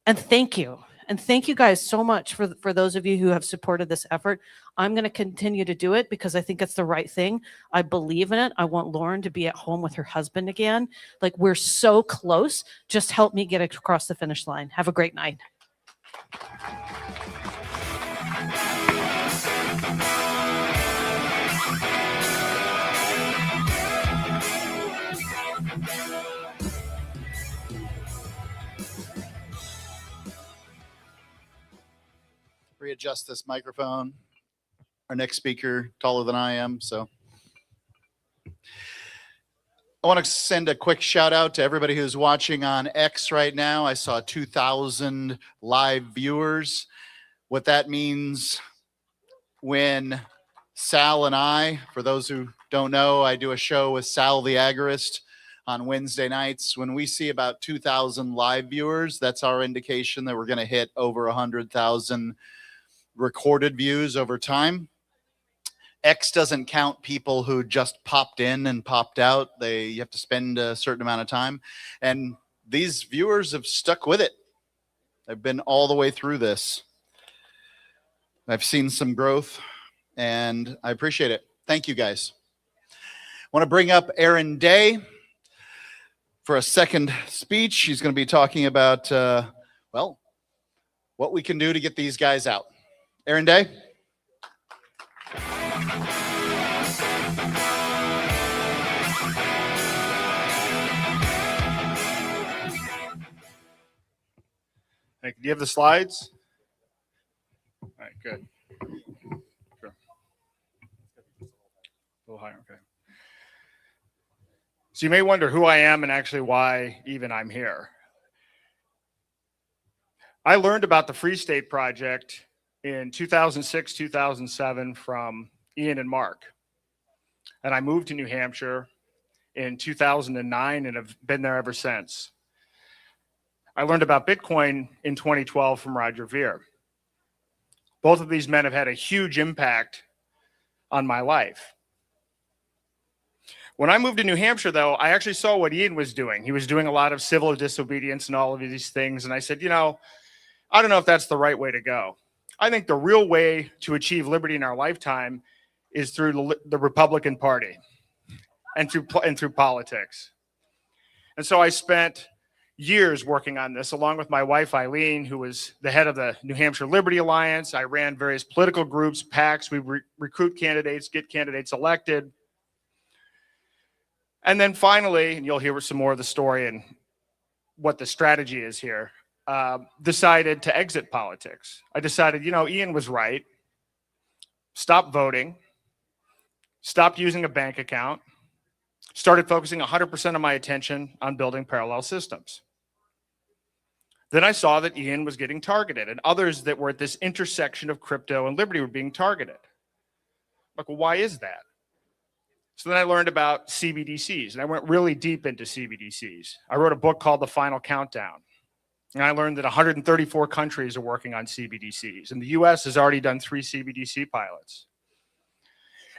thank you. And thank you guys so much for those of you who have supported this effort. I'm going to continue to do it because I think it's the right thing. I believe in it. I want Lauren to be at home with her husband again. Like, we're so close. Just help me get across the finish line. Have a great night. Readjust this microphone. Our next speaker, taller than I am, so. I want to send a quick shout out to everybody who's watching on X right now. I saw 2,000 live viewers. What that means when Sal and I, for those who don't know, I do a show with Sal the Agorist on Wednesday nights. When we see about 2,000 live viewers, that's our indication that we're going to hit over 100,000 recorded views over time. X doesn't count people who just popped in and popped out. You have to spend a certain amount of time. And these viewers have stuck with it. They've been all the way through this. I've seen some growth, and I appreciate it. Thank you, guys. I want to bring up Aaron Day for a second speech. She's going to be talking about, well, what we can do to get these guys out. Aaron Day. Hey, do you have the slides? All right, good. Sure. A little higher, okay. So you may wonder who I am and actually why even I'm here. I learned about the Free State Project in 2006, 2007 from Ian and Mark. And I moved to New Hampshire in 2009 and have been there ever since. I learned about Bitcoin in 2012 from Roger Ver. Both of these men have had a huge impact on my life. When I moved to New Hampshire, though, I actually saw what Ian was doing. He was doing a lot of civil disobedience and all of these things. And I said, you know, I don't know if that's the right way to go. I think the real way to achieve liberty in our lifetime is through the Republican Party and through politics. And so I spent years working on this, along with my wife, Eileen, who was the head of the New Hampshire Liberty Alliance. I ran various political groups, PACs. We recruit candidates, get candidates elected. And then finally, and you'll hear some more of the story and what the strategy is here, decided to exit politics. I decided, you know, Ian was right. Stop voting. Stopped using a bank account. Started focusing 100% of my attention on building parallel systems. Then I saw that Ian was getting targeted and others that were at this intersection of crypto and liberty were being targeted. Like, well, why is that? So then I learned about CBDCs, and I went really deep into CBDCs. I wrote a book called The Final Countdown. And I learned that 134 countries are working on CBDCs, and the US has already done 3 CBDC pilots.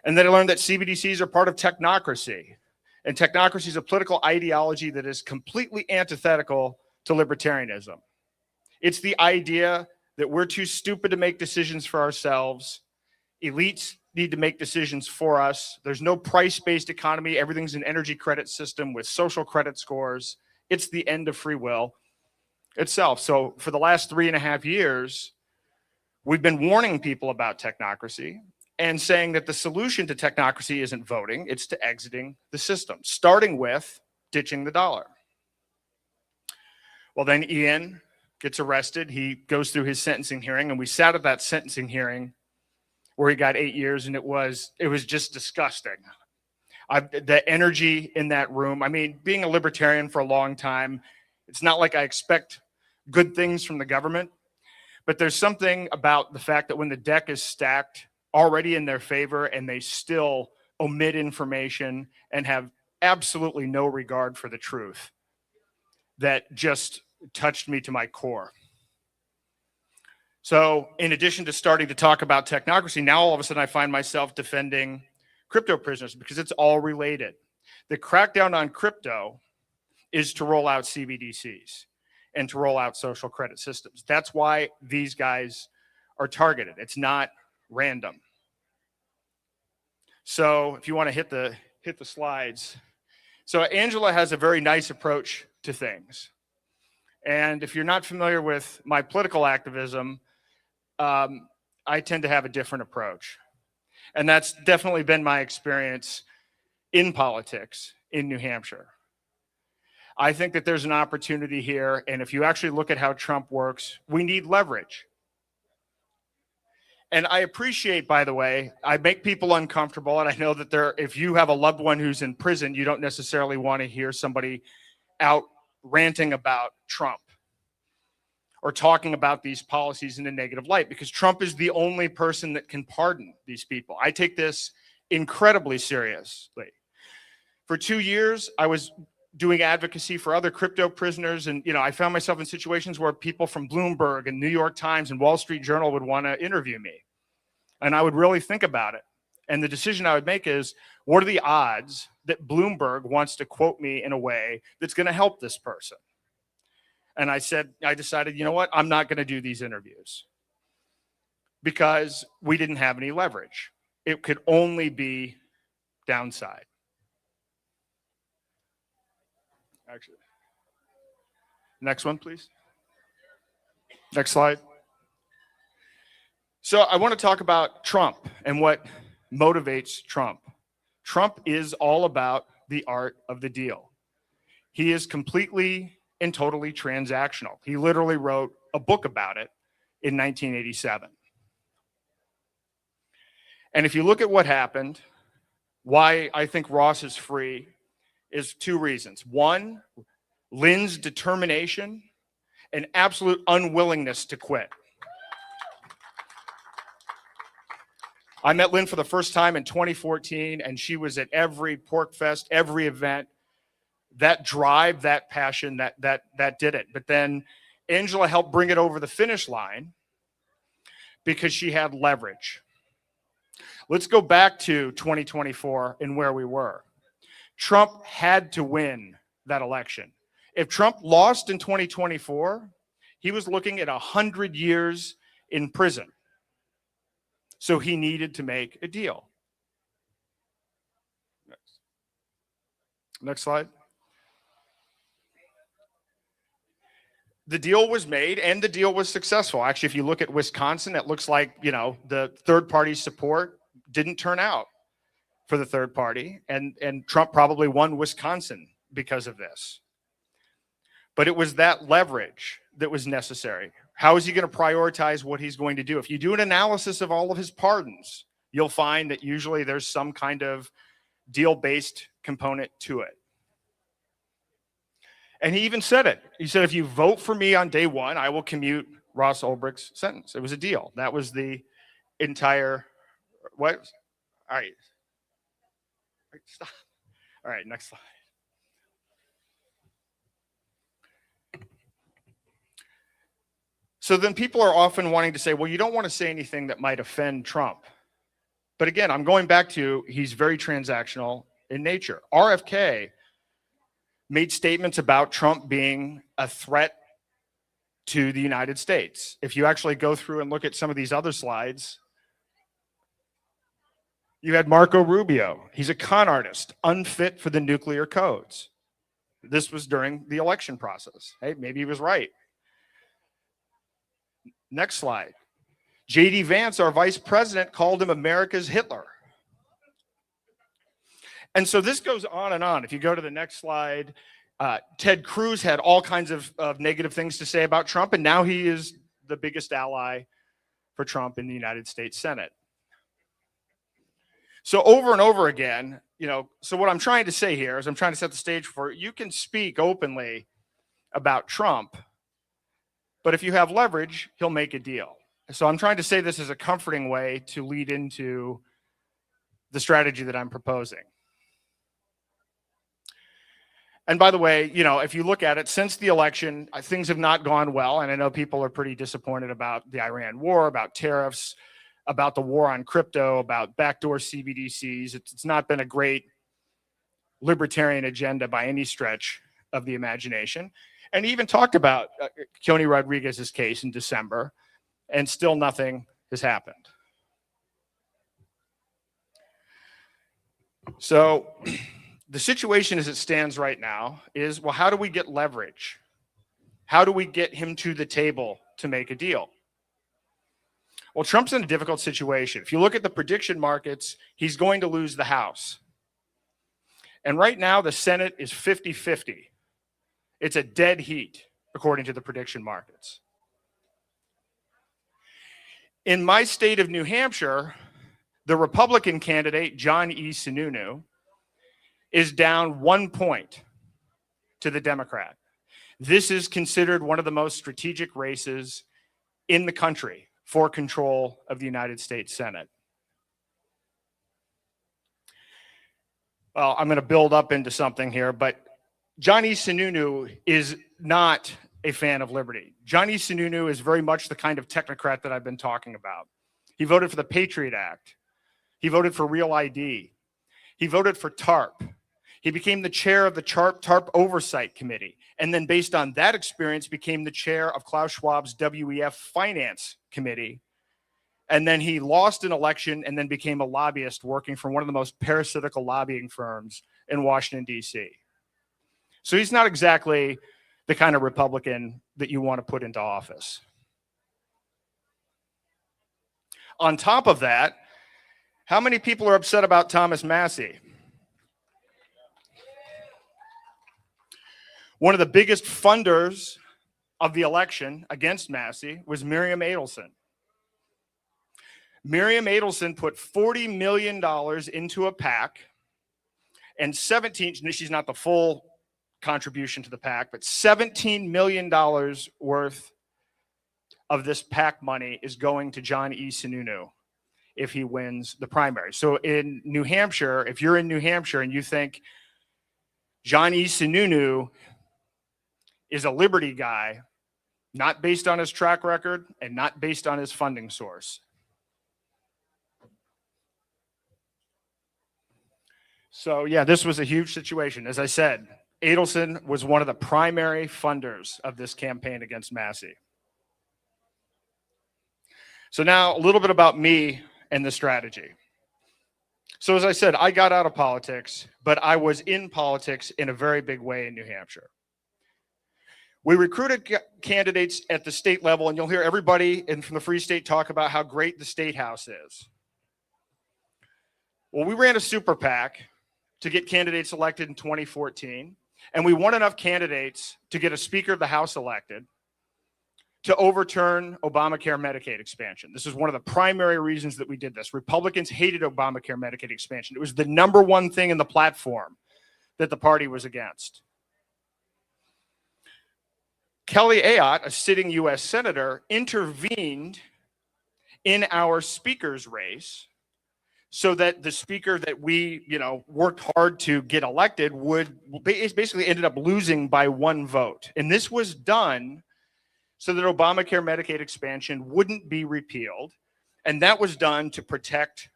And then I learned that CBDCs are part of technocracy, and technocracy is a political ideology that is completely antithetical to libertarianism. It's the idea that we're too stupid to make decisions for ourselves. Elites need to make decisions for us. There's no price-based economy. Everything's an energy credit system with social credit scores. It's the end of free will itself. So for the last 3.5 years, we've been warning people about technocracy and saying that the solution to technocracy isn't voting, it's to exiting the system, starting with ditching the dollar. Well, then Ian gets arrested. He goes through his sentencing hearing, and we sat at that sentencing hearing where he got 8 years, and it was just disgusting. The energy in that room, I mean, being a libertarian for a long time, it's not like I expect good things from the government, but there's something about the fact that when the deck is stacked already in their favor and they still omit information and have absolutely no regard for the truth, that just touched me to my core. So in addition to starting to talk about technocracy, now all of a sudden I find myself defending crypto prisoners because it's all related. The crackdown on crypto is to roll out CBDCs and to roll out social credit systems. That's why these guys are targeted. It's not random. So if you want to hit the slides. So Angela has a very nice approach to things. And if you're not familiar with my political activism, I tend to have a different approach. And that's definitely been my experience in politics in New Hampshire. I think that there's an opportunity here. And if you actually look at how Trump works, we need leverage. And I appreciate, by the way, I make people uncomfortable. And I know that if you have a loved one who's in prison, you don't necessarily want to hear somebody out ranting about Trump or talking about these policies in a negative light, because Trump is the only person that can pardon these people. I take this incredibly seriously. For 2 years, I was doing advocacy for other crypto prisoners. And, I found myself in situations where people from Bloomberg and New York Times and Wall Street Journal would want to interview me. And I would really think about it. And the decision I would make is, what are the odds that Bloomberg wants to quote me in a way that's going to help this person? And I decided, you know what? I'm not going to do these interviews because we didn't have any leverage. It could only be downside. Actually, next one, please. Next slide. So I want to talk about Trump and what motivates Trump. Trump is all about the art of the deal. He is completely and totally transactional. He literally wrote a book about it in 1987. And if you look at what happened, why I think Ross is free is two reasons. One, Lynn's determination and absolute unwillingness to quit. I met Lynn for the first time in 2014, and she was at every Pork Fest, every event. That drive, that passion, that did it. But then Angela helped bring it over the finish line because she had leverage. Let's go back to 2024 and where we were. Trump had to win that election. If Trump lost in 2024, he was looking at 100 years in prison. So he needed to make a deal. Next slide. The deal was made and the deal was successful. Actually, if you look at Wisconsin, it looks like, the third party support didn't turn out for the third party. And Trump probably won Wisconsin because of this. But it was that leverage that was necessary. How is he going to prioritize what he's going to do? If you do an analysis of all of his pardons, you'll find that usually there's some kind of deal-based component to it. And he even said it. He said, if you vote for me on day one, I will commute Ross Ulbricht's sentence. It was a deal. That was the entire, what? All right. Stop. All right, next slide. So then people are often wanting to say, well, you don't want to say anything that might offend Trump. But again, I'm going back to, he's very transactional in nature. RFK made statements about Trump being a threat to the United States. If you actually go through and look at some of these other slides, you had Marco Rubio. He's a con artist, unfit for the nuclear codes. This was during the election process. Hey, maybe he was right. Next slide. J.D. Vance, our vice president, called him America's Hitler. And so this goes on and on. If you go to the next slide, Ted Cruz had all kinds of negative things to say about Trump, and now he is the biggest ally for Trump in the United States Senate. So over and over again, so what I'm trying to say here is I'm trying to set the stage for, you can speak openly about Trump, but if you have leverage, he'll make a deal. So I'm trying to say this as a comforting way to lead into the strategy that I'm proposing. And by the way, you know, if you look at it since the election, things have not gone well. And I know people are pretty disappointed about the Iran war, about tariffs, about the war on crypto, about backdoor CBDCs. It's not been a great libertarian agenda by any stretch of the imagination. And he even talked about Keonne Rodriguez's case in December, and still nothing has happened. So the situation as it stands right now is, well, how do we get leverage? How do we get him to the table to make a deal? Well, Trump's in a difficult situation. If you look at the prediction markets, he's going to lose the House. And right now, the Senate is 50-50. It's a dead heat, according to the prediction markets. In my state of New Hampshire, the Republican candidate, John E. Sununu, is down 1 point to the Democrat. This is considered one of the most strategic races in the country for control of the United States Senate. Well, I'm going to build up into something here, but John E. Sununu is not a fan of liberty. John E. Sununu is very much the kind of technocrat that I've been talking about. He voted for the Patriot Act. He voted for Real ID. He voted for TARP. He became the chair of the TARP Oversight Committee, and then based on that experience became the chair of Klaus Schwab's WEF Finance Committee. And then he lost an election and then became a lobbyist working for one of the most parasitical lobbying firms in Washington, D.C. So he's not exactly the kind of Republican that you want to put into office. On top of that, how many people are upset about Thomas Massie? One of the biggest funders of the election against Massie was Miriam Adelson. Miriam Adelson put $40 million into a PAC, and she's not the full contribution to the PAC, but $17 million worth of this PAC money is going to John E. Sununu if he wins the primary. So in New Hampshire, if you're in New Hampshire and you think John E. Sununu is a liberty guy, not based on his track record and not based on his funding source. So yeah, this was a huge situation. As I said, Adelson was one of the primary funders of this campaign against Massie. So now a little bit about me and the strategy. So as I said, I got out of politics, but I was in politics in a very big way in New Hampshire. We recruited candidates at the state level, and you'll hear everybody from the Free State talk about how great the State House is. Well, we ran a super PAC to get candidates elected in 2014, and we won enough candidates to get a Speaker of the House elected to overturn Obamacare Medicaid expansion. This is one of the primary reasons that we did this. Republicans hated Obamacare Medicaid expansion. It was the #1 thing in the platform that the party was against. Kelly Ayotte, a sitting U.S. senator, intervened in our speaker's race so that the speaker that we, worked hard to get elected basically ended up losing by 1 vote. And this was done so that Obamacare Medicaid expansion wouldn't be repealed. And that was done to protect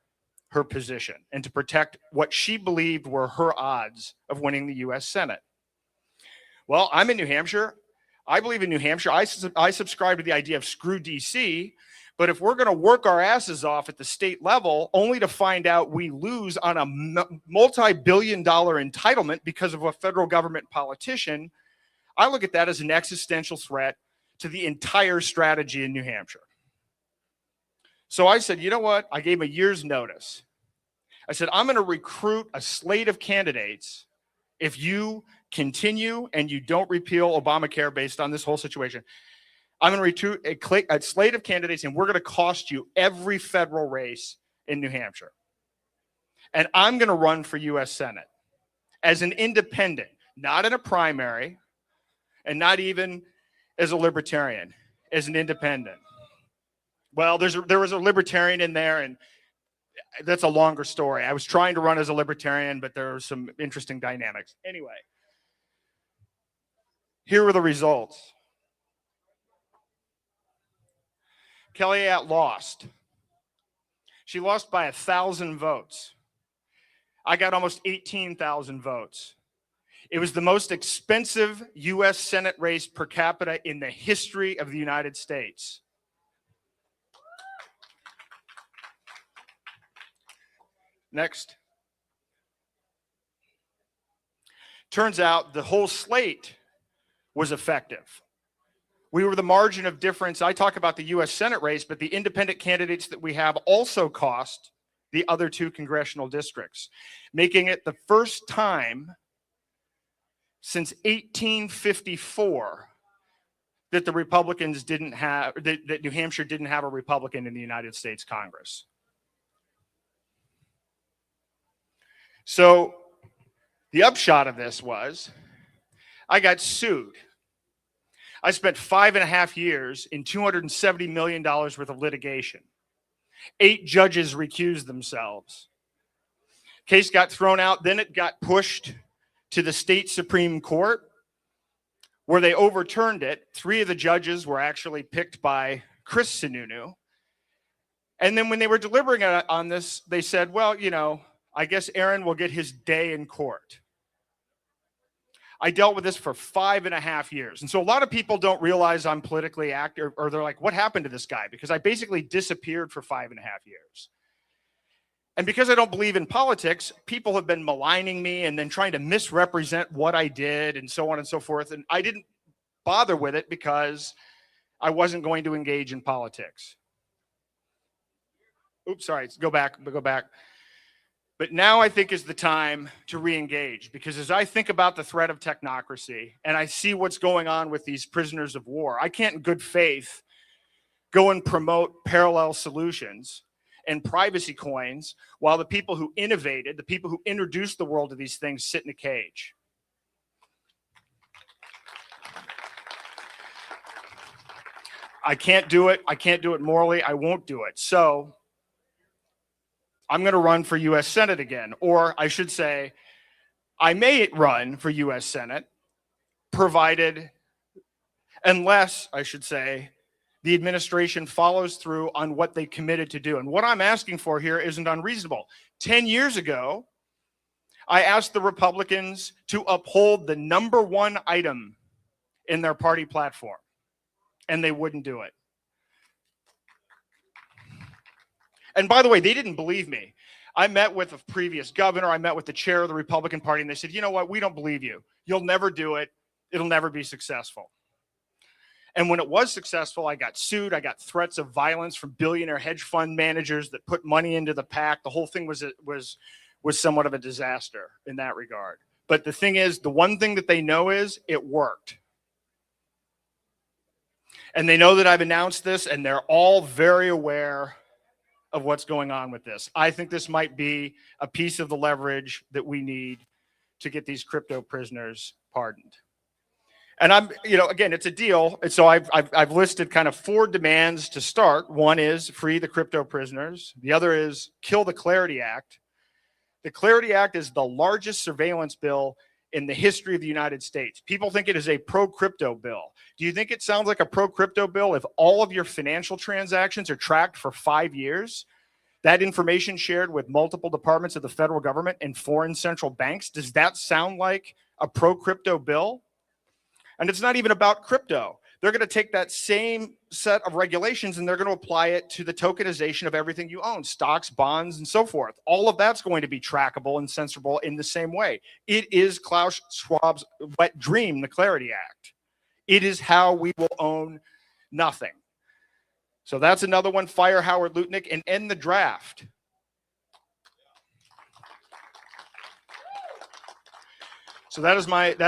her position and to protect what she believed were her odds of winning the U.S. Senate. Well, I'm in New Hampshire. I believe in New Hampshire. I subscribe to the idea of screw DC, but if we're going to work our asses off at the state level only to find out we lose on a multi-billion-dollar entitlement because of a federal government politician, I look at that as an existential threat to the entire strategy in New Hampshire. So I said, you know what? I gave a year's notice. I said, I'm going to recruit a slate of candidates if you continue and you don't repeal Obamacare based on this whole situation. I'm going to recruit a slate of candidates, and we're going to cost you every federal race in New Hampshire. And I'm going to run for U.S. Senate as an independent, not in a primary, and not even as a libertarian, as an independent. Well, there was a libertarian in there, and that's a longer story. I was trying to run as a libertarian, but there were some interesting dynamics. Anyway, Here were the results. Kellyanne lost. She lost by 1,000 votes. I got almost 18,000 votes. It was the most expensive U.S. Senate race per capita in the history of the United States. Next. Turns out the whole slate was effective. We were the margin of difference. I talk about the U.S. Senate race, but the independent candidates that we have also cost the other two congressional districts, making it the first time since 1854 that the Republicans didn't have, that New Hampshire didn't have a Republican in the United States Congress. So the upshot of this was I got sued. I spent 5.5 years in $270 million worth of litigation. 8 judges recused themselves. Case got thrown out. Then it got pushed to the state Supreme Court, where they overturned it. 3 of the judges were actually picked by Chris Sununu. And then when they were deliberating on this, they said, well, you know, I guess Aaron will get his day in court. I dealt with this for 5.5 years. And so a lot of people don't realize I'm politically active, or they're like, what happened to this guy? Because I basically disappeared for 5.5 years. And because I don't believe in politics, people have been maligning me and then trying to misrepresent what I did and so on and so forth. And I didn't bother with it because I wasn't going to engage in politics. Oops, sorry, go back. But now I think is the time to re-engage, because as I think about the threat of technocracy and I see what's going on with these prisoners of war, I can't in good faith go and promote parallel solutions and privacy coins while the people who innovated, the people who introduced the world to these things sit in a cage. I can't do it. I can't do it morally. I won't do it. So I'm going to run for U.S. Senate again, or I should say, I may run for U.S. Senate, provided, unless, I should say, the administration follows through on what they committed to do. And what I'm asking for here isn't unreasonable. 10 years ago, I asked the Republicans to uphold the #1 item in their party platform, and they wouldn't do it. And by the way, they didn't believe me. I met with a previous governor. I met with the chair of the Republican Party, and they said, you know what? We don't believe you. You'll never do it. It'll never be successful. And when it was successful, I got sued. I got threats of violence from billionaire hedge fund managers that put money into the PAC. The whole thing was somewhat of a disaster in that regard. But the thing is, the one thing that they know is it worked. And they know that I've announced this, and they're all very aware of what's going on with this. I think this might be a piece of the leverage that we need to get these crypto prisoners pardoned. And I'm, you know, again, it's a deal. And so I've listed kind of 4 demands to start. One is free the crypto prisoners. The other is kill the Clarity Act. The Clarity Act is the largest surveillance bill in the history of the United States. People think it is a pro-crypto bill. Do you think it sounds like a pro-crypto bill if all of your financial transactions are tracked for 5 years? That information shared with multiple departments of the federal government and foreign central banks? Does that sound like a pro-crypto bill? And it's not even about crypto. They're going to take that same set of regulations and they're going to apply it to the tokenization of everything you own, stocks, bonds, and so forth. All of that's going to be trackable and censorable in the same way. It is Klaus Schwab's wet dream, the Clarity Act. It is how we will own nothing. So that's another one. Fire Howard Lutnick and end the draft. So that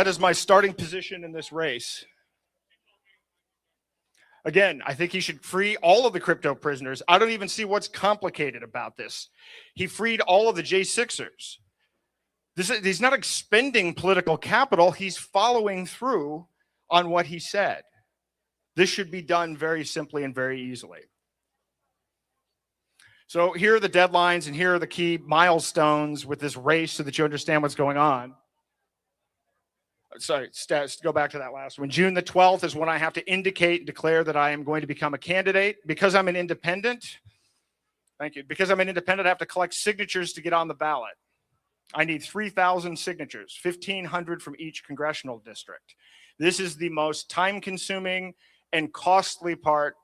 is my starting position in this race. Again, I think he should free all of the crypto prisoners. I don't even see what's complicated about this. He freed all of the J6ers. He's not expending political capital. He's following through on what he said. This should be done very simply and very easily. So here are the deadlines and here are the key milestones with this race so that you understand what's going on. go back to that last one. June the 12th is when I have to indicate and declare that I am going to become a candidate. Because I'm an independent, thank you. Because I'm an independent, I have to collect signatures to get on the ballot. I need 3,000 signatures, 1,500 from each congressional district. This is the most time-consuming and costly part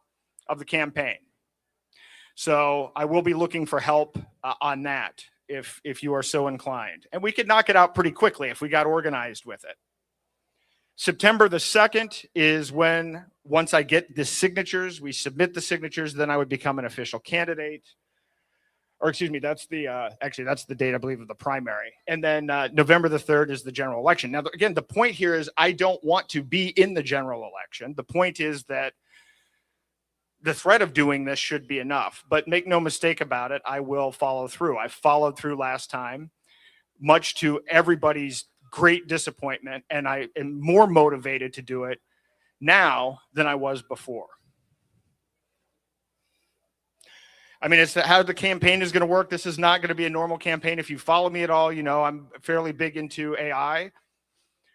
of the campaign. So I will be looking for help on that if you are so inclined. And we could knock it out pretty quickly if we got organized with it. September the 2nd is when, once I get the signatures, we submit the signatures, then I would become an official candidate. Or excuse me, that's the, actually that's the date I believe of the primary. And then November the 3rd is the general election. Now, again, the point here is I don't want to be in the general election. The point is that the threat of doing this should be enough, but make no mistake about it, I will follow through. I followed through last time, much to everybody's great disappointment, and I am more motivated to do it now than I was before. I mean, it's how the campaign is going to work. This is not going to be a normal campaign. If you follow me at all, you know I'm fairly big into AI,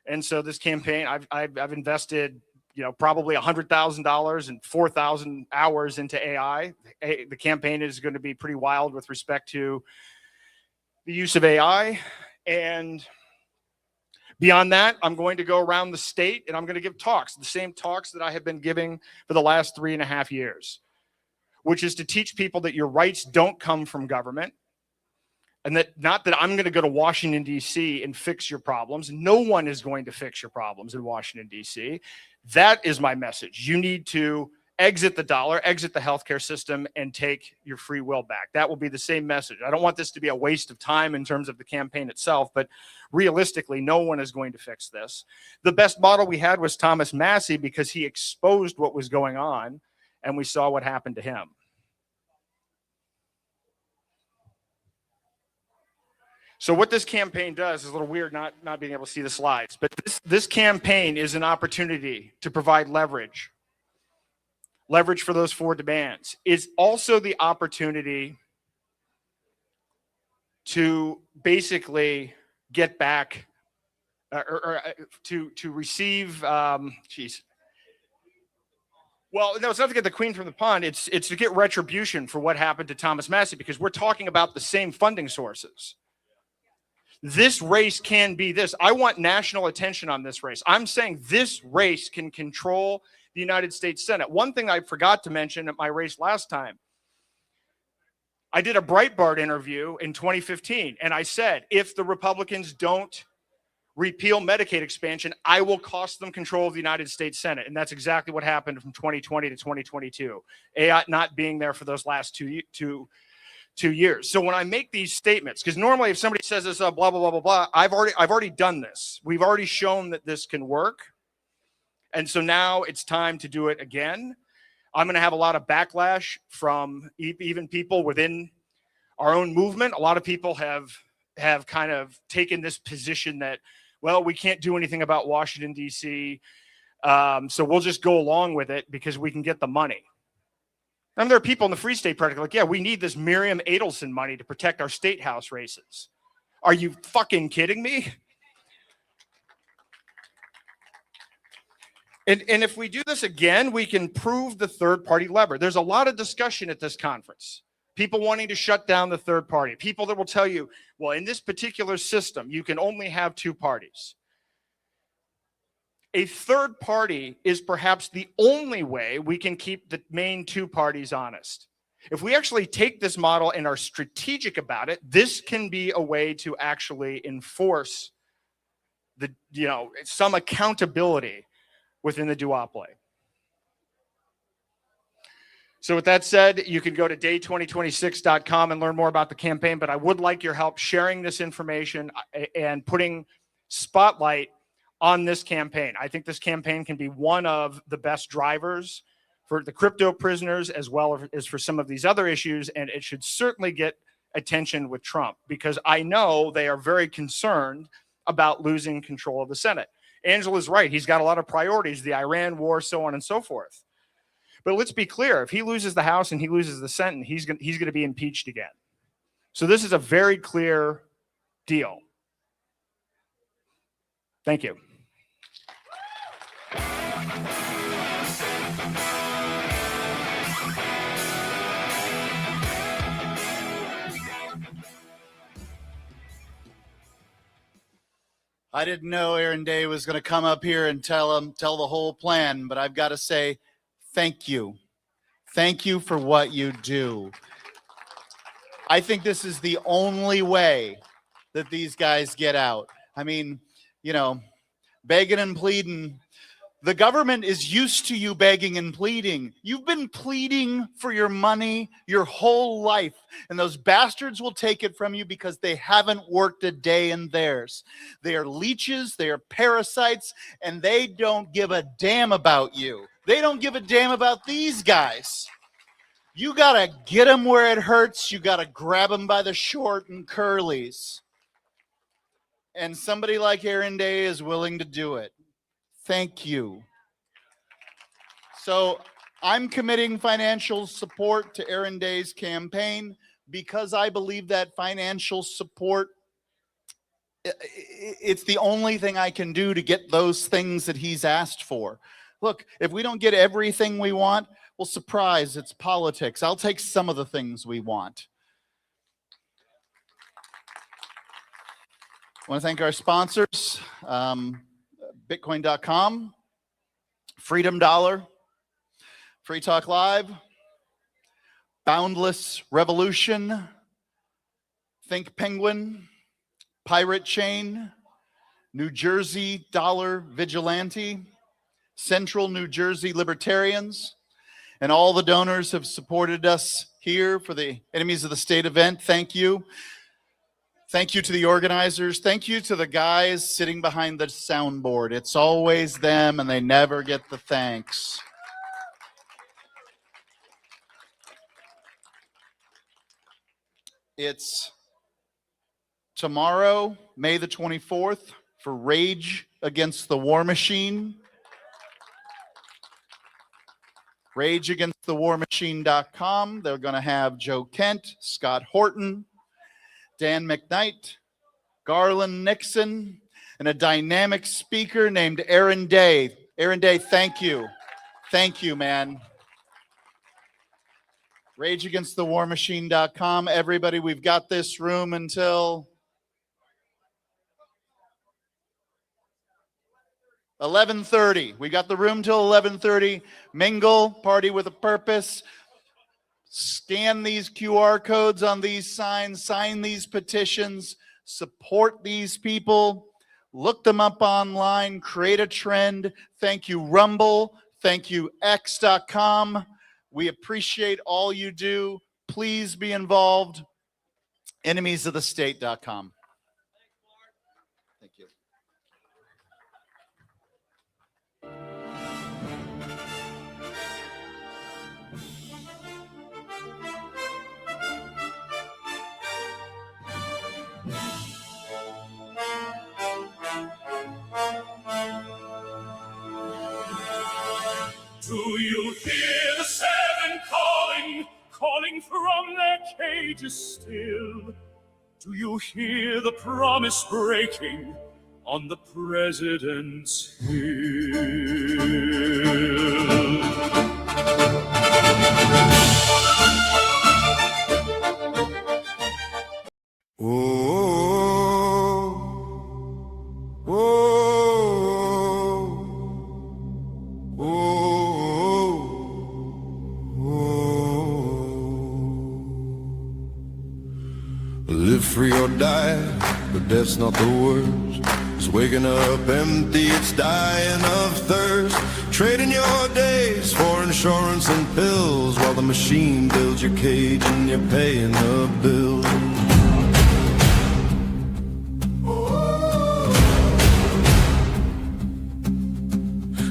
and so this campaign, I've invested, you know, probably $100,000 and 4,000 hours into AI. The campaign is going to be pretty wild with respect to the use of AI. And beyond that, I'm going to go around the state and I'm going to give talks, the same talks that I have been giving for the last 3.5 years, which is to teach people that your rights don't come from government. And that not that I'm going to go to Washington, D.C. and fix your problems. No one is going to fix your problems in Washington, D.C. That is my message. You need to exit the dollar, exit the healthcare system, and take your free will back. That will be the same message. I don't want this to be a waste of time in terms of the campaign itself, but realistically, no one is going to fix this. The best model we had was Thomas Massie because he exposed what was going on, and we saw what happened to him. So what this campaign does is a little weird not being able to see the slides, but this campaign is an opportunity to provide leverage. Leverage for those 4 demands is also the opportunity to basically get back to receive, geez. Well, no, it's not to get the queen from the pond. It's to get retribution for what happened to Thomas Massie, because we're talking about the same funding sources. This race can be this. I want national attention on this race. I'm saying this race can control the United States Senate. One thing I forgot to mention at my race last time, I did a Breitbart interview in 2015, and I said, if the Republicans don't repeal Medicaid expansion, I will cost them control of the United States Senate. And that's exactly what happened from 2020 to 2022. AI not being there for those last two years. So when I make these statements, because normally if somebody says this, blah, blah, blah, blah, blah, I've already done this. We've already shown that this can work. And so now it's time to do it again. I'm going to have a lot of backlash from even people within our own movement. A lot of people have kind of taken this position that, well, we can't do anything about Washington, D.C., so we'll just go along with it because we can get the money. And there are people in the Free State Project like, yeah, we need this Miriam Adelson money to protect our state house races. Are you fucking kidding me? And if we do this again, we can prove the third-party lever. There's a lot of discussion at this conference. People wanting to shut down the third party. People that will tell you, well, in this particular system, you can only have 2 parties. A third party is perhaps the only way we can keep the main 2 parties honest. If we actually take this model and are strategic about it, this can be a way to actually enforce the, some accountability within the duopoly. So with that said, you can go to day2026.com and learn more about the campaign, but I would like your help sharing this information and putting spotlight on this campaign. I think this campaign can be one of the best drivers for the crypto prisoners as well as for some of these other issues, and it should certainly get attention with Trump because I know they are very concerned about losing control of the Senate. Angela's right. He's got a lot of priorities, the Iran war, so on and so forth. But let's be clear. If he loses the House and he loses the Senate, he's going to be impeached again. So this is a very clear deal. Thank you. I didn't know Aaron Day was going to come up here and tell the whole plan, but I've got to say thank you. Thank you for what you do. I think this is the only way that these guys get out. I mean, you know, begging and pleading. The government is used to you begging and pleading. You've been pleading for your money your whole life, and those bastards will take it from you because they haven't worked a day in theirs. They are leeches, they are parasites, and they don't give a damn about you. They don't give a damn about these guys. You gotta get them where it hurts. You gotta grab them by the short and curlies. And somebody like Aaron Day is willing to do it. Thank you. So I'm committing financial support to Aaron Day's campaign because I believe that financial support, it's the only thing I can do to get those things that he's asked for. Look, if we don't get everything we want, well, surprise, it's politics. I'll take some of the things we want. I want to thank our sponsors, Bitcoin.com, Freedom Dollar, Free Talk Live, Boundless Revolution, Think Penguin, Pirate Chain, New Jersey Dollar Vigilante, Central New Jersey Libertarians, and all the donors have supported us here for the Enemies of the State event. Thank you. Thank you to the organizers. Thank you to the guys sitting behind the soundboard. It's always them, and they never get the thanks. It's tomorrow, May the 24th, for Rage Against the War Machine. RageAgainstTheWarMachine.com. They're going to have Joe Kent, Scott Horton, Dan McKnight, Garland Nixon, and a dynamic speaker named Aaron Day. Aaron Day, thank you. Thank you, man. RageAgainstTheWarMachine.com. Everybody, we've got this room until 11:30. We got the room till 11:30. Mingle, party with a purpose. Scan these QR codes on these signs, sign these petitions, support these people, look them up online, create a trend. Thank you, Rumble. Thank you, X.com. We appreciate all you do. Please be involved. Enemiesofthestate.com. Thank you. Do you hear the seven calling from their cages still? Do you hear the promise breaking on the president's hill? Live free or die, but that's not the worst. It's waking up empty, it's dying of thirst. Trading your days for insurance and pills, while the machine builds your cage and you're paying the bill.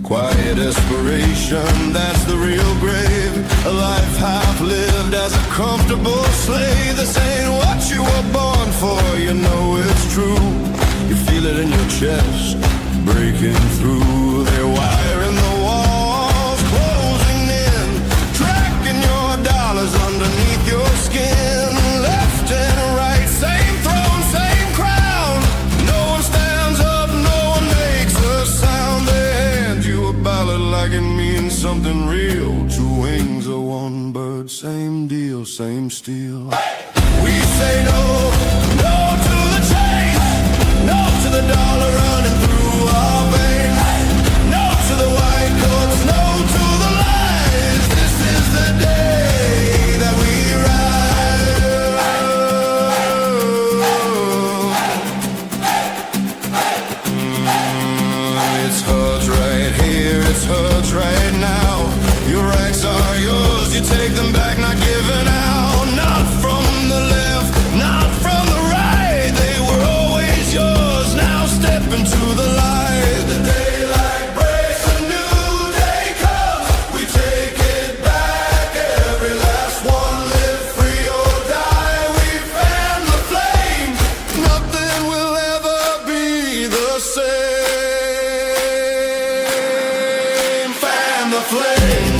Quiet desperation, that's the real grave. A life half lived as a comfortable slave. This ain't what you were born for, you know it's true. You feel it in your chest, breaking through. They're wiring the walls, closing in, tracking your dollars underneath your skin. Left and right, same throne, same crown. No one stands up, no one makes a sound. They hand you a ballot like like it means something real. Two wings of one bird, same deal, same steel. We say no, no to the chase, no to the dollar running through our veins, no to the white coats, no to the lies. This is the day that we rise. It's hers right here, it's hers right now. Your rights are yours, you take them back, not giving out. Not from the left, not from the right. They were always yours, now step into the light. The daylight breaks, a new day comes. We take it back, every last one. Live free or die, we fan the flame. Nothing will ever be the same. Fan the flame.